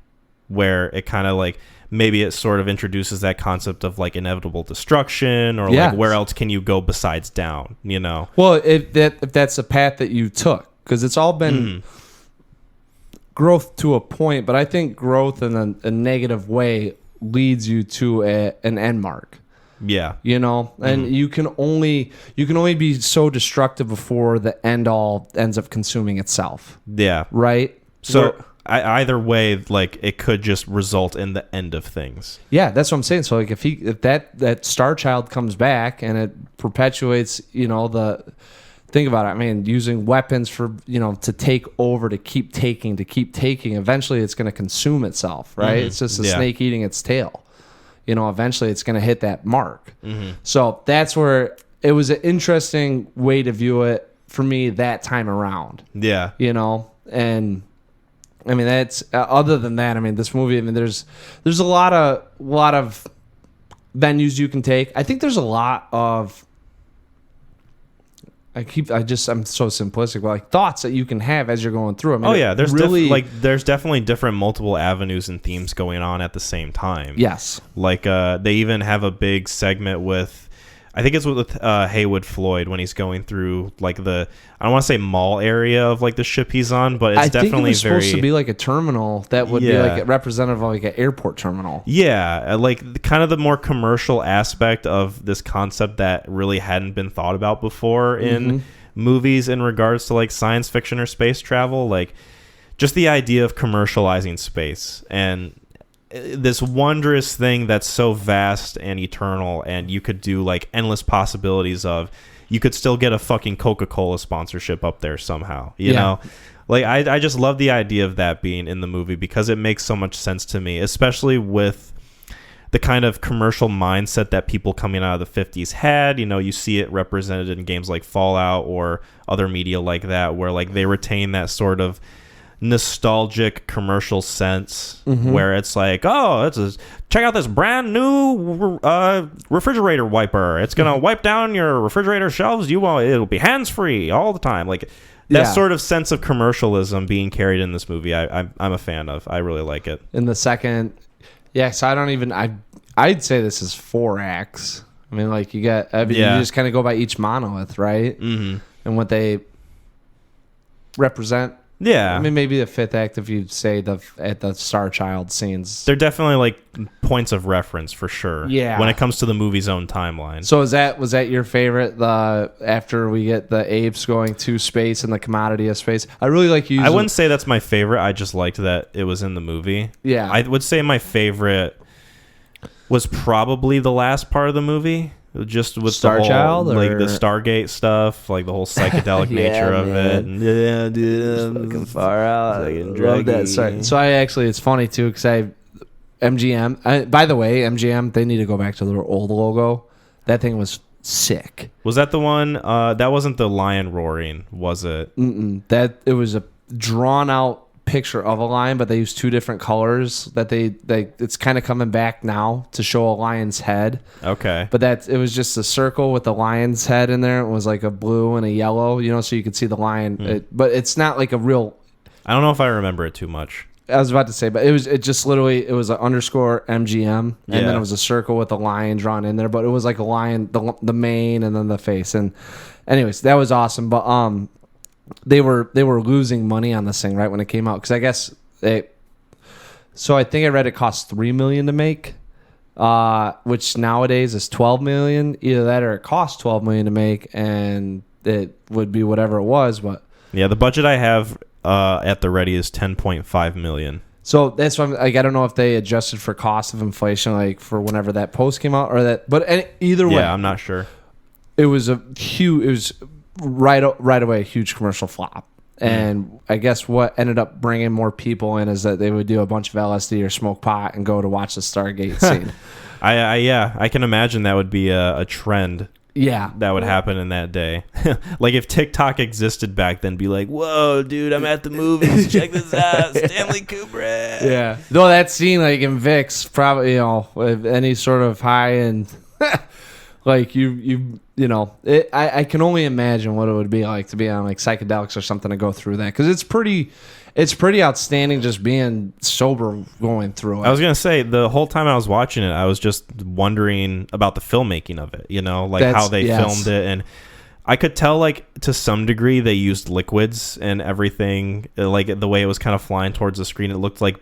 where it kind of like, maybe it sort of introduces that concept of like inevitable destruction, or like where else can you go besides down, you know? Well, if that's a path that you took, because it's all been growth to a point, but I think growth in a negative way leads you to an end mark. Yeah. You know, and you can only be so destructive before the end all ends up consuming itself. Yeah. Right? So either way, like, it could just result in the end of things. Yeah, that's what I'm saying. So like if that Star Child comes back and it perpetuates, you know, think about it. I mean, using weapons for, you know, to take over, to keep taking, eventually it's going to consume itself, right? It's just a snake eating its tail. You know, eventually it's going to hit that mark. So that's where it was an interesting way to view it for me that time around. Yeah. You know, and I mean, that's other than that, I mean, this movie, I mean, there's a lot of venues you can take. I think there's a lot of I'm so simplistic, but like thoughts that you can have as you're going through. I mean, there's really there's definitely different multiple avenues and themes going on at the same time. Yes, like they even have a big segment with, I think it's with Haywood Floyd when he's going through like I don't want to say mall area of like the ship he's on, but it's definitely think it was supposed to be like a terminal that would be like a representative of like an airport terminal. Yeah, like kind of the more commercial aspect of this concept that really hadn't been thought about before in movies in regards to like science fiction or space travel, like just the idea of commercializing space and this wondrous thing that's so vast and eternal, and you could do like endless possibilities of, you could still get a fucking Coca-Cola sponsorship up there somehow, you know? Like I just love the idea of that being in the movie because it makes so much sense to me, especially with the kind of commercial mindset that people coming out of the 50s had. You know, you see it represented in games like Fallout or other media like that, where like they retain that sort of nostalgic commercial sense where it's like, oh, check out this brand new refrigerator wiper. It's gonna wipe down your refrigerator shelves. It'll be hands free all the time. Like that sort of sense of commercialism being carried in this movie, I'm a fan of. I really like it. In the second, so I'd say this is 4 acts. I mean, like you just kind of go by each monolith, right? And what they represent. Yeah, I mean, maybe the 5th act if you say at the Star Child scenes. They're definitely like points of reference for sure. Yeah, when it comes to the movie's own timeline. So was that your favorite? After we get the apes going to space and the commodity of space, I really like using. I wouldn't say that's my favorite. I just liked that it was in the movie. Yeah, I would say my favorite was probably the last part of the movie. Just with Star the whole, Child, like the Stargate stuff, like the whole psychedelic nature of it. And, yeah, dude, I'm fucking far out. Love that. Sorry. So it's funny too because MGM. By the way, MGM, they need to go back to their old logo. That thing was sick. Was that the one? That wasn't the lion roaring, was it? That it was a drawn out picture of a lion, but they used 2 different colors that they it's kind of coming back now to show a lion's head. Okay. But it was just a circle with the lion's head in there. It was like a blue and a yellow, you know, so you could see the lion. But it's not like a real. I don't know if I remember it too much. I was about to say, but it was an underscore MGM, and then it was a circle with a lion drawn in there. But it was like a lion, the mane, and then the face. And anyways, that was awesome. But they were losing money on this thing right when it came out because I guess so I think I read it cost $3 million to make, which nowadays is $12 million. Either that or it cost $12 million to make, and it would be whatever it was. But yeah, the budget I have at the ready is $10.5 million. So that's why I don't know if they adjusted for cost of inflation, like for whenever that post came out or that. But either way, yeah, I'm not sure. It was right away a huge commercial flop. And I guess what ended up bringing more people in is that they would do a bunch of LSD or smoke pot and go to watch the Stargate scene. I can imagine that would be a trend. Yeah, that would happen in that day. Like if TikTok existed back then, be like, "Whoa, dude, I'm at the movies. Check this out, Stanley Kubrick." Yeah, though that scene like in Vic's probably with any sort of high and like I can only imagine what it would be like to be on like psychedelics or something to go through that because it's pretty outstanding just being sober going through it. I was gonna say the whole time I was watching it, I was just wondering about the filmmaking of it. Like how they filmed it, and I could tell, like, to some degree they used liquids and everything. Like, the way it was kind of flying towards the screen, it looked like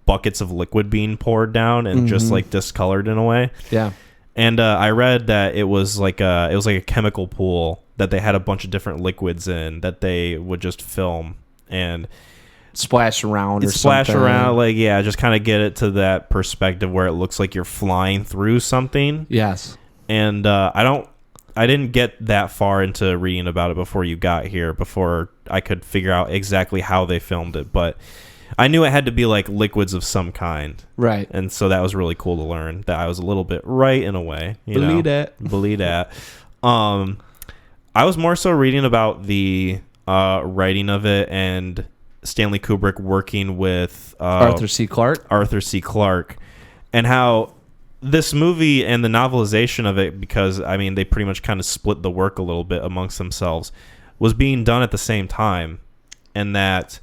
buckets of liquid being poured down and just, like, discolored in a way. Yeah. And I read that it was like a chemical pool that they had a bunch of different liquids in that they would just film and splash around like, yeah, just kind of get it to that perspective where it looks like you're flying through something. Yes. And I didn't get that far into reading about it before you got here, before I could figure out exactly how they filmed it, but I knew it had to be like liquids of some kind. Right. And so that was really cool to learn that I was a little bit right in a way. Believe that. I was more so reading about the writing of it and Stanley Kubrick working with Arthur C. Clarke, and how this movie and the novelization of it, because I mean they pretty much kind of split the work a little bit amongst themselves, was being done at the same time, and that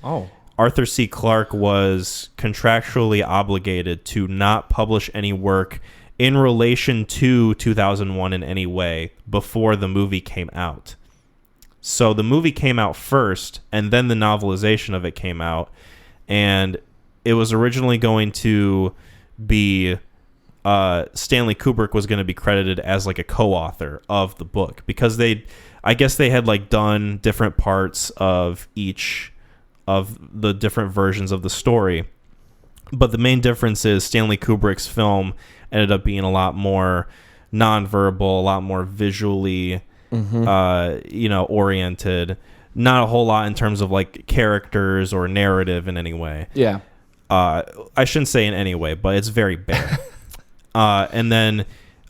Arthur C. Clarke was contractually obligated to not publish any work in relation to 2001 in any way before the movie came out. So the movie came out first, and then the novelization of it came out, and it was originally going to be Stanley Kubrick was going to be credited as like a co-author of the book, because I guess they had like done different parts of each of the different versions of the story. But the main difference is Stanley Kubrick's film ended up being a lot more nonverbal, a lot more visually oriented. Not a whole lot in terms of like characters or narrative in any way. Yeah. I shouldn't say in any way, but it's very bare. And then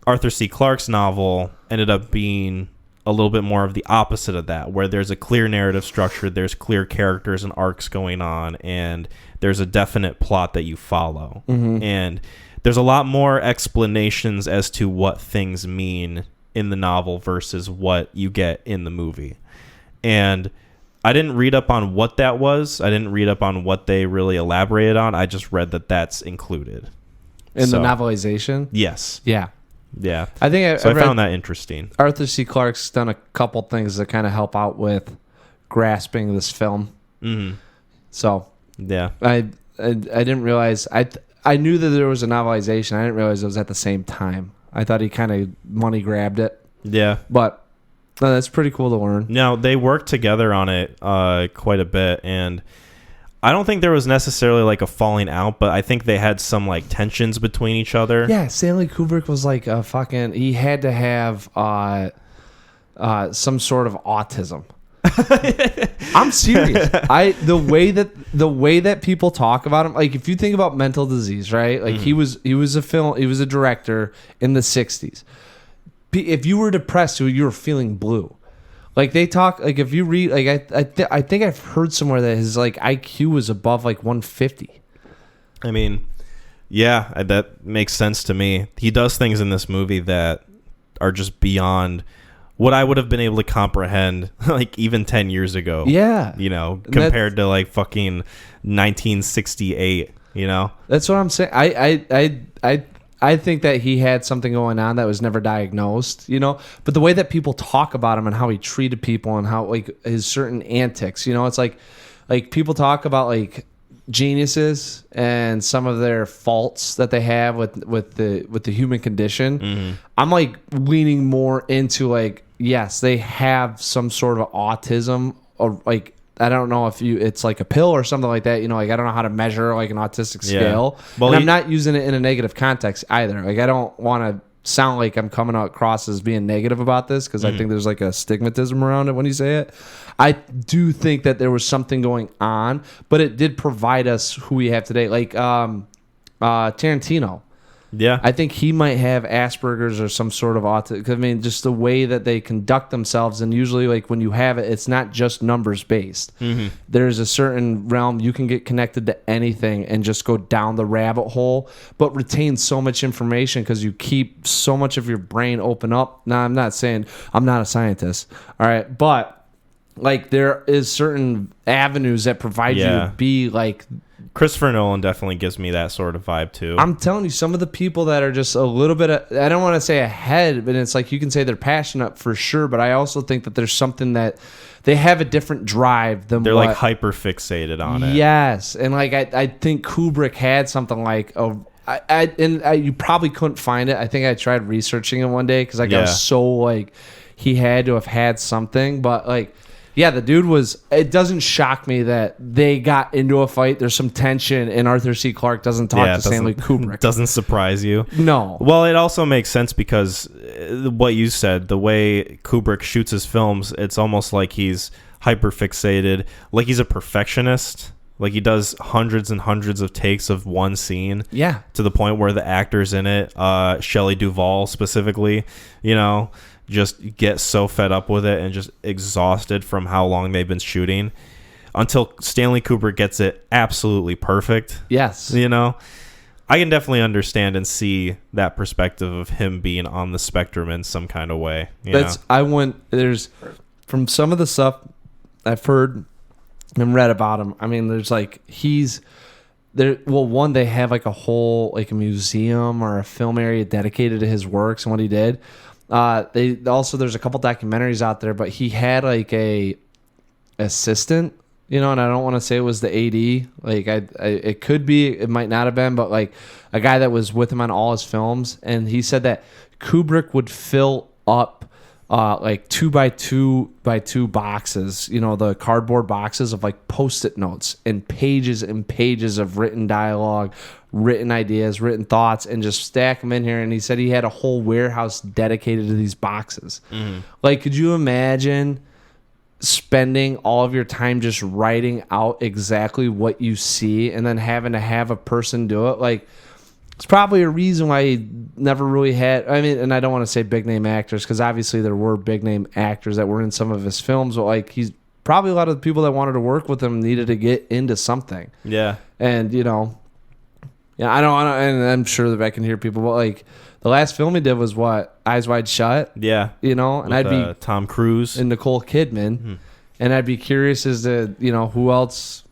Arthur C. Clarke's novel ended up being a little bit more of the opposite of that, where there's a clear narrative structure, there's clear characters and arcs going on, and there's a definite plot that you follow. And there's a lot more explanations as to what things mean in the novel versus what you get in the movie. And I didn't read up on what that was. I didn't read up on what they really elaborated on. I just read that that's included. In the novelization? Yes. Yeah. Yeah. I think I found that interesting. Arthur C. Clarke's done a couple things that kind of help out with grasping this film. So yeah, I didn't realize I knew that there was a novelization. I didn't realize it was at the same time. I thought he kind of money grabbed it. Yeah, but no, that's pretty cool to learn. No, they worked together on it quite a bit, and I don't think there was necessarily like a falling out, but I think they had some like tensions between each other. Yeah, Stanley Kubrick was like a fucking. He had to have some sort of autism. I'm serious. The way that people talk about him, like if you think about mental disease, right? Like he was a director in the 60s. If you were depressed, you were feeling blue. Like they talk, like if you read, like I think I've heard somewhere that his like IQ was above like 150. I mean, yeah, that makes sense to me. He does things in this movie that are just beyond what I would have been able to comprehend, like even 10 years ago. Yeah, compared to like fucking 1968. That's what I'm saying. I think that he had something going on that was never diagnosed, but the way that people talk about him and how he treated people and how like his certain antics, it's like people talk about like geniuses and some of their faults that they have with the human condition. I'm like leaning more into like, yes, they have some sort of autism, or like I don't know if it's like a pill or something like that. Like I don't know how to measure like an autistic scale. Well, and I'm not using it in a negative context either. Like I don't want to sound like I'm coming across as being negative about this, because I think there's like a stigmatism around it when you say it. I do think that there was something going on, but it did provide us who we have today. Like Tarantino. Yeah, I think he might have Asperger's or some sort of autism. I mean, just the way that they conduct themselves, and usually, like when you have it, it's not just numbers based. There's a certain realm you can get connected to anything and just go down the rabbit hole, but retain so much information because you keep so much of your brain open up. Now, I'm not saying I'm not a scientist, all right, but like there is certain avenues that provide you to be like Christopher Nolan definitely gives me that sort of vibe too. I'm telling you, some of the people that are just a little bit, I don't want to say ahead, but it's like you can say they're passionate for sure, but I also think that there's something that they have a different drive than they're like hyper fixated on it. Yes. And like I think Kubrick had something like you probably couldn't find it. I think I tried researching it one day because I was so like he had to have had something, but like yeah, the dude was. It doesn't shock me that they got into a fight. There's some tension, and Arthur C. Clarke doesn't talk to Stanley Kubrick. Doesn't surprise you. No. Well, it also makes sense because what you said, the way Kubrick shoots his films, it's almost like he's hyper fixated, like he's a perfectionist. Like he does hundreds and hundreds of takes of one scene. Yeah. To the point where the actors in it, Shelley Duvall specifically, just get so fed up with it and just exhausted from how long they've been shooting until Stanley Kubrick gets it absolutely perfect. Yes. I can definitely understand and see that perspective of him being on the spectrum in some kind of way. There's from some of the stuff I've heard and read about him. I mean, there's like he's there. Well, one, they have like a whole like a museum or a film area dedicated to his works and what he did. There's a couple documentaries out there, but he had like a assistant, and I don't want to say it was the AD. Like it could be, it might not have been, but like a guy that was with him on all his films, and he said that Kubrick would fill up like 2x2 boxes, the cardboard boxes of like Post-it notes and pages of written dialogue, written ideas, written thoughts, and just stack them in here. And he said he had a whole warehouse dedicated to these boxes. Like, could you imagine spending all of your time just writing out exactly what you see and then having to have a person do it? Like, it's probably a reason why he never really had, I mean, and I don't want to say big name actors because obviously there were big name actors that were in some of his films, but like he's probably a lot of the people that wanted to work with him needed to get into something. Yeah. And, I don't, and I'm sure that I can hear people, but like the last film he did was what? Eyes Wide Shut. Yeah. And with, I'd be Tom Cruise and Nicole Kidman, and I'd be curious as to, who else,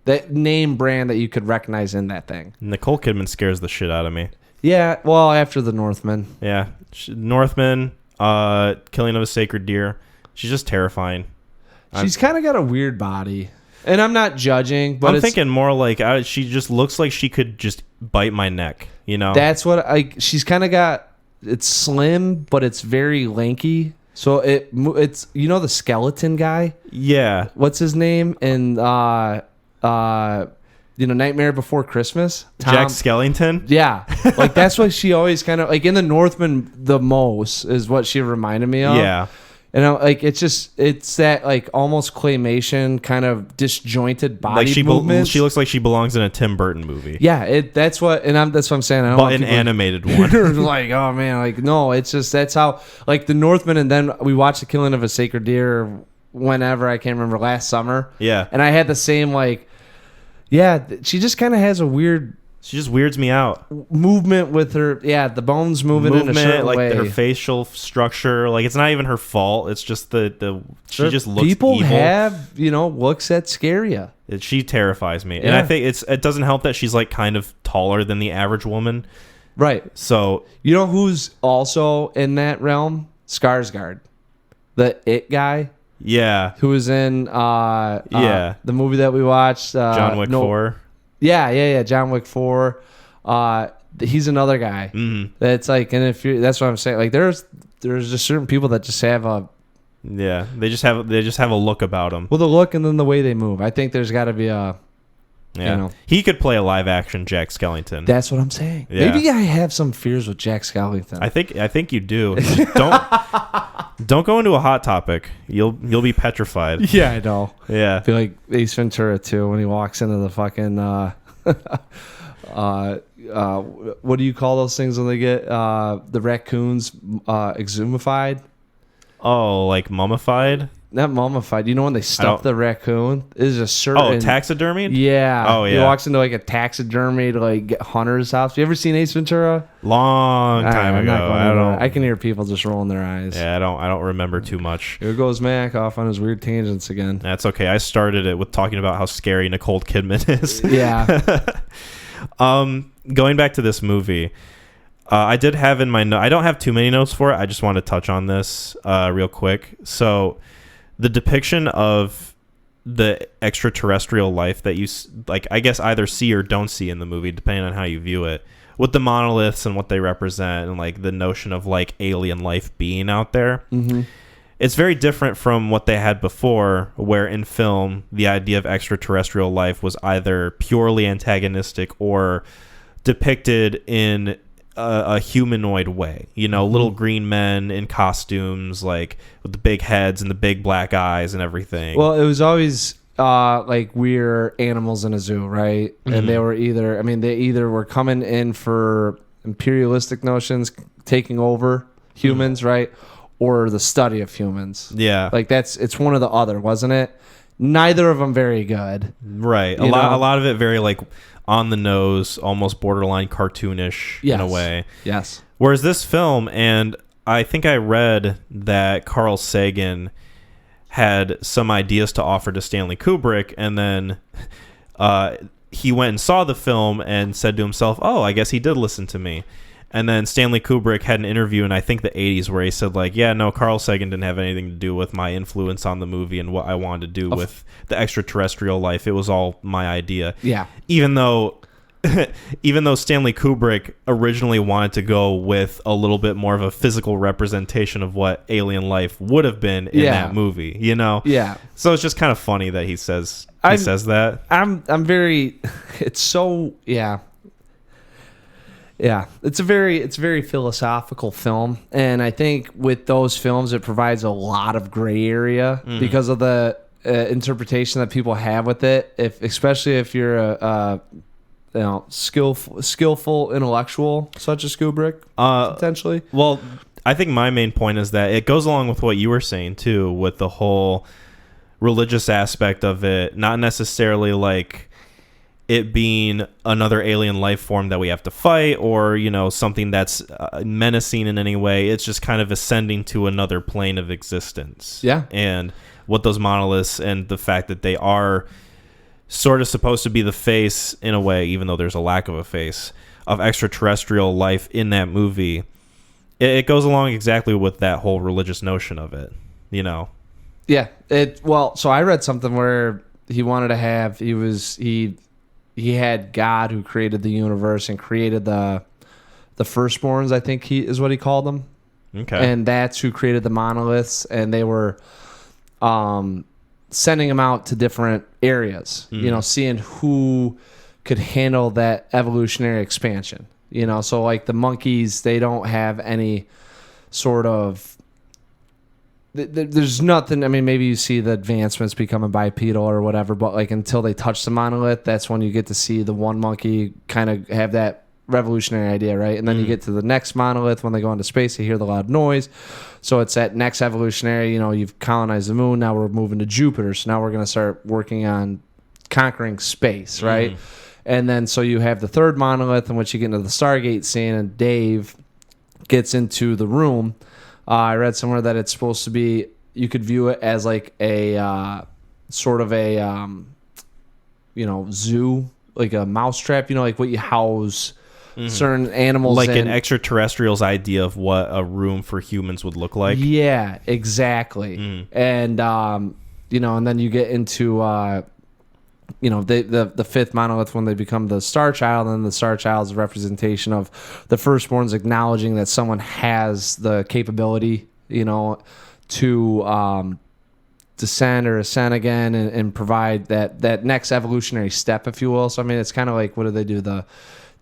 that name brand that you could recognize in that thing. Nicole Kidman scares the shit out of me. Yeah, well, after The Northman. Yeah. Northman, Killing of a Sacred Deer. She's just terrifying. She's kind of got a weird body. And I'm not judging, but I'm thinking more like she just looks like she could just bite my neck, That's what she's kind of got, it's slim, but it's very lanky. So it's, the skeleton guy? Yeah. What's his name? And, Nightmare Before Christmas. Jack Skellington. Yeah, like that's what she always kind of like in the Northman. The most is what she reminded me of. Yeah, and it's that like almost claymation kind of disjointed body movements. She looks like she belongs in a Tim Burton movie. Yeah, that's what I'm saying. I don't but an animated one. Like, oh man, like no, it's just that's how like the Northman, and then we watched The Killing of a Sacred Deer. Whenever I can't remember last summer. Yeah, and I had the same like. Yeah, she just kind of has a weird. She just weirds me out. Movement with her, the bones moving in a certain like way. Her facial structure, like it's not even her fault. It's just she just looks people evil. Have looks that scare you. She terrifies me, and I think it doesn't help that she's like kind of taller than the average woman. Right. So who's also in that realm? Skarsgård, the It guy. Yeah, who was in the movie that we watched, John Wick 4. Yeah, John Wick 4. He's another guy. That's like, and that's what I'm saying. Like, there's just certain people that just have a they just have a look about them. Well, the look and then the way they move. I think there's got to be a. Yeah, he could play a live action Jack Skellington. That's what I'm saying. Yeah. Maybe I have some fears with Jack Skellington. I think you do. Don't go into a hot topic. You'll be petrified. Yeah, I know. Yeah, I feel like Ace Ventura too when he walks into the fucking what do you call those things when they get the raccoons exhumified? Oh, like mummified? Not mummified. You know when they stuff the raccoon? Is a certain. Oh, taxidermied? Yeah. Oh, yeah. He walks into like a taxidermied like hunter's house. You ever seen Ace Ventura? Long time ago. I can hear people just rolling their eyes. Yeah, I don't remember too much. Here goes Mac off on his weird tangents again. That's okay. I started it with talking about how scary Nicole Kidman is. Yeah. Going back to this movie, I did have in my note. I don't have too many notes for it. I just want to touch on this real quick. So, the depiction of the extraterrestrial life that you like, I guess either see or don't see in the movie, depending on how you view it, with the monoliths and what they represent, and like the notion of like alien life being out there. Mm-hmm. It's very different from what they had before, where in film the idea of extraterrestrial life was either purely antagonistic or depicted in a humanoid way. You know, little green men in costumes, like with the big heads and the big black eyes and everything. Well, it was always like we're animals in a zoo, right? Mm-hmm. And they were they either were coming in for imperialistic notions, taking over humans, right? Or the study of humans. Yeah. Like it's one or the other, wasn't it? Neither of them very good. Right. A lot of it very like on the nose, almost borderline cartoonish in a way. Yes. Whereas this film, and I think I read that Carl Sagan had some ideas to offer to Stanley Kubrick, and then he went and saw the film and said to himself, oh, I guess he did listen to me. And then Stanley Kubrick had an interview in, I think, the 80s where he said, like, yeah, no, Carl Sagan didn't have anything to do with my influence on the movie and what I wanted to do with the extraterrestrial life. It was all my idea. Yeah. Even though Stanley Kubrick originally wanted to go with a little bit more of a physical representation of what alien life would have been in that movie, you know? Yeah. So it's just kind of funny that he says that. I'm very it's so Yeah, it's a very philosophical film, and I think with those films it provides a lot of gray area because of the interpretation that people have with it. Especially if you're a skillful intellectual such as Kubrick, potentially. Well, I think my main point is that it goes along with what you were saying too, with the whole religious aspect of it, not necessarily like it being another alien life form that we have to fight, or, you know, something that's menacing in any way. It's just kind of ascending to another plane of existence. Yeah. And what those monoliths and the fact that they are sort of supposed to be the face, in a way, even though there's a lack of a face, of extraterrestrial life in that movie, it goes along exactly with that whole religious notion of it, you know? Yeah. So I read something where he wanted to have, he had God who created the universe and created the firstborns, I think is what he called them. Okay. And that's who created the monoliths, and they were sending them out to different areas, you know, seeing who could handle that evolutionary expansion. You know, so like the monkeys, they don't have any sort of there's nothing. I mean, maybe you see the advancements becoming bipedal or whatever, but like until they touch the monolith, that's when you get to see the one monkey kind of have that revolutionary idea, right? And then you get to the next monolith when they go into space, you hear the loud noise. So it's that next evolutionary, you know, you've colonized the moon, now we're moving to Jupiter. So now we're going to start working on conquering space, right? And then so you have the third monolith in which you get into the Stargate scene, and Dave gets into the room. I read somewhere that it's supposed to be, you could view it as like a sort of a, zoo, like a mousetrap, you know, like what you house certain animals like in. an extraterrestrial's idea of what a room for humans would look like. Yeah, exactly. And, and then you get into, the fifth monolith when they become the Star Child, and the Star Child is a representation of the firstborns acknowledging that someone has the capability, you know, to descend or ascend again and provide that next evolutionary step, if you will. So, I mean, it's kind of like, what do they do? The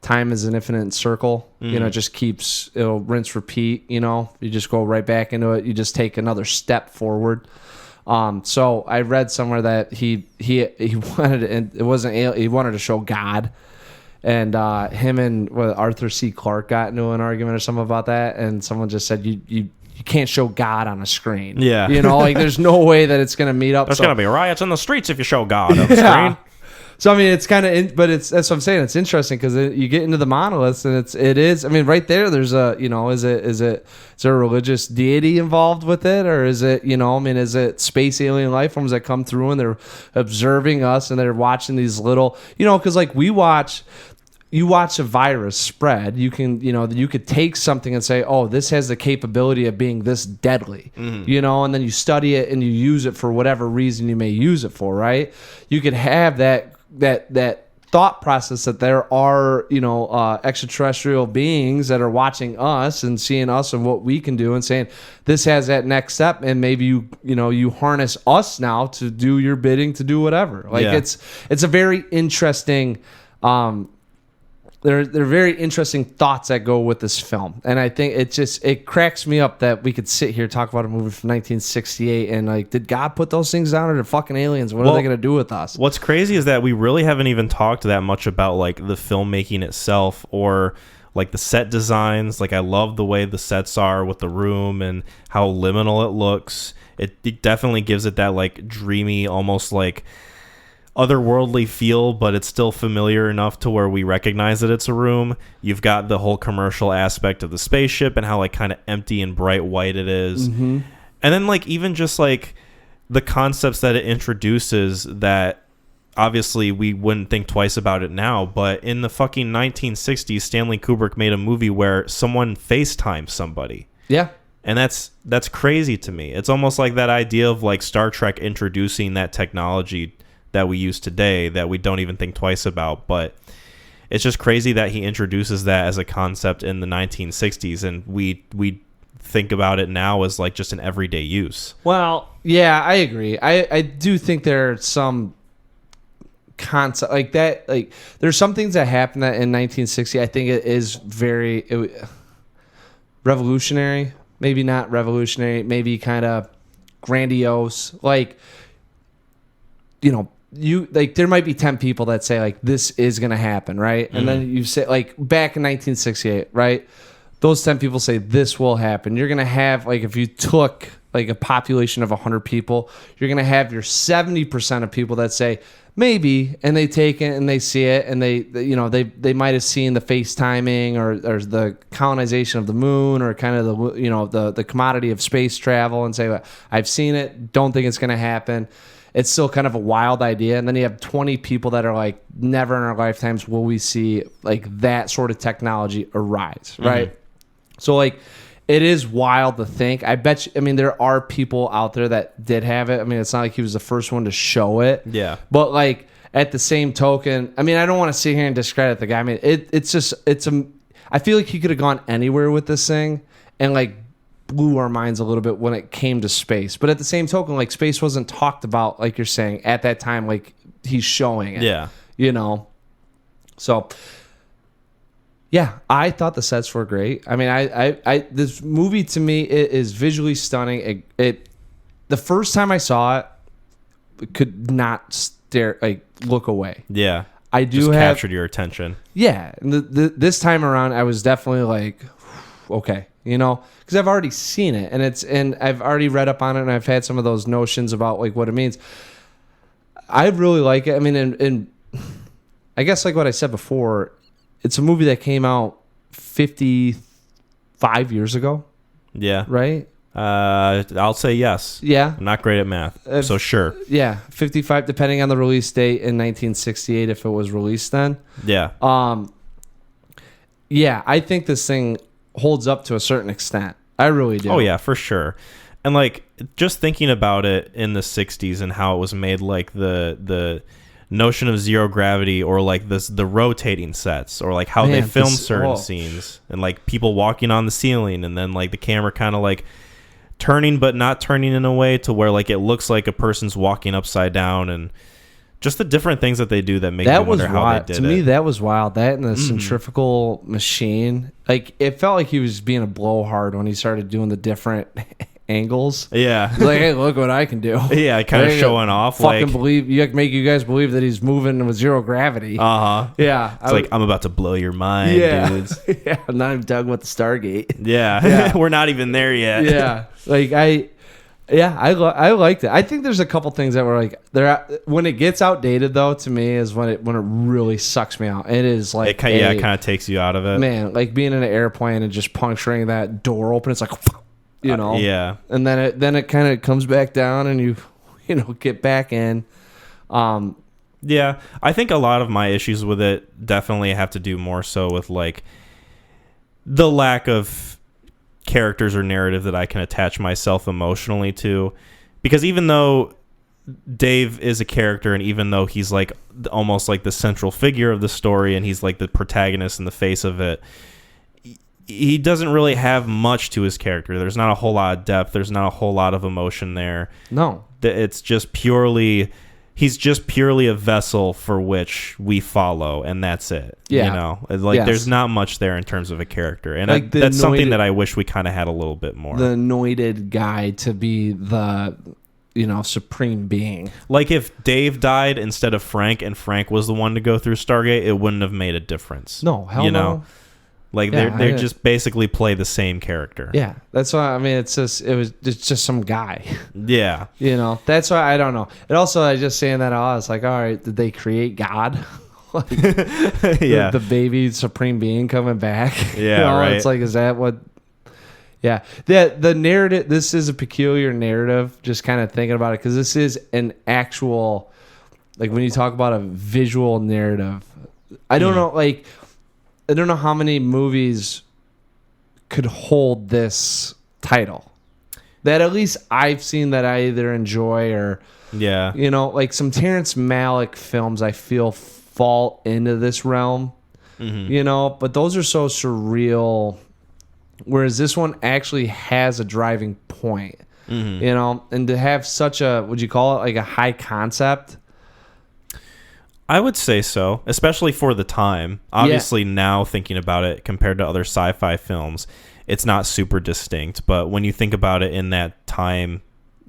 time is an infinite circle, you know, it just keeps, it'll rinse, repeat, you know, you just go right back into it. You just take another step forward. So I read somewhere that he wanted, and it wasn't, he wanted to show God, and him and Arthur C. Clarke got into an argument or something about that, and someone just said you you can't show God on a screen. Yeah. You know, like there's no way that it's going to meet up. There's going to be riots in the streets if you show God on the screen. So I mean, it's kind of, but that's what I'm saying. It's interesting because you get into the monoliths, and it is. I mean, right there, there's a, you know, is there a religious deity involved with it, or is it, you know, I mean, is it space alien life forms that come through and they're observing us and they're watching these little, you know, because like you watch a virus spread, you can, you know, you could take something and say, oh, this has the capability of being this deadly, you know, and then you study it and you use it for whatever reason you may use it for, right? You could have that thought process that there are, you know, extraterrestrial beings that are watching us and seeing us and what we can do and saying this has that next step, and maybe you harness us now to do your bidding, to do whatever. Like it's a very interesting They're very interesting thoughts that go with this film, and I think it cracks me up that we could sit here talk about a movie from 1968 and like, did God put those things down, or did fucking aliens? What are they gonna do with us? What's crazy is that we really haven't even talked that much about like the filmmaking itself or like the set designs. Like I love the way the sets are with the room and how liminal it looks. It definitely gives it that like dreamy, almost like otherworldly feel, but it's still familiar enough to where we recognize that it's a room. You've got the whole commercial aspect of the spaceship and how like kind of empty and bright white it is. And then like even just like the concepts that it introduces that obviously we wouldn't think twice about it now, but in the fucking 1960s, Stanley Kubrick made a movie where someone FaceTimes somebody. Yeah. And that's crazy to me. It's almost like that idea of like Star Trek introducing that technology that we use today that we don't even think twice about. But it's just crazy that he introduces that as a concept in the 1960s, and we think about it now as like just an everyday use. Well, yeah, I agree. I do think there are some concept like that. Like there's some things that happened that in 1960 I think it is very revolutionary. Maybe not revolutionary. Maybe kind of grandiose. Like, you know, there might be 10 people that say like this is gonna happen, right? And then you say like back in 1968, right? Those 10 people say this will happen. You're gonna have like, if you took like a population of 100 people, you're gonna have your 70% of people that say maybe, and they take it and they see it, and they might have seen the FaceTiming or the colonization of the moon, or kind of the commodity of space travel, and say, well, I've seen it, don't think it's gonna happen. It's still kind of a wild idea. And then you have 20 people that are like, never in our lifetimes will we see like that sort of technology arise, right? So like, it is wild to think. I bet you, I mean, there are people out there that did have it. I mean, it's not like he was the first one to show it. Yeah. But like, at the same token, I mean, I don't want to sit here and discredit the guy. I mean, I feel like he could have gone anywhere with this thing and like blew our minds a little bit when it came to space. But at the same token, like, space wasn't talked about, like you're saying, at that time, like he's showing it. Yeah. You know? So yeah, I thought the sets were great. I mean, I this movie to me, it is visually stunning. It the first time I saw it, could not look away. Yeah. I do just captured your attention. Yeah. And this time around, I was definitely like, okay, you know, because I've already seen it, and I've already read up on it, and I've had some of those notions about like what it means. I really like it. I mean, and I guess like what I said before, it's a movie that came out 55 years ago. Yeah. Right? I'll say yes. Yeah. I'm not great at math, so sure. Yeah, 55, depending on the release date in 1968, if it was released then. Yeah. Yeah, I think this thing holds up to a certain extent. I really do. Oh yeah, for sure. And like, just thinking about it in the 60s and how it was made, like the notion of zero gravity, or like the rotating sets, or like how they film certain scenes, and like people walking on the ceiling, and then like the camera kind of like turning but not turning in a way to where like it looks like a person's walking upside down, and just the different things that they do that make you wonder how they did it. To me, that was wild. That and the centrifugal machine. Like, it felt like he was being a blowhard when he started doing the different angles. Yeah. He's like, hey, look what I can do. Yeah, kind of showing off. Fucking like, believe make you guys believe that he's moving with zero gravity. Yeah, it's like I'm about to blow your mind, dudes. Yeah, I'm not even talking about the Stargate. Yeah. We're not even there yet. Yeah, like I liked it. I think there's a couple things that were like when it gets outdated though. To me, is when it really sucks me out. It is like it kind of takes you out of it, man. Like being in an airplane and just puncturing that door open. It's like, you know, yeah. And then it kind of comes back down, and you get back in. Yeah, I think a lot of my issues with it definitely have to do more so with like the lack of characters or narrative that I can attach myself emotionally to, because even though Dave is a character, and even though he's like almost like the central figure of the story, and he's like the protagonist and the face of it, he doesn't really have much to his character. There's not a whole lot of depth. There's not a whole lot of emotion there. No, it's just he's just purely a vessel for which we follow, and that's it. Yeah. You know, like yes. There's not much there in terms of a character, and like that's something that I wish we kind of had a little bit more. The anointed guy to be the, supreme being. Like if Dave died instead of Frank, and Frank was the one to go through Stargate, it wouldn't have made a difference. No, hell no. Like they just basically play the same character. Yeah, that's why. I mean, it's just some guy. Yeah, that's why I don't know. And also, I just saying that I was like, all right, did they create God? Like, yeah, the baby supreme being coming back. Yeah, right. It's like, is that what? Yeah, the narrative. This is a peculiar narrative. Just kind of thinking about it, because this is an actual, like when you talk about a visual narrative. I don't know, like. I don't know how many movies could hold this title that at least I've seen that I either enjoy or, like some Terrence Malick films I feel fall into this realm, but those are so surreal, whereas this one actually has a driving point, and to have such a, would you call it like a high concept? I would say so, especially for the time. Obviously, now thinking about it compared to other sci-fi films, it's not super distinct. But when you think about it in that time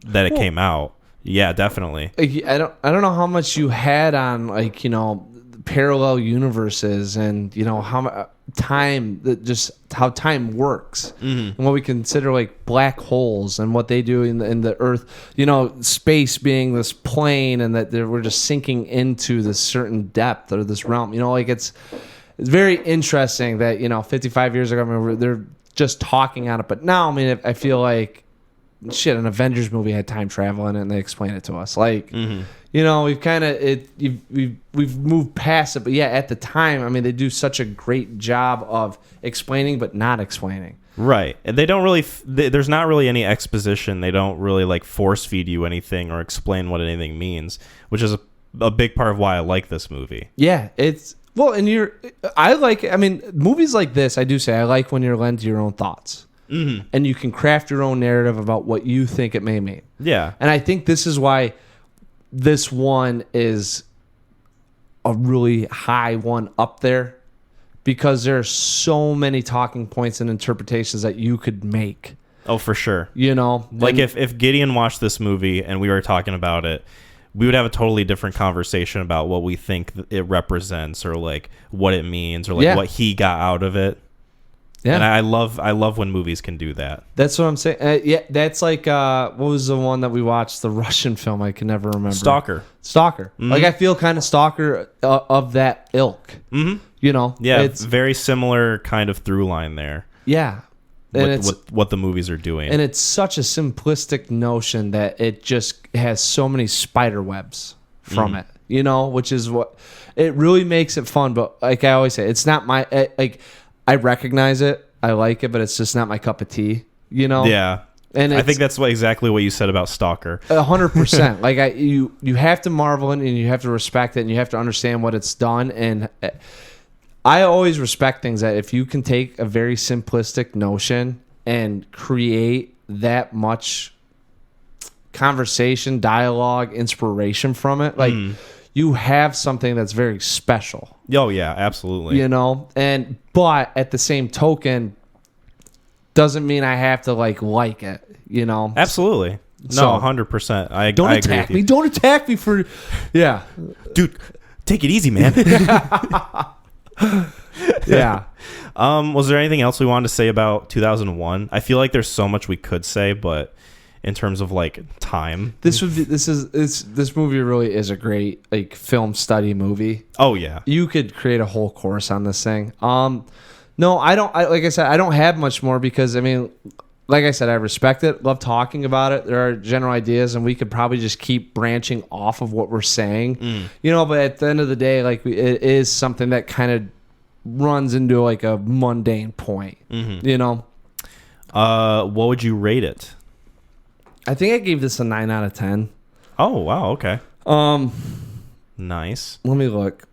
that it came out, yeah, definitely. I don't know how much you had on parallel universes and how how time works and what we consider like black holes and what they do in the earth, space being this plane, and that we're just sinking into this certain depth or this realm, like it's very interesting that 55 years ago, I mean, they're just talking on it, but now, I mean, I feel like shit, an Avengers movie had time travel in it and they explain it to us, like we've kind of we've moved past it, but yeah, at the time, I mean, they do such a great job of explaining but not explaining. Right, and they don't really. There's not really any exposition. They don't really like force feed you anything or explain what anything means, which is a big part of why I like this movie. Yeah, it's and I like. I mean, movies like this, I do say I like when you're lent to your own thoughts. And you can craft your own narrative about what you think it may mean. Yeah, and I think this is why this one is a really high one up there, because there are so many talking points and interpretations that you could make. Oh, for sure. Like if Gideon watched this movie and we were talking about it, we would have a totally different conversation about what we think it represents, or like what it means, or like what he got out of it. Yeah, and I love when movies can do that. That's what I'm saying. Yeah, that's like what was the one that we watched? The Russian film. I can never remember. Stalker. Mm-hmm. Like I feel kind of Stalker of that ilk. Mm-hmm. Yeah, it's very similar kind of through line there. Yeah, and what the movies are doing, and it's such a simplistic notion that it just has so many spider webs from it. Which is what it really makes it fun. But like I always say, it's not my like. I recognize it. I like it, but it's just not my cup of tea, Yeah. And I think that's exactly what you said about Stalker. 100%. Like you have to marvel it, and you have to respect it, and you have to understand what it's done. And I always respect things that if you can take a very simplistic notion and create that much conversation, dialogue, inspiration from it, like you have something that's very special. Oh yeah, absolutely. But at the same token, doesn't mean I have to like it, you know? Absolutely. So- No, 100%. I Don't agree attack with me. you. Don't attack me for... Yeah. Dude, take it easy, man. Yeah. Was there anything else we wanted to say about 2001? I feel like there's so much we could say, but in terms of like time, This movie really is a great like film study movie. oh yeah, You could create a whole course on this thing. No, I don't. Like I said, I don't have much more because I mean, like I said, I respect it, love talking about it. There are general ideas, and we could probably just keep branching off of what we're saying, you know. But at the end of the day, like it is something that kind of runs into like a mundane point, you know. what would you rate it? I think I gave this a 9 out of 10. Oh wow, okay, nice. Let me look.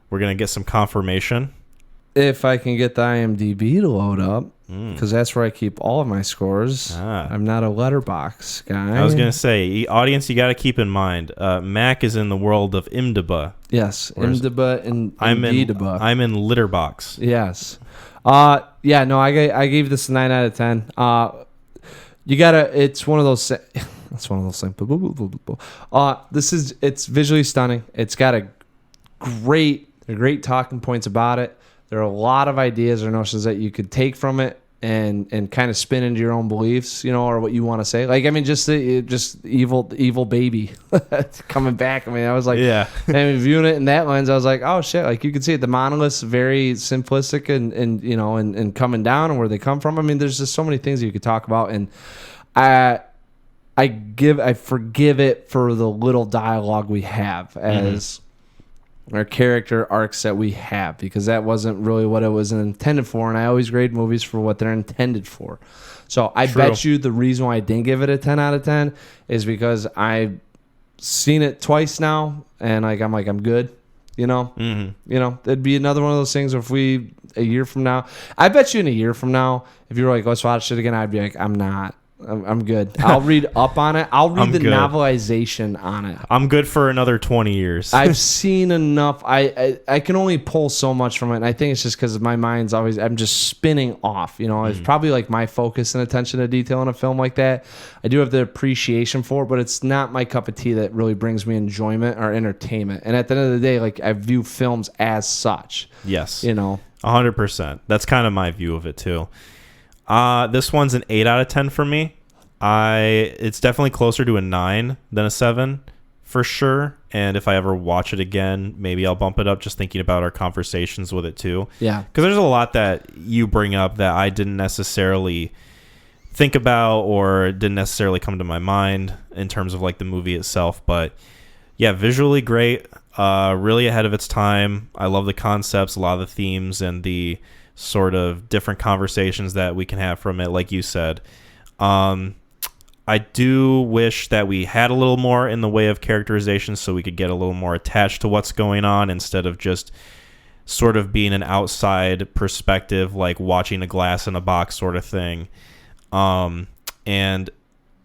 We're gonna get some confirmation. If I can get the IMDb to load up, because that's where I keep all of my scores. I'm not a letterbox guy. I was gonna say, audience, you got to keep in mind, Mac is in the world of IMDb. Yes, IMDb and I'm in IMDb. Litterbox. Yes. Yeah. No, I gave this a 9 out of 10. You gotta. It's one of those. That's one of those things. It's visually stunning. It's got great talking points about it. There are a lot of ideas or notions that you could take from it and kind of spin into your own beliefs, you know, or what you want to say. Like, I mean, just evil baby coming back. I mean, I was like, Yeah. and viewing it in that lens, I was like, oh shit, like you can see it. The monolith's very simplistic and you know, and coming down and where they come from. I mean, there's just so many things that you could talk about, and I forgive it for the little dialogue we have as our character arcs that we have, because that wasn't really what it was intended for, and I always grade movies for what they're intended for. So I bet you the reason why I didn't give it a 10 out of 10 is because I've seen it twice now, and I'm good. You know, you know, it'd be another one of those things. If a year from now, I bet you in a year from now, if you were like, let's watch it again, I'd be like, I'm not. I'm good. I'll read up on it. I'll read the novelization on it. I'm good for another 20 years. I've seen enough. I can only pull so much from it, and I think it's just because my mind's always, I'm just spinning off. You know, it's probably like my focus and attention to detail in a film like that. I do have the appreciation for it, but it's not my cup of tea that really brings me enjoyment or entertainment. And at the end of the day, like I view films as such. Yes. You know, 100%. That's kind of my view of it too. This one's an 8 out of 10 for me. It's definitely closer to a 9 than a 7 for sure. And if I ever watch it again, maybe I'll bump it up, just thinking about our conversations with it too. Yeah. Because there's a lot that you bring up that I didn't necessarily think about or didn't necessarily come to my mind in terms of like the movie itself. But yeah, visually great, really ahead of its time. I love the concepts, a lot of the themes, and the sort of different conversations that we can have from it, like you said. I do wish that we had a little more in the way of characterization so we could get a little more attached to what's going on instead of just sort of being an outside perspective, like watching a glass in a box sort of thing. And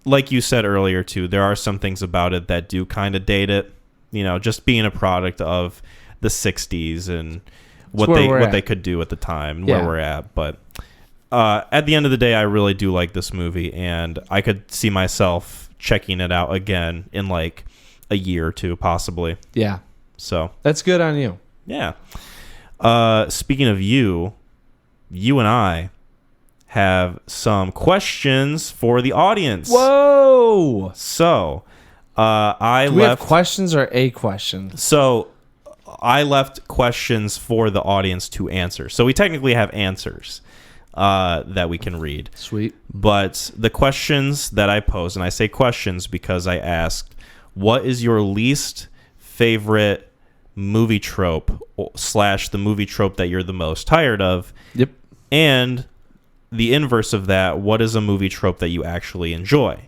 like you said earlier too, there are some things about it that do kind of date it, you know, just being a product of the 60s and what they could do at the time, where we're at. But at the end of the day, I really do like this movie, and I could see myself checking it out again in like a year or two, possibly. Yeah. So that's good on you. Yeah. Speaking of you and I have some questions for the audience. Whoa! So Do we have questions or a question? So I left questions for the audience to answer. So we technically have answers that we can read. Sweet. But the questions that I posed, and I say questions because I asked, what is your least favorite movie trope / the movie trope that you're the most tired of? Yep. And the inverse of that, what is a movie trope that you actually enjoy?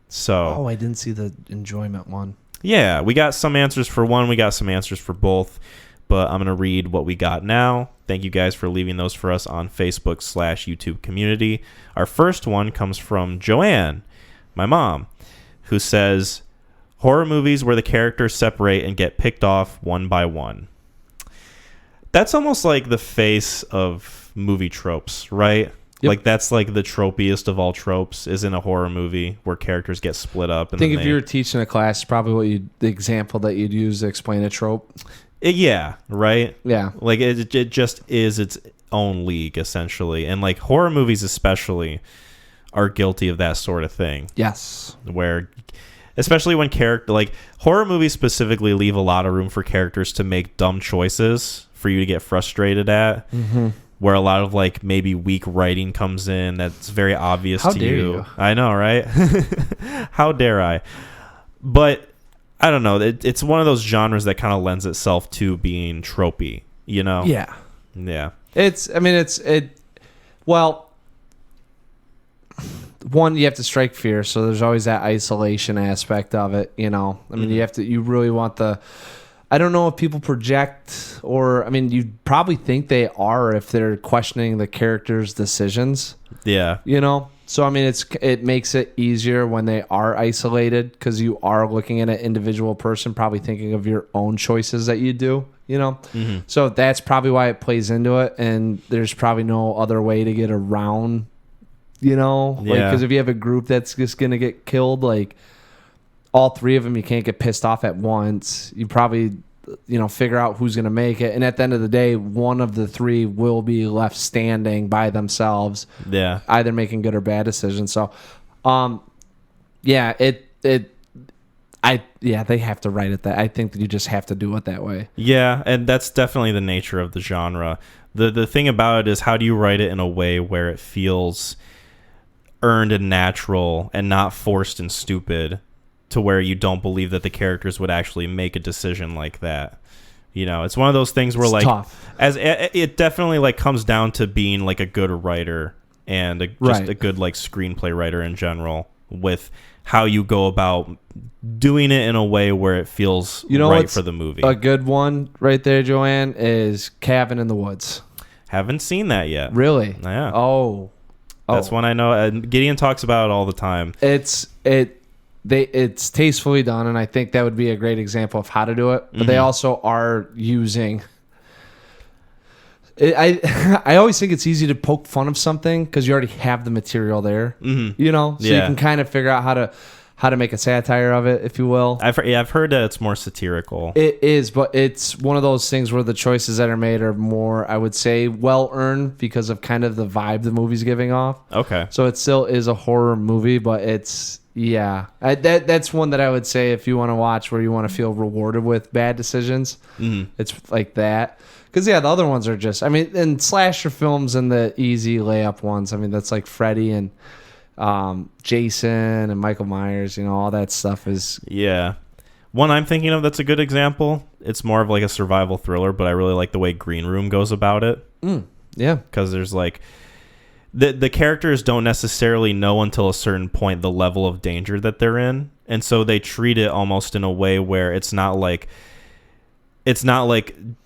So, I didn't see the enjoyment one. Yeah, we got some answers for one. We got some answers for both. But I'm going to read what we got now. Thank you guys for leaving those for us on Facebook / YouTube community. Our first one comes from Joanne, my mom, who says, horror movies where the characters separate and get picked off one by one. That's almost like the face of movie tropes, right? Yep. Like that's like the tropiest of all tropes is in a horror movie where characters get split up. And I think if you were teaching a class, probably the example that you'd use to explain a trope. Yeah, right? Yeah. Like it just is its own league essentially. And like horror movies especially are guilty of that sort of thing. Yes. Where especially when like horror movies specifically leave a lot of room for characters to make dumb choices for you to get frustrated at. Mm-hmm. Where a lot of like maybe weak writing comes in that's very obvious to you. I know, right? How dare I? But I don't know. It's one of those genres that kind of lends itself to being tropey, you know? Yeah. Yeah. Well, one, you have to strike fear, so there's always that isolation aspect of it, you know? I mean, you really want I don't know if people project you probably think they are if they're questioning the character's decisions. Yeah. You know? So, I mean, it makes it easier when they are isolated because you are looking at an individual person, probably thinking of your own choices that you do, you know? Mm-hmm. So that's probably why it plays into it, and there's probably no other way to get around, you know? Yeah. Because if you have a group that's just going to get killed, like, all three of them, you can't get pissed off at once. You probably, figure out who's going to make it. And at the end of the day, one of the three will be left standing by themselves. Yeah. Either making good or bad decisions. So, they have to write it that. I think that you just have to do it that way. Yeah. And that's definitely the nature of the genre. The thing about it is, how do you write it in a way where it feels earned and natural and not forced and stupid, to where you don't believe that the characters would actually make a decision like that. It's one of those things where, it's like, tough. As it definitely like comes down to being like a good writer and a good like screenplay writer in general, with how you go about doing it in a way where it feels right for the movie. A good one right there, Joanne, is Cabin in the Woods. Haven't seen that yet. Really? Yeah. Oh. That's one I know. And Gideon talks about it all the time. It's tastefully done, and I think that would be a great example of how to do it. But they also are using. I always think it's easy to poke fun of something because you already have the material there. Mm-hmm. So you can kind of figure out how to make a satire of it, if you will. I've heard that it's more satirical. It is, but it's one of those things where the choices that are made are more, I would say, well earned because of kind of the vibe the movie's giving off. Okay. So it still is a horror movie, but it's. Yeah, that's one that I would say if you want to watch where you want to feel rewarded with bad decisions, it's like that. Because, the other ones are just, and slasher films and the easy layup ones, that's like Freddy and Jason and Michael Myers, all that stuff is... Yeah. One I'm thinking of that's a good example, it's more of like a survival thriller, but I really like the way Green Room goes about it. Yeah. Because there's like... The characters don't necessarily know until a certain point the level of danger that they're in, and so they treat it almost in a way where it's not like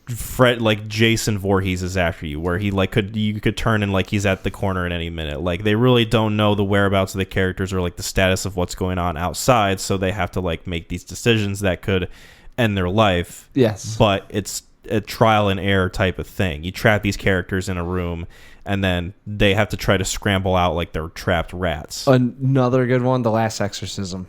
Fred, like Jason Voorhees is after you, where you could turn and like he's at the corner at any minute. Like they really don't know the whereabouts of the characters or like the status of what's going on outside, so they have to like make these decisions that could end their life. Yes, but it's a trial and error type of thing. You trap these characters in a room, and then they have to try to scramble out like they're trapped rats. Another good one, The Last Exorcism.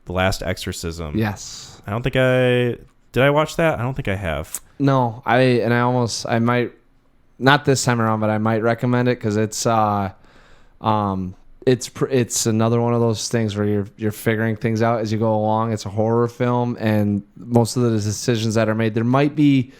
The Last Exorcism. Yes. I don't think did I watch that? I don't think I have. No, I might, not this time around, but I might recommend it because it's another one of those things where you're figuring things out as you go along. It's a horror film, and most of the decisions that are made, there might be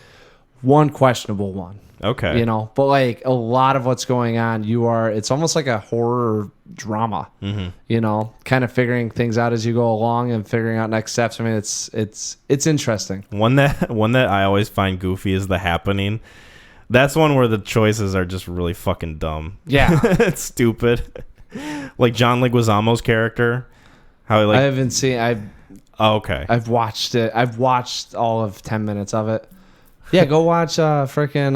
one questionable one. Okay. But like a lot of what's going on, it's almost like a horror drama, kind of figuring things out as you go along and figuring out next steps. It's interesting. One that I always find goofy is The Happening. That's one where the choices are just really fucking dumb. Yeah. It's stupid. Like John Leguizamo's character. How I haven't seen, okay. I've watched it. I've watched all of 10 minutes of it. Yeah, go watch freaking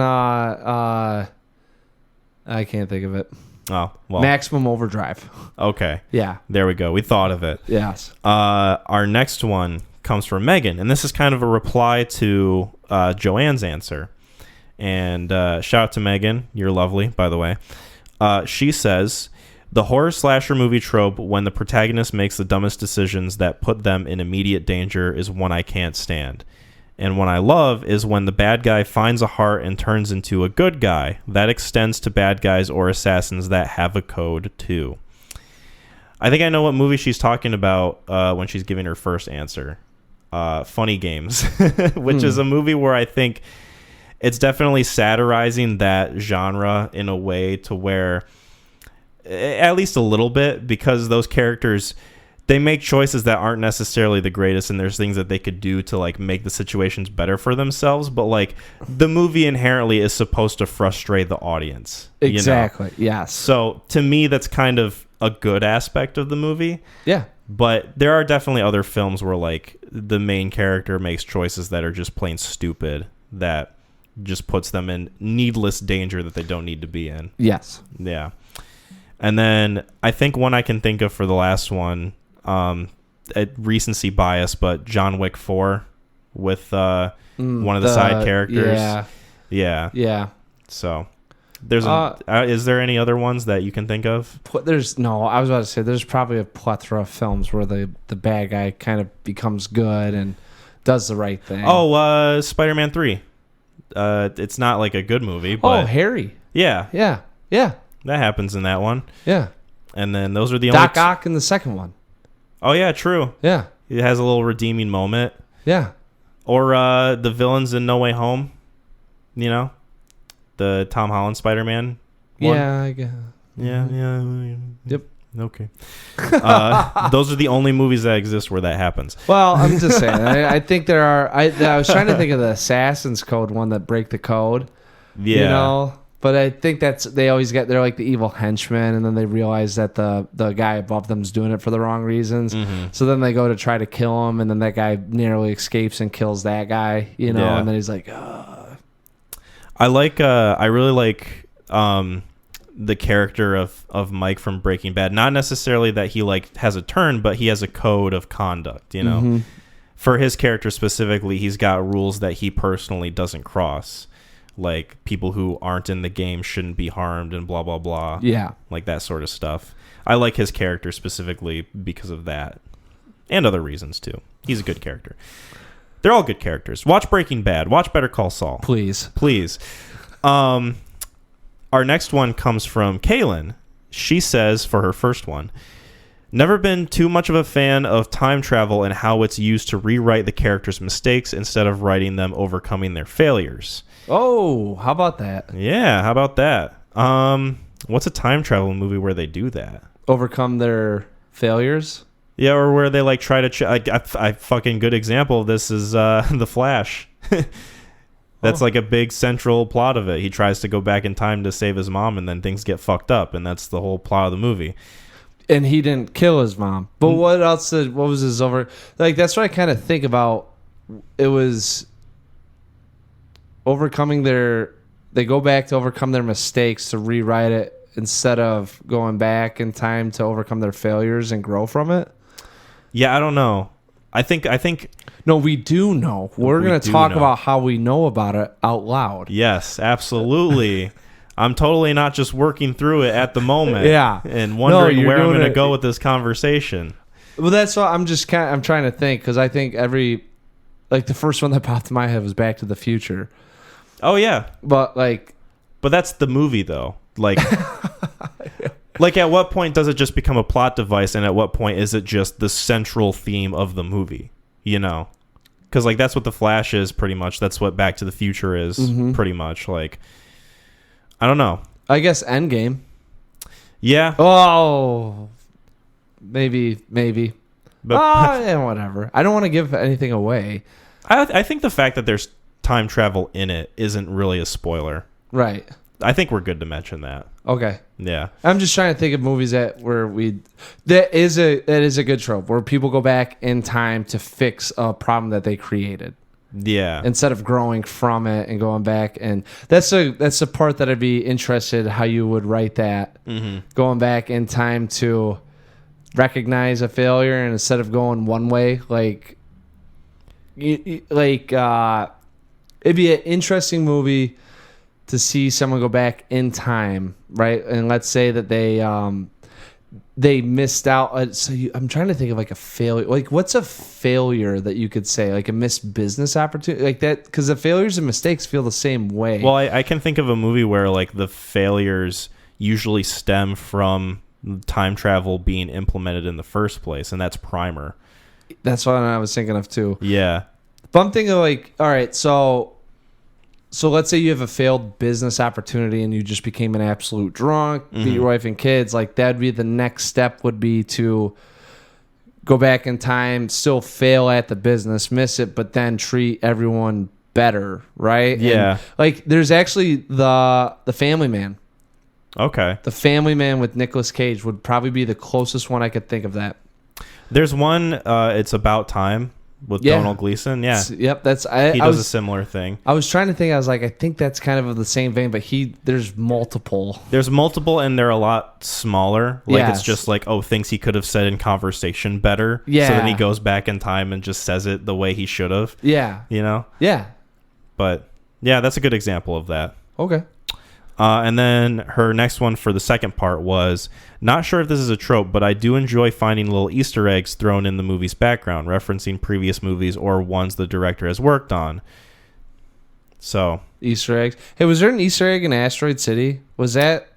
I can't think of it. Oh, well. Maximum Overdrive. Okay. Yeah. There we go. We thought of it. Yes. Our next one comes from Megan, and this is kind of a reply to Joanne's answer. And shout out to Megan. You're lovely, by the way. She says, the horror slasher movie trope when the protagonist makes the dumbest decisions that put them in immediate danger is one I can't stand. And one I love is when the bad guy finds a heart and turns into a good guy. That extends to bad guys or assassins that have a code too. I think I know what movie she's talking about when she's giving her first answer. Funny Games, which is a movie where I think it's definitely satirizing that genre in a way to where, at least a little bit, because those characters, they make choices that aren't necessarily the greatest, and there's things that they could do to like make the situations better for themselves, but like the movie inherently is supposed to frustrate the audience. Exactly. You know? Yes. So to me, that's kind of a good aspect of the movie. Yeah. But there are definitely other films where like the main character makes choices that are just plain stupid, that just puts them in needless danger that they don't need to be in. Yes. Yeah. And then I think one I can think of for the last one, recency bias, but John Wick 4 with one of the side characters. Yeah. So there's is there any other ones that you can think of? I was about to say there's probably a plethora of films where the bad guy kind of becomes good and does the right thing. Oh, Spider-Man 3. It's not like a good movie, but Harry. Yeah. That happens in that one. Yeah. And then those are the Doc Ock in the second one. Oh yeah, true. Yeah. It has a little redeeming moment. Yeah. Or the villains in No Way Home. You know? The Tom Holland Spider-Man one. Yeah, I guess. Yeah. Yep. Okay. Those are the only movies that exist where that happens. Well, I'm just saying. I think there are. I was trying to think of the Assassin's Code one that break the code. Yeah. You know? But I think they always they're like the evil henchmen, and then they realize that the guy above them's doing it for the wrong reasons. Mm-hmm. So then they go to try to kill him, and then that guy narrowly escapes and kills that guy, you know, and then he's like, ugh. I really like the character of Mike from Breaking Bad. Not necessarily that he like has a turn, but he has a code of conduct, you know. Mm-hmm. For his character specifically, he's got rules that he personally doesn't cross. Like people who aren't in the game shouldn't be harmed and blah, blah, blah. Yeah. Like that sort of stuff. I like his character specifically because of that. And other reasons too. He's a good character. They're all good characters. Watch Breaking Bad. Watch Better Call Saul. Please. Our next one comes from Kaylin. She says for her first one, never been too much of a fan of time travel and how it's used to rewrite the character's mistakes instead of writing them overcoming their failures. Oh, how about that? Yeah, how about that? What's a time travel movie where they do that? Overcome their failures? Yeah, or where they like try to I fucking good example of this is The Flash. That's like a big central plot of it. He tries to go back in time to save his mom, and then things get fucked up, and that's the whole plot of the movie. And he didn't kill his mom. But what else what was his like that's what I kind of think about. It was overcoming they go back to overcome their mistakes to rewrite it instead of going back in time to overcome their failures and grow from it. Yeah, I don't know. I think no, we do know. We're going to talk about how we know about it out loud. Yes, absolutely. I'm totally not just working through it at the moment. Yeah. And wondering where I'm going to go with this conversation. Well, that's what I'm trying to think, because I think the first one that popped in my head was Back to the Future. Oh yeah, but that's the movie though. Like, like at what point does it just become a plot device, and at what point is it just the central theme of the movie? You know, because like that's what The Flash is pretty much. That's what Back to the Future is pretty much. Like, I don't know. I guess Endgame. Yeah. Oh, maybe. But yeah, whatever. I don't want to give anything away. I think the fact that there's time travel in it isn't really a spoiler. Right. I think we're good to mention that. Okay. Yeah. I'm just trying to think of movies that is a good trope where people go back in time to fix a problem that they created. Yeah. Instead of growing from it and going back, and that's the part that I'd be interested how you would write that. Mm-hmm. Going back in time to recognize a failure, and instead of going one way, it'd be an interesting movie to see someone go back in time, right? And let's say that they missed out. I'm trying to think of like a failure. Like, what's a failure that you could say? Like a missed business opportunity, like that? Because the failures and mistakes feel the same way. Well, I can think of a movie where like the failures usually stem from time travel being implemented in the first place, and that's Primer. That's what I was thinking of too. Yeah. But I'm thinking like, all right, so let's say you have a failed business opportunity and you just became an absolute drunk, beat your wife and kids. Like that'd be the next step would be to go back in time, still fail at the business, miss it, but then treat everyone better, right? Yeah. And like there's actually the Family Man. Okay. The Family Man with Nicolas Cage would probably be the closest one I could think of that. There's one, It's About Time with Donald Gleason. Yeah. Yep. He does a similar thing. I was trying to think. I was like, I think that's kind of the same vein, but there's multiple. There's multiple, and they're a lot smaller. Like Yes. it's just like, things he could have said in conversation better. Yeah. So then he goes back in time and just says it the way he should have. Yeah. You know? Yeah. But yeah, that's a good example of that. Okay. And then her next one for the second part was, not sure if this is a trope, but I do enjoy finding little Easter eggs thrown in the movie's background, referencing previous movies or ones the director has worked on. So Easter eggs. Hey, was there an Easter egg in Asteroid City? Was that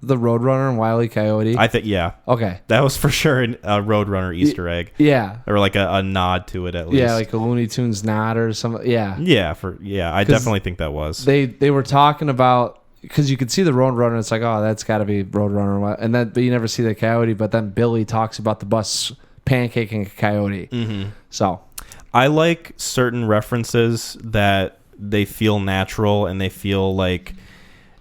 the Roadrunner and Wile E. Coyote? I think, yeah. Okay. That was for sure a Roadrunner Easter egg. Yeah. Or like a nod to it at least. Yeah, like a Looney Tunes nod or something. Yeah. Yeah, I definitely think that was. They were talking about, because you could see the Roadrunner, it's like, oh, that's got to be Roadrunner, and then but you never see the coyote. But then Billy talks about the bus pancaking a coyote. Mm-hmm. So I like certain references that they feel natural and they feel like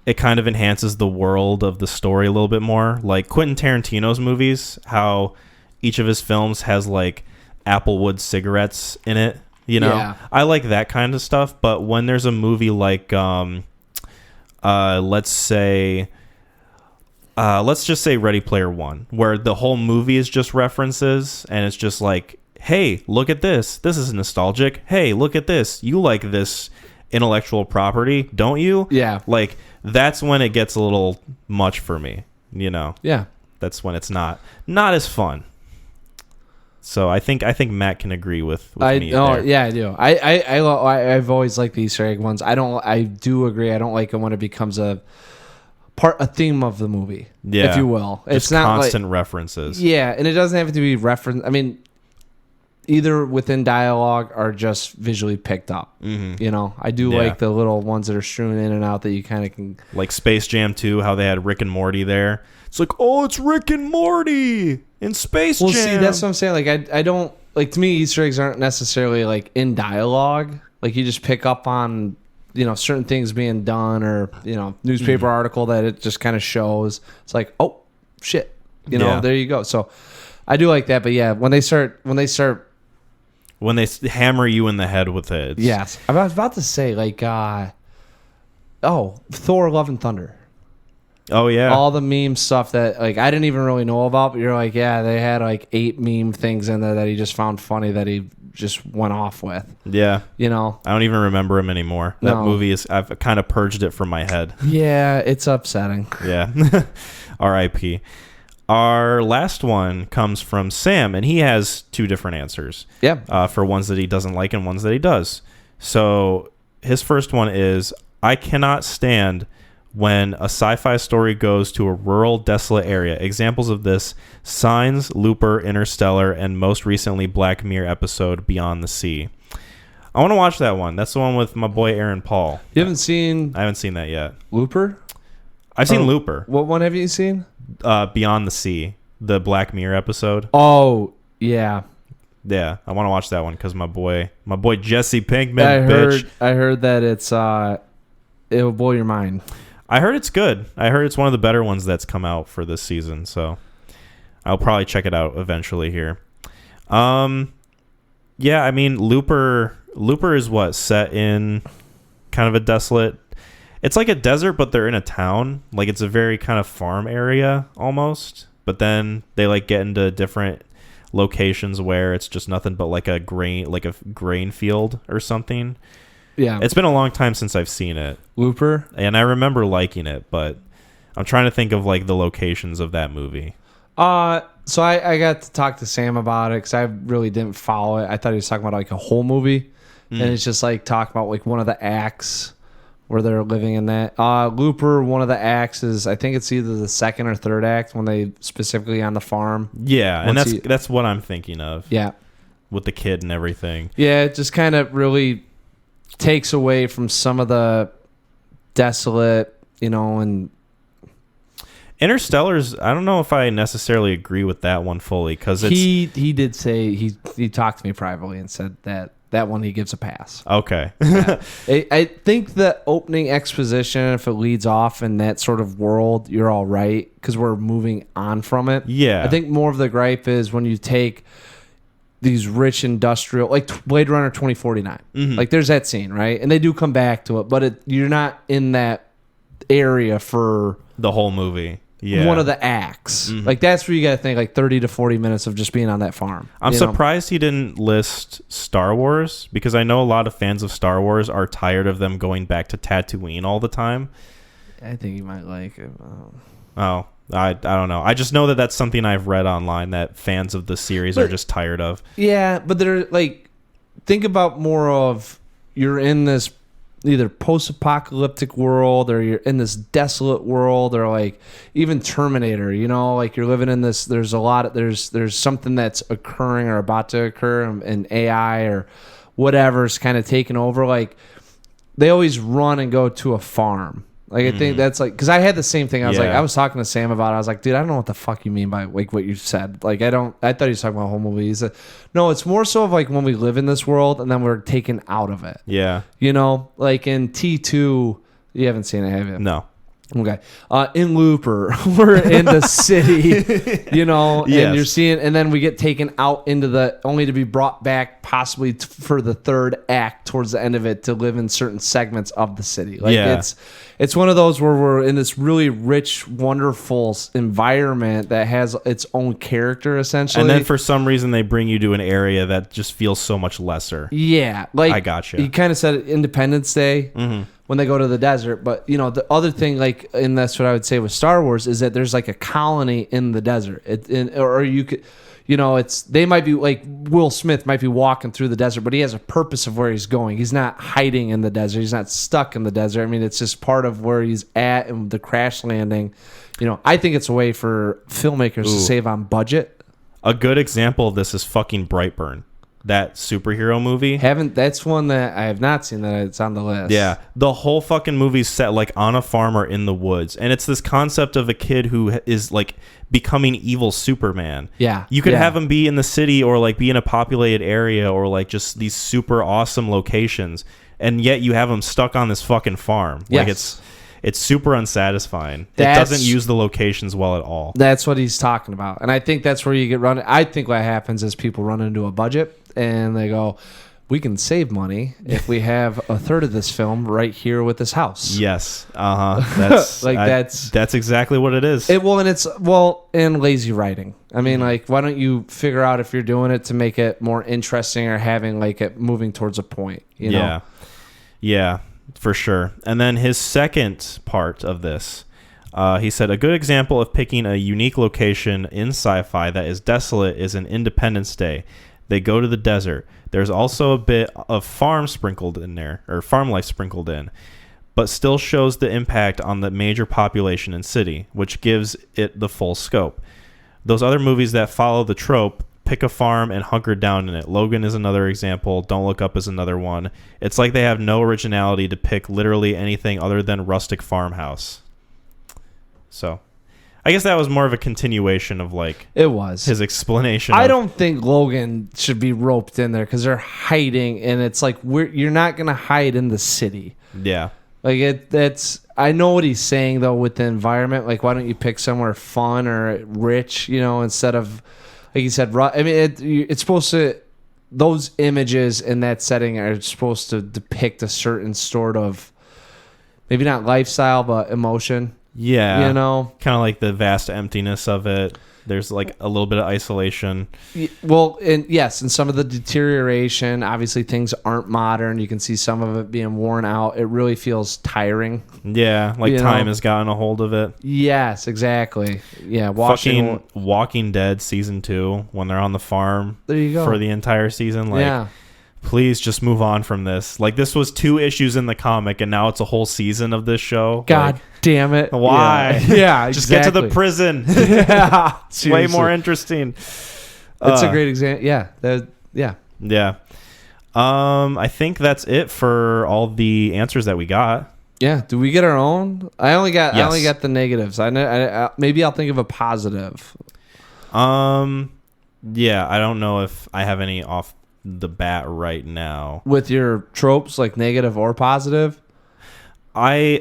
it kind of enhances the world of the story a little bit more. Like Quentin Tarantino's movies, how each of his films has like Applewood cigarettes in it. You know, Yeah. I like that kind of stuff. But when there's a movie like let's just say Ready Player One, where the whole movie is just references and it's just like, hey, look at this. This is nostalgic. Hey, look at this. You like this intellectual property, don't you? Yeah. Like, that's when it gets a little much for me, you know? yeah. That's when it's not as fun. So I think Matt can agree with me there. Yeah, I do. I've always liked the Easter egg ones. I do agree. I don't like it when it becomes a theme of the movie, Yeah. if you will. Just It's not constant like, references. yeah, and it doesn't have to be reference. I mean, either within dialogue or just visually picked up. Mm-hmm. You know, I do like the little ones that are strewn in and out that you kind of can. Like Space Jam 2, how they had Rick and Morty there. It's like, oh, it's Rick and Morty in Space Jam. Well, see, that's what I'm saying. Like, I don't like, to me, Easter eggs aren't necessarily like in dialogue. Like, you just pick up on, you know, certain things being done, or, you know, newspaper article that it just kind of shows. It's like, oh shit, you know, there you go. So I do like that. But yeah, when they hammer you in the head with it. Yes, I was about to say like, Thor: Love and Thunder. Oh yeah, all the meme stuff that like I didn't even really know about, but you're like, yeah, they had like 8 meme things in there that he just found funny that he just went off with. Yeah, you know, I don't even remember him anymore. That movie I've kind of purged it from my head. Yeah, it's upsetting. Yeah, R.I.P. Our last one comes from Sam, and he has 2 different answers. Yeah, for ones that he doesn't like and ones that he does. So his first one is, I cannot stand when a sci-fi story goes to a rural, desolate area. Examples of this: Signs, Looper, Interstellar, and most recently Black Mirror episode Beyond the Sea. I want to watch that one. That's the one with my boy Aaron Paul. You haven't seen? I haven't seen that yet. Looper? I've seen Looper. What one have you seen? Beyond the Sea, the Black Mirror episode. Oh, yeah. Yeah, I want to watch that one because my boy Jesse Pinkman. I heard that it will blow your mind. I heard it's good. I heard it's one of the better ones that's come out for this season, so I'll probably check it out eventually here. Yeah, I mean, Looper is what, set in kind of a desolate, it's like a desert, but they're in a town. Like, it's a very kind of farm area almost, but then they like get into different locations where it's just nothing but like a grain field or something. Yeah. It's been a long time since I've seen it. Looper? And I remember liking it, but I'm trying to think of like the locations of that movie. So I got to talk to Sam about it because I really didn't follow it. I thought he was talking about like a whole movie. And it's just like talking about like one of the acts where they're living in that. Looper, one of the acts is, I think it's either the second or third act when they specifically on the farm. Yeah, and that's what I'm thinking of. Yeah. With the kid and everything. Yeah, it just kind of really takes away from some of the desolate, and Interstellar's, I don't know if I necessarily agree with that one fully, because he did say he talked to me privately and said that one he gives a pass. Okay. Yeah. I think the opening exposition, if it leads off in that sort of world, you're all right because we're moving on from it. Yeah. I think more of the gripe is when you take these rich industrial, like Blade Runner 2049. Like there's that scene, right? And they do come back to it, but you're not in that area for the whole movie. Yeah. One of the acts. Like that's where you got to think like 30 to 40 minutes of just being on that farm. I'm surprised he didn't list Star Wars, because I know a lot of fans of Star Wars are tired of them going back to Tatooine all the time. I think you might like it. Oh, I don't know. I just know that that's something I've read online that fans of the series are just tired of. Yeah, but they're like, think about more of you're in this either post-apocalyptic world or you're in this desolate world, or like even Terminator, like you're living in this, there's a lot of, there's something that's occurring or about to occur, and AI or whatever's kind of taking over. Like they always run and go to a farm. Like I think that's like, because I had the same thing. I was like, I was talking to Sam about it. I was like, dude, I don't know what the fuck you mean by like what you said. Like I thought he was talking about a whole movie. He said, no, it's more so of like when we live in this world and then we're taken out of it. Yeah. Like in T2, you haven't seen it, have you? No. Okay. In Looper, we're in the city, and you're seeing, and then we get taken out into only to be brought back possibly for the third act towards the end of it to live in certain segments of the city. Like it's one of those where we're in this really rich, wonderful environment that has its own character essentially. And then for some reason they bring you to an area that just feels so much lesser. Yeah. Like I gotcha. You kind of said it, Independence Day. When they go to the desert. But, the other thing, like, and that's what I would say with Star Wars, is that there's, like, a colony in the desert. Or you could, they might be, like, Will Smith might be walking through the desert, but he has a purpose of where he's going. He's not hiding in the desert. He's not stuck in the desert. I mean, it's just part of where he's at and the crash landing. I think it's a way for filmmakers to save on budget. A good example of this is fucking Brightburn. That superhero movie. That's one that I have not seen, that it's on the list. Yeah. The whole fucking movie's set like on a farm or in the woods. And it's this concept of a kid who is like becoming evil Superman. Yeah. You could have him be in the city or like be in a populated area or like just these super awesome locations. And yet you have him stuck on this fucking farm. Yes. Like it's super unsatisfying. It doesn't use the locations well at all. That's what he's talking about. And I think that's where you get run. I think what happens is people run into a budget and they go, we can save money if we have a third of this film right here with this house. Yes. That's that's exactly what it is. And lazy writing. I mean, like, why don't you figure out if you're doing it to make it more interesting or having like it moving towards a point, know? Yeah, for sure. And then his second part of this, he said, a good example of picking a unique location in sci-fi that is desolate is in Independence Day. They go to the desert. There's also a bit of farm sprinkled in there, or farm life sprinkled in, but still shows the impact on the major population and city, which gives it the full scope. Those other movies that follow the trope pick a farm and hunker down in it. Logan is another example. Don't Look Up is another one. It's like they have no originality to pick literally anything other than rustic farmhouse. So I guess that was more of a continuation of like his explanation. I don't think Logan should be roped in there because they're hiding, and it's like you're not gonna hide in the city. Yeah, like that's. I know what he's saying though with the environment. Like, why don't you pick somewhere fun or rich? Instead of like you said. I mean, it's supposed to. Those images in that setting are supposed to depict a certain sort of, maybe not lifestyle, but emotion. Yeah. Kind of like the vast emptiness of it. There's like a little bit of isolation. Well, and yes, and some of the deterioration, obviously things aren't modern. You can see some of it being worn out. It really feels tiring. Yeah, like time has gotten a hold of it. Yes, exactly. Yeah, fucking Walking Dead season 2 when they're on the farm. There you go. For the entire season. Like, please just move on from this. Like, this was 2 issues in the comic, and now it's a whole season of this show. God like, damn it. Why? Yeah, just get to the prison. Yeah. It's way more interesting. It's a great example. Yeah. Yeah. I think that's it for all the answers that we got. Yeah. Do we get our own? I only got the negatives. I maybe I'll think of a positive. Yeah, I don't know if I have any off the bat right now. With your tropes, like negative or positive? I'm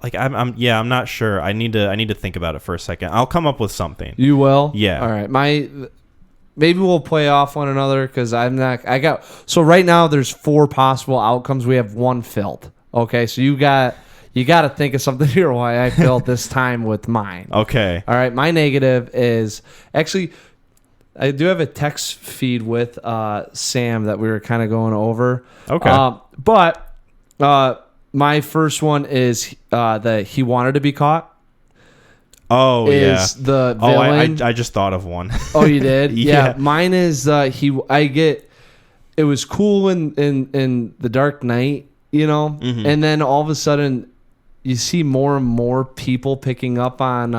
not sure. I need to think about it for a second. I'll come up with something. You will? Yeah. All right. Maybe we'll play off one another because so right now there's 4 possible outcomes. We have 1 filled. Okay, so you got to think of something here why I filled this time with mine. Okay. All right, my negative is actually I do have a text feed with Sam that we were kind of going over. Okay. But my first one is that he wanted to be caught. Oh, is the villain. I just thought of one. Oh, you did? Yeah. Mine is it was cool in The Dark Knight, Mm-hmm. and then all of a sudden you see more and more people picking up on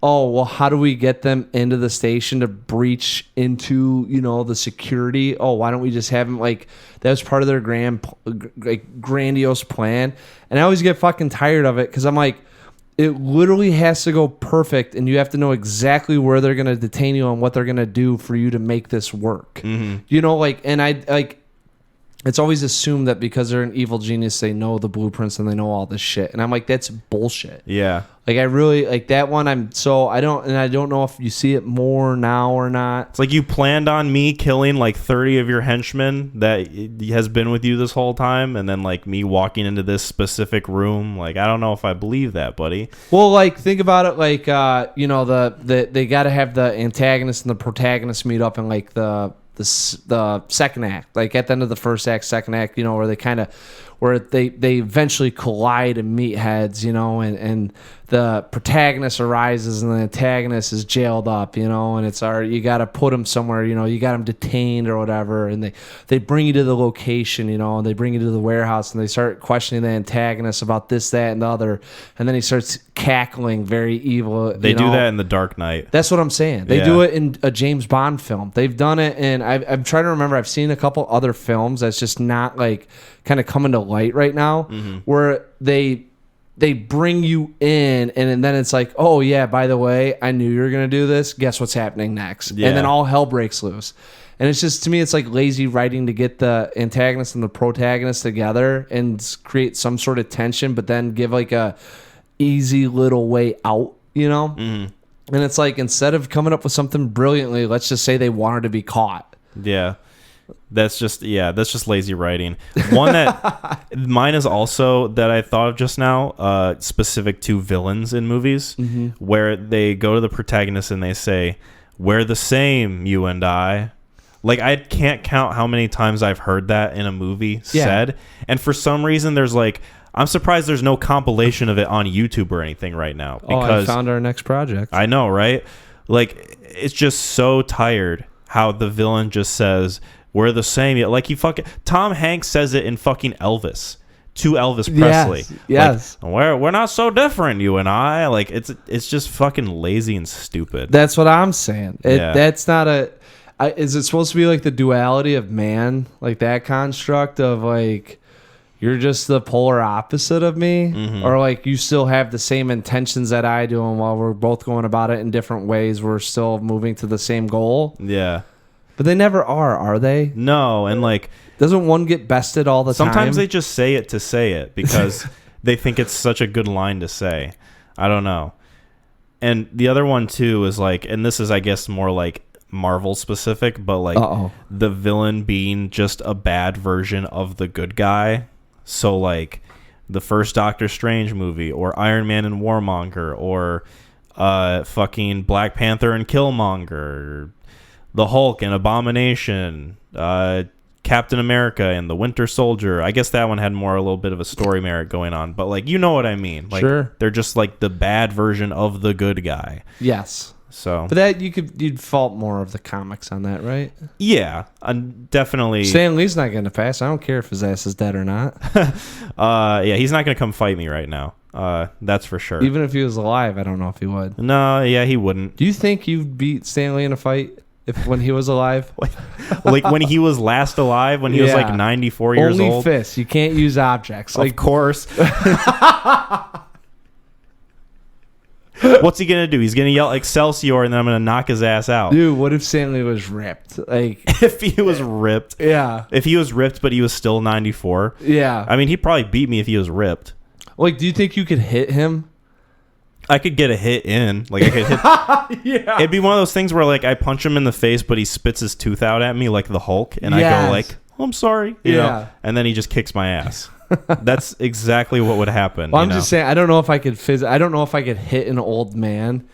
how do we get them into the station to breach into the security? Why don't we just have them that was part of their grandiose plan? And I always get fucking tired of it because I'm like, it literally has to go perfect, and you have to know exactly where they're going to detain you and what they're going to do for you to make this work. Mm-hmm. And it's always assumed that because they're an evil genius, they know the blueprints and they know all this shit. And I'm like, that's bullshit. Yeah. Like, I really like that one. I don't know if you see it more now or not. It's like you planned on me killing like 30 of your henchmen that has been with you this whole time, and then like me walking into this specific room. Like, I don't know if I believe that, buddy. Well, like, think about it like they got to have the antagonist and the protagonist meet up in like the second act, like at the end of the first act, second act, where they eventually collide and meet heads, and the protagonist arises and the antagonist is jailed up, and it's you got to put him somewhere, you got him detained or whatever, and they bring you to the location, and they bring you to the warehouse, and they start questioning the antagonist about this, that, and the other, and then he starts cackling very evil. They do that in The Dark Knight. That's what I'm saying. They do it in a James Bond film. They've done it, and I'm trying to remember. I've seen a couple other films that's just not like kind of coming to light right now, where they bring you in, and then it's like, oh yeah, by the way, I knew you were gonna do this. Guess what's happening next? Yeah. And then all hell breaks loose. And it's just, to me, it's like lazy writing to get the antagonist and the protagonist together and create some sort of tension, but then give like a easy little way out, And it's like, instead of coming up with something brilliantly, let's just say they wanted to be caught. Yeah. That's just lazy writing. One that mine is also that I thought of just now, specific to villains in movies, where they go to the protagonist and they say, "We're the same, you and I." Like, I can't count how many times I've heard that in a movie said, and for some reason there's like, I'm surprised there's no compilation of it on YouTube or anything right now. Because I found our next project. I know, right? Like, it's just so tired how the villain just says, "We're the same." Like, Tom Hanks says it in fucking Elvis to Elvis Presley. Yes. Like, we're not so different, you and I. Like, it's just fucking lazy and stupid. That's what I'm saying. That's not is it supposed to be like the duality of man, like that construct of like, you're just the polar opposite of me, or like you still have the same intentions that I do, and while we're both going about it in different ways, we're still moving to the same goal? Yeah. But they never are they? No, and like, doesn't one get bested all the time? Sometimes they just say it to say it because they think it's such a good line to say. I don't know. And the other one too is like, and this is, I guess, more like Marvel specific, but like the villain being just a bad version of the good guy. So like the first Doctor Strange movie, or Iron Man and Warmonger, or fucking Black Panther and Killmonger, the Hulk and Abomination, Captain America and the Winter Soldier. I guess that one had more a little bit of a story merit going on, but like, you know what I mean? Like, sure. They're just like the bad version of the good guy. Yes. So, but that you'd fault more of the comics on that, right? Yeah, definitely. Stan Lee's not going to pass. I don't care if his ass is dead or not. Yeah, he's not going to come fight me right now. That's for sure. Even if he was alive, I don't know if he would. No, yeah, he wouldn't. Do you think you'd beat Stan Lee in a fight when he was alive? Like when he was last alive, when he was like 94 years old? Only fists. You can't use objects. Of course. What's he gonna do? He's gonna yell Excelsior, and then I'm gonna knock his ass out. Dude, what if Stanley was ripped? Like, if he was ripped, yeah. If he was ripped, but he was still 94, yeah. I mean, he'd probably beat me if he was ripped. Like, do you think you could hit him? I could get a hit in. Like, I could hit. Yeah. It'd be one of those things where like I punch him in the face, but he spits his tooth out at me like the Hulk, and I go like, oh, "I'm sorry," you know, and then he just kicks my ass. That's exactly what would happen. Well, I'm just saying, I don't know if I could I don't know if I could hit an old man.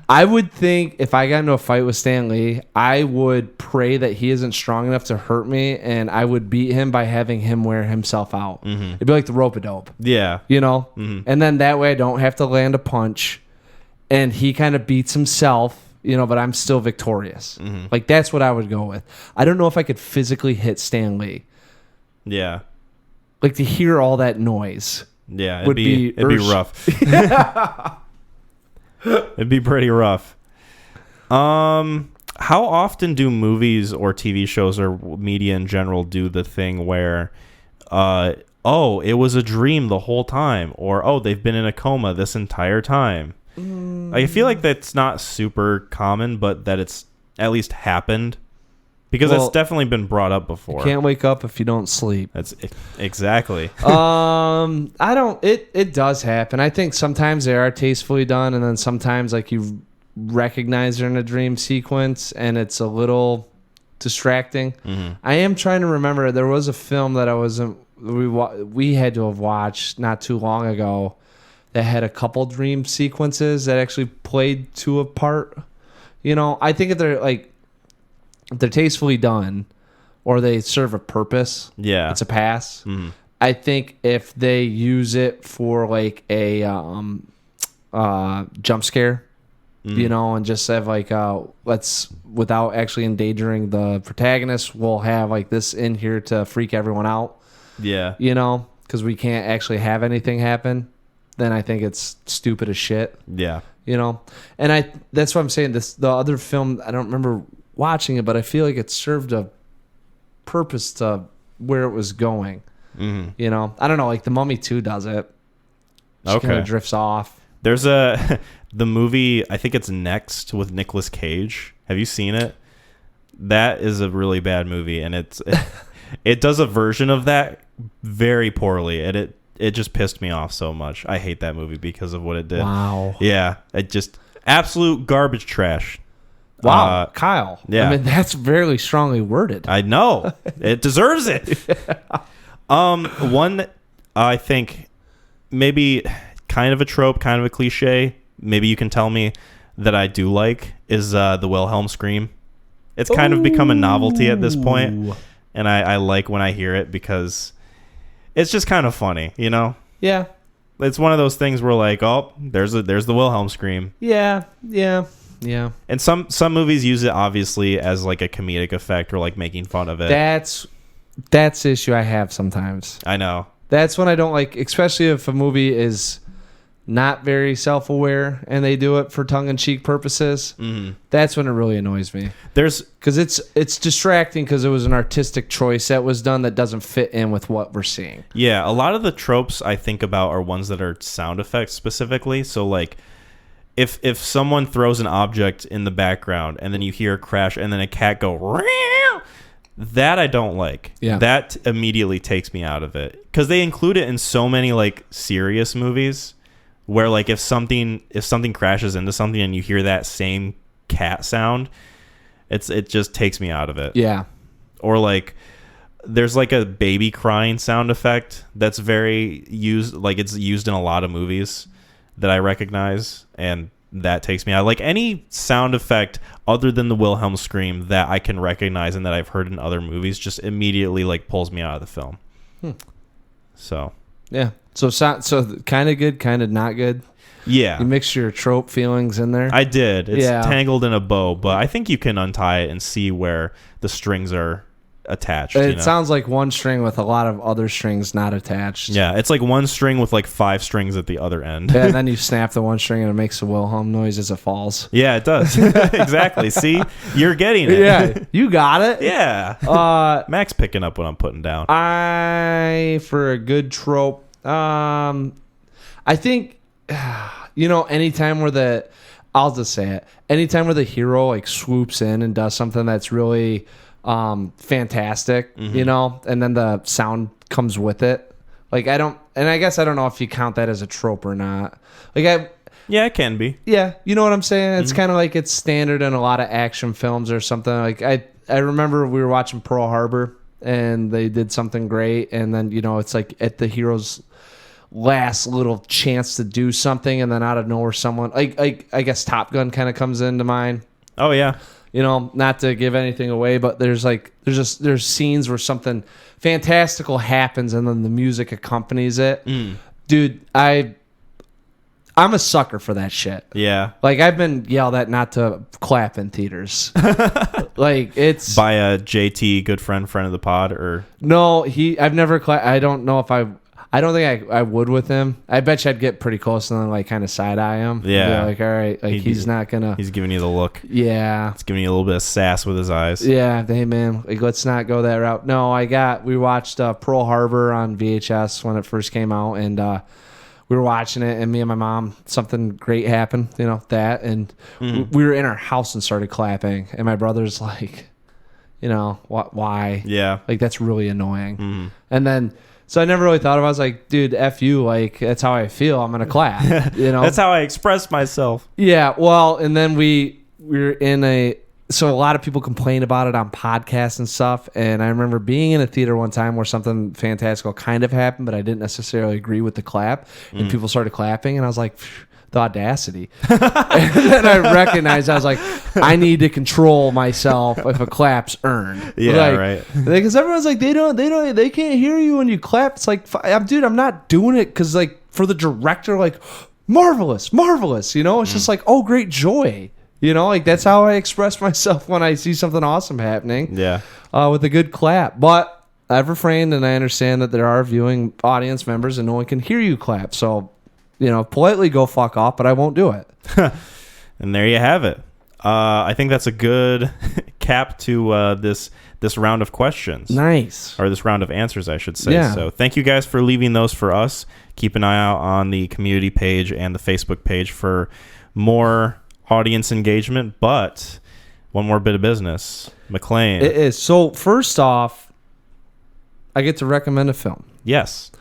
I would think if I got into a fight with Stan Lee, I would pray that he isn't strong enough to hurt me, and I would beat him by having him wear himself out. Mm-hmm. It'd be like the rope-a-dope. Yeah. You know? Mm-hmm. And then that way I don't have to land a punch, and he kind of beats himself, you know, but I'm still victorious. Mm-hmm. Like, that's what I would go with. I don't know if I could physically hit Stan Lee. Yeah. Like, to hear all that noise. Yeah, it'd be rough. It'd be pretty rough. How often do movies or TV shows or media in general do the thing where, oh, it was a dream the whole time, or oh, they've been in a coma this entire time? I feel like that's not super common, but that it's at least happened. Because it's definitely been brought up before. You can't wake up if you don't sleep. That's exactly. I don't. It does happen. I think sometimes they are tastefully done, and then sometimes like you recognize they're in a dream sequence, and it's a little distracting. Mm-hmm. I am trying to remember. There was a film that we had to have watched not too long ago that had a couple dream sequences that actually played to a part. You know, I think if they're tastefully done or they serve a purpose, it's a pass. Mm-hmm. I think if they use it for like a jump scare, you know, and just have like let's, without actually endangering the protagonist, we'll have like this in here to freak everyone out. Yeah. You know, because we can't actually have anything happen. Then I think it's stupid as shit. Yeah. You know, and that's what I'm saying. The other film, I don't remember watching it, but I feel like it served a purpose to where it was going. Mm-hmm. You know, I don't know, like The Mummy 2 does it. She kind of drifts off. There's the movie, I think it's Next with Nicolas Cage. Have you seen it? That is a really bad movie, and it does a version of that very poorly, and it just pissed me off so much. I hate that movie because of what it did. Wow. Yeah, it just absolute garbage trash. Wow, Kyle. Yeah. I mean, that's very strongly worded. I know. It deserves it. One, I think, maybe kind of a trope, kind of a cliche, maybe you can tell me that I do like, is the Wilhelm scream. It's kind of become a novelty at this point, and I like when I hear it because it's just kind of funny, you know? Yeah. It's one of those things where like, oh, there's the Wilhelm scream. Yeah, yeah. Yeah. And some movies use it obviously as like a comedic effect or like making fun of it. That's the issue I have sometimes. I know. That's when I don't like, especially if a movie is not very self-aware and they do it for tongue-in-cheek purposes. Mm-hmm. That's when it really annoys me. Because it's distracting because it was an artistic choice that was done that doesn't fit in with what we're seeing. Yeah, a lot of the tropes I think about are ones that are sound effects specifically. So like, If someone throws an object in the background and then you hear a crash and then a cat go, Reew! That I don't like. Yeah. That immediately takes me out of it. Because they include it in so many like serious movies where like if something crashes into something and you hear that same cat sound, it just takes me out of it. Yeah. Or like there's like a baby crying sound effect that's very used, like it's used in a lot of movies that I recognize, and that takes me out. Like any sound effect other than the Wilhelm scream that I can recognize and that I've heard in other movies just immediately like pulls me out of the film. So yeah, so kind of good, kind of not good. Yeah, you mix your trope feelings in there. I did. It's tangled in a bow, but I think you can untie it and see where the strings are attached. It sounds like one string with a lot of other strings not attached. Yeah, it's like one string with like 5 strings at the other end. Yeah, and then you snap the one string and it makes a Wilhelm noise as it falls. Yeah, it does. Exactly. See, you're getting it. Yeah, you got it. Yeah. Mac's picking up what I'm putting down. For a good trope, I think, anytime where I'll just say it, anytime where the hero like swoops in and does something that's really fantastic, and then the sound comes with it. Like I guess I don't know if you count that as a trope or not. Yeah, it can be. Yeah, you know what I'm saying? It's kind of like it's standard in a lot of action films or something. Like I remember we were watching Pearl Harbor and they did something great, and then it's like at the hero's last little chance to do something, and then out of nowhere someone like I guess Top Gun kind of comes into mind. Oh yeah. Not to give anything away, but there's scenes where something fantastical happens and then the music accompanies it. Dude, I'm a sucker for that shit. Yeah. Like I've been yelled at not to clap in theaters. Like it's by a JT, good friend of the pod, or no, I've never clapped. I don't know if I don't think I would with him. I bet you I'd get pretty close and then like kind of side eye him. Yeah. Like, all right, like he's not gonna. He's giving you the look. Yeah. He's giving you a little bit of sass with his eyes. Yeah. Hey man, like let's not go that route. No, we watched Pearl Harbor on VHS when it first came out, and we were watching it, and me and my mom, something great happened. That, and we were in our house and started clapping, and my brother's like, why? Yeah. Like that's really annoying. And then. So I never really thought of it. I was like, dude, F you. Like, that's how I feel. I'm going to clap. That's how I express myself. Yeah. Well, and then we were so a lot of people complain about it on podcasts and stuff. And I remember being in a theater one time where something fantastical kind of happened, but I didn't necessarily agree with the clap. And people started clapping. And I was like, the audacity. And then I recognized, I was like, I need to control myself if a clap's earned. Yeah, right. Because everyone's like, they can't hear you when you clap. It's like, dude, I'm not doing it because like for the director, like marvelous. It's just like, oh, great joy. Like that's how I express myself when I see something awesome happening. Yeah. With a good clap. But I've refrained, and I understand that there are viewing audience members and no one can hear you clap. So, politely go fuck off, but I won't do it. And there you have it. I think that's a good cap to this round of questions. Nice. Or this round of answers, I should say. Yeah. So thank you guys for leaving those for us. Keep an eye out on the community page and the Facebook page for more audience engagement. But one more bit of business. McClain. It is. So first off, I get to recommend a film. Yes.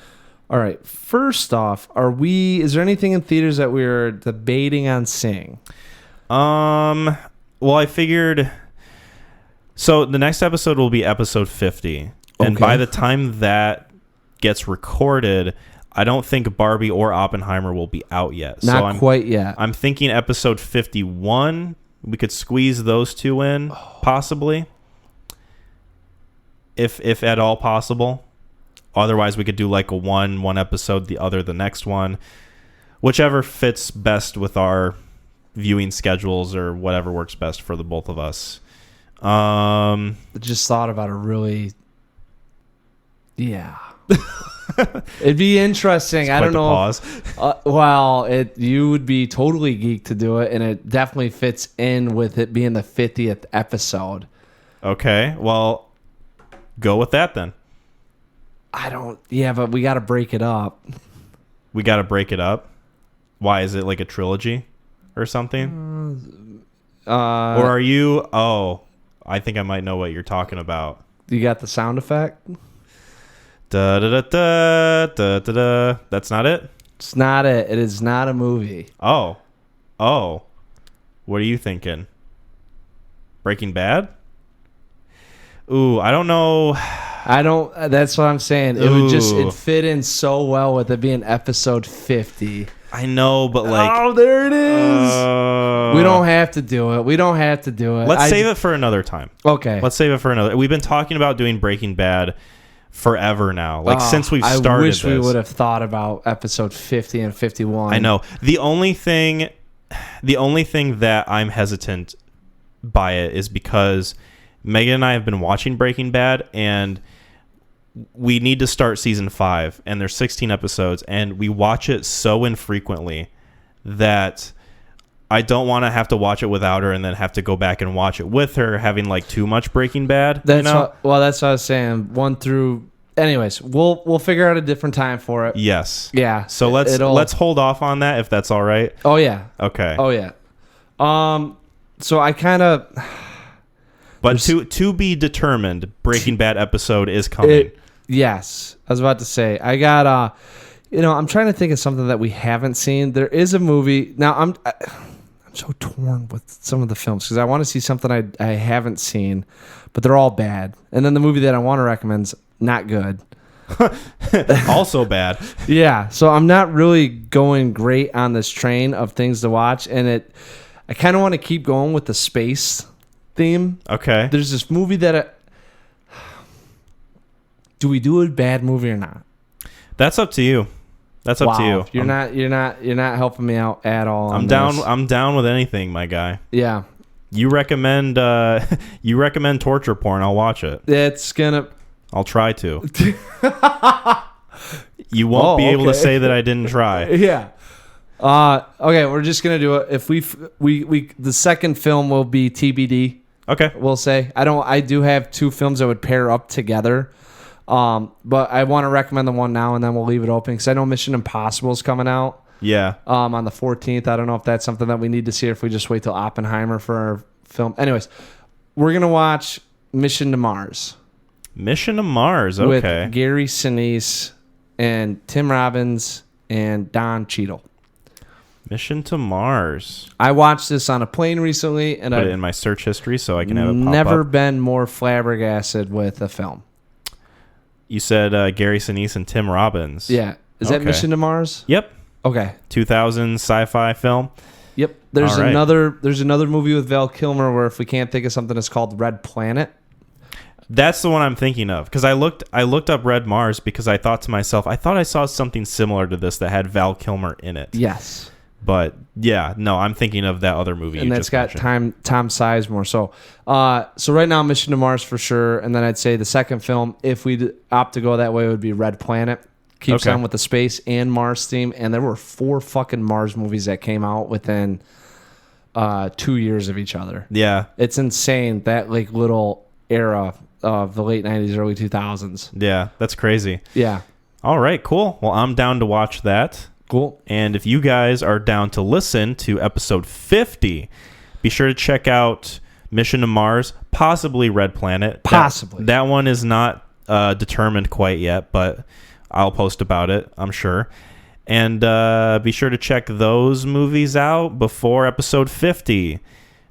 All right. First off, is there anything in theaters that we're debating on seeing? Well, I figured. So the next episode will be episode 50, and by the time that gets recorded, I don't think Barbie or Oppenheimer will be out yet. Not quite yet. I'm thinking episode 51. We could squeeze those two in, possibly, if at all possible. Otherwise, we could do like one episode, the other the next one, whichever fits best with our viewing schedules or whatever works best for the both of us. Just thought about a really, it'd be interesting. I don't know. Pause. You would be totally geeked to do it, and it definitely fits in with it being the 50th episode. Okay, well, go with that then. But we got to break it up. We got to break it up? Why? Is it like a trilogy or something? Or are you... Oh, I think I might know what you're talking about. You got the sound effect? Da-da-da-da, da-da-da. That's not it? It's not it. It is not a movie. Oh. What are you thinking? Breaking Bad? Ooh, I don't know. I don't. That's what I'm saying. It would just it fit in so well with it being episode 50. I know, but like, oh, there it is. We don't have to do it. Let's save it for another time. Okay. Let's save it for another. We've been talking about doing Breaking Bad forever now. Like since we've started. I wish this. we would have thought about episode 50 and 51. I know. The only thing that I'm hesitant by it is because Megan and I have been watching Breaking Bad, and we need to start season 5, and there's 16 episodes, and we watch it so infrequently that I don't want to have to watch it without her and then have to go back and watch it with her, having like too much Breaking Bad. That's what I was saying. 1 through. Anyways, we'll figure out a different time for it. Yes. Yeah. So let's hold off on that if that's all right. Oh yeah. Okay. Oh yeah. So I kind of. But to be determined, Breaking Bad episode is coming. Yes, I was about to say I got I'm trying to think of something that we haven't seen. There is a movie now. I'm so torn with some of the films because I want to see something I haven't seen, but they're all bad. And then the movie that I want to recommend's not good. Also bad. Yeah, so I'm not really going great on this train of things to watch, and I kind of want to keep going with the space theme. Okay. There's this movie that do we do a bad movie or not? That's up to you. That's up to you. You're not helping me out at all. I'm down. I'm down with anything, my guy. Yeah. You recommend torture porn, I'll watch it. I'll try to. You won't be able to say that I didn't try. Yeah. Okay, we're just gonna do it. If we the second film will be TBD. Okay. We'll say I do have 2 films that would pair up together. But I want to recommend the one now, and then we'll leave it open because I know Mission Impossible is coming out. Yeah. On the 14th. I don't know if that's something that we need to see or if we just wait till Oppenheimer for our film. Anyways, we're gonna watch Mission to Mars. Mission to Mars. Okay. With Gary Sinise and Tim Robbins and Don Cheadle. Mission to Mars. I watched this on a plane recently, and Put it in my search history so I can have it pop never up. been more flabbergasted with a film. You said Gary Sinise and Tim Robbins. Yeah. Is that Mission to Mars? Yep. Okay. 2000 sci-fi film. Yep. There's another movie with Val Kilmer where if we can't think of something, it's called Red Planet. That's the one I'm thinking of because I looked up Red Mars because I thought to myself, I thought I saw something similar to this that had Val Kilmer in it. Yes. But yeah, no, I'm thinking of that other movie. And that's got Tom Sizemore. So right now, Mission to Mars for sure. And then I'd say the second film, if we opt to go that way, would be Red Planet. Keeps on with the space and Mars theme. And there were 4 fucking Mars movies that came out within 2 years of each other. Yeah. It's insane, that like little era of the late 90s, early 2000s. Yeah, that's crazy. Yeah. All right, cool. Well, I'm down to watch that. Cool. And if you guys are down to listen to episode 50, be sure to check out Mission to Mars, possibly Red Planet. Possibly. That one is not determined quite yet, but I'll post about it, I'm sure. And be sure to check those movies out before episode 50.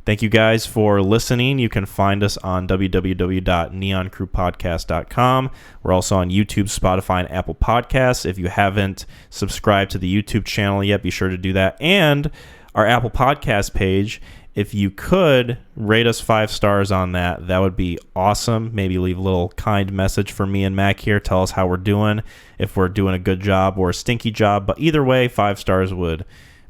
Thank you guys for listening. You can find us on www.neoncrewpodcast.com. We're also on YouTube, Spotify, and Apple Podcasts. If you haven't subscribed to the YouTube channel yet, be sure to do that. And our Apple Podcast page, if you could rate us 5 stars on that, that would be awesome. Maybe leave a little kind message for me and Mac here. Tell us how we're doing, if we're doing a good job or a stinky job. But either way, 5 stars would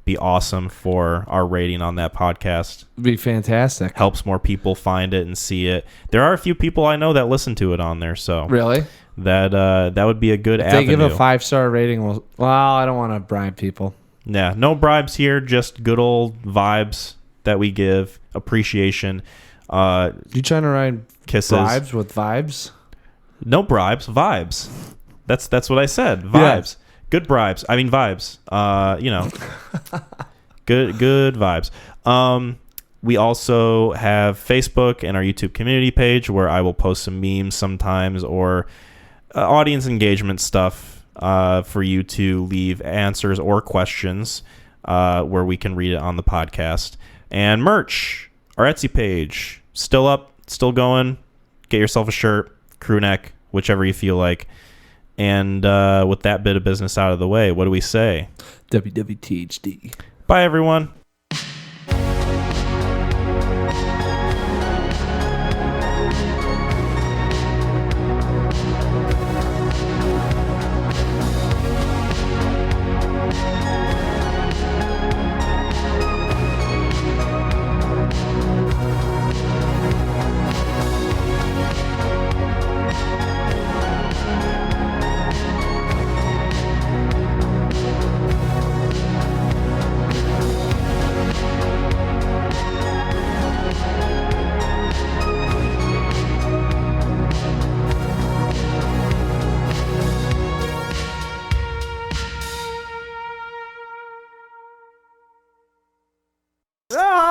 be awesome for our rating on that podcast. Be fantastic. Helps more people find it and see it. There are a few people I know that listen to it on there, so really that would be a good avenue. They give a 5-star rating. Well, I don't want to bribe people. Yeah, no bribes here, just good old vibes that we give, appreciation. You trying to ride kisses? Bribes with vibes? No bribes, vibes. That's what I said. Vibes. Yeah. Good bribes. I mean vibes. Good vibes. We also have Facebook and our YouTube community page where I will post some memes sometimes or audience engagement stuff for you to leave answers or questions where we can read it on the podcast. And merch, our Etsy page, still up, still going. Get yourself a shirt, crew neck, whichever you feel like. And with that bit of business out of the way, what do we say? WWTHD. Bye, everyone. Ah!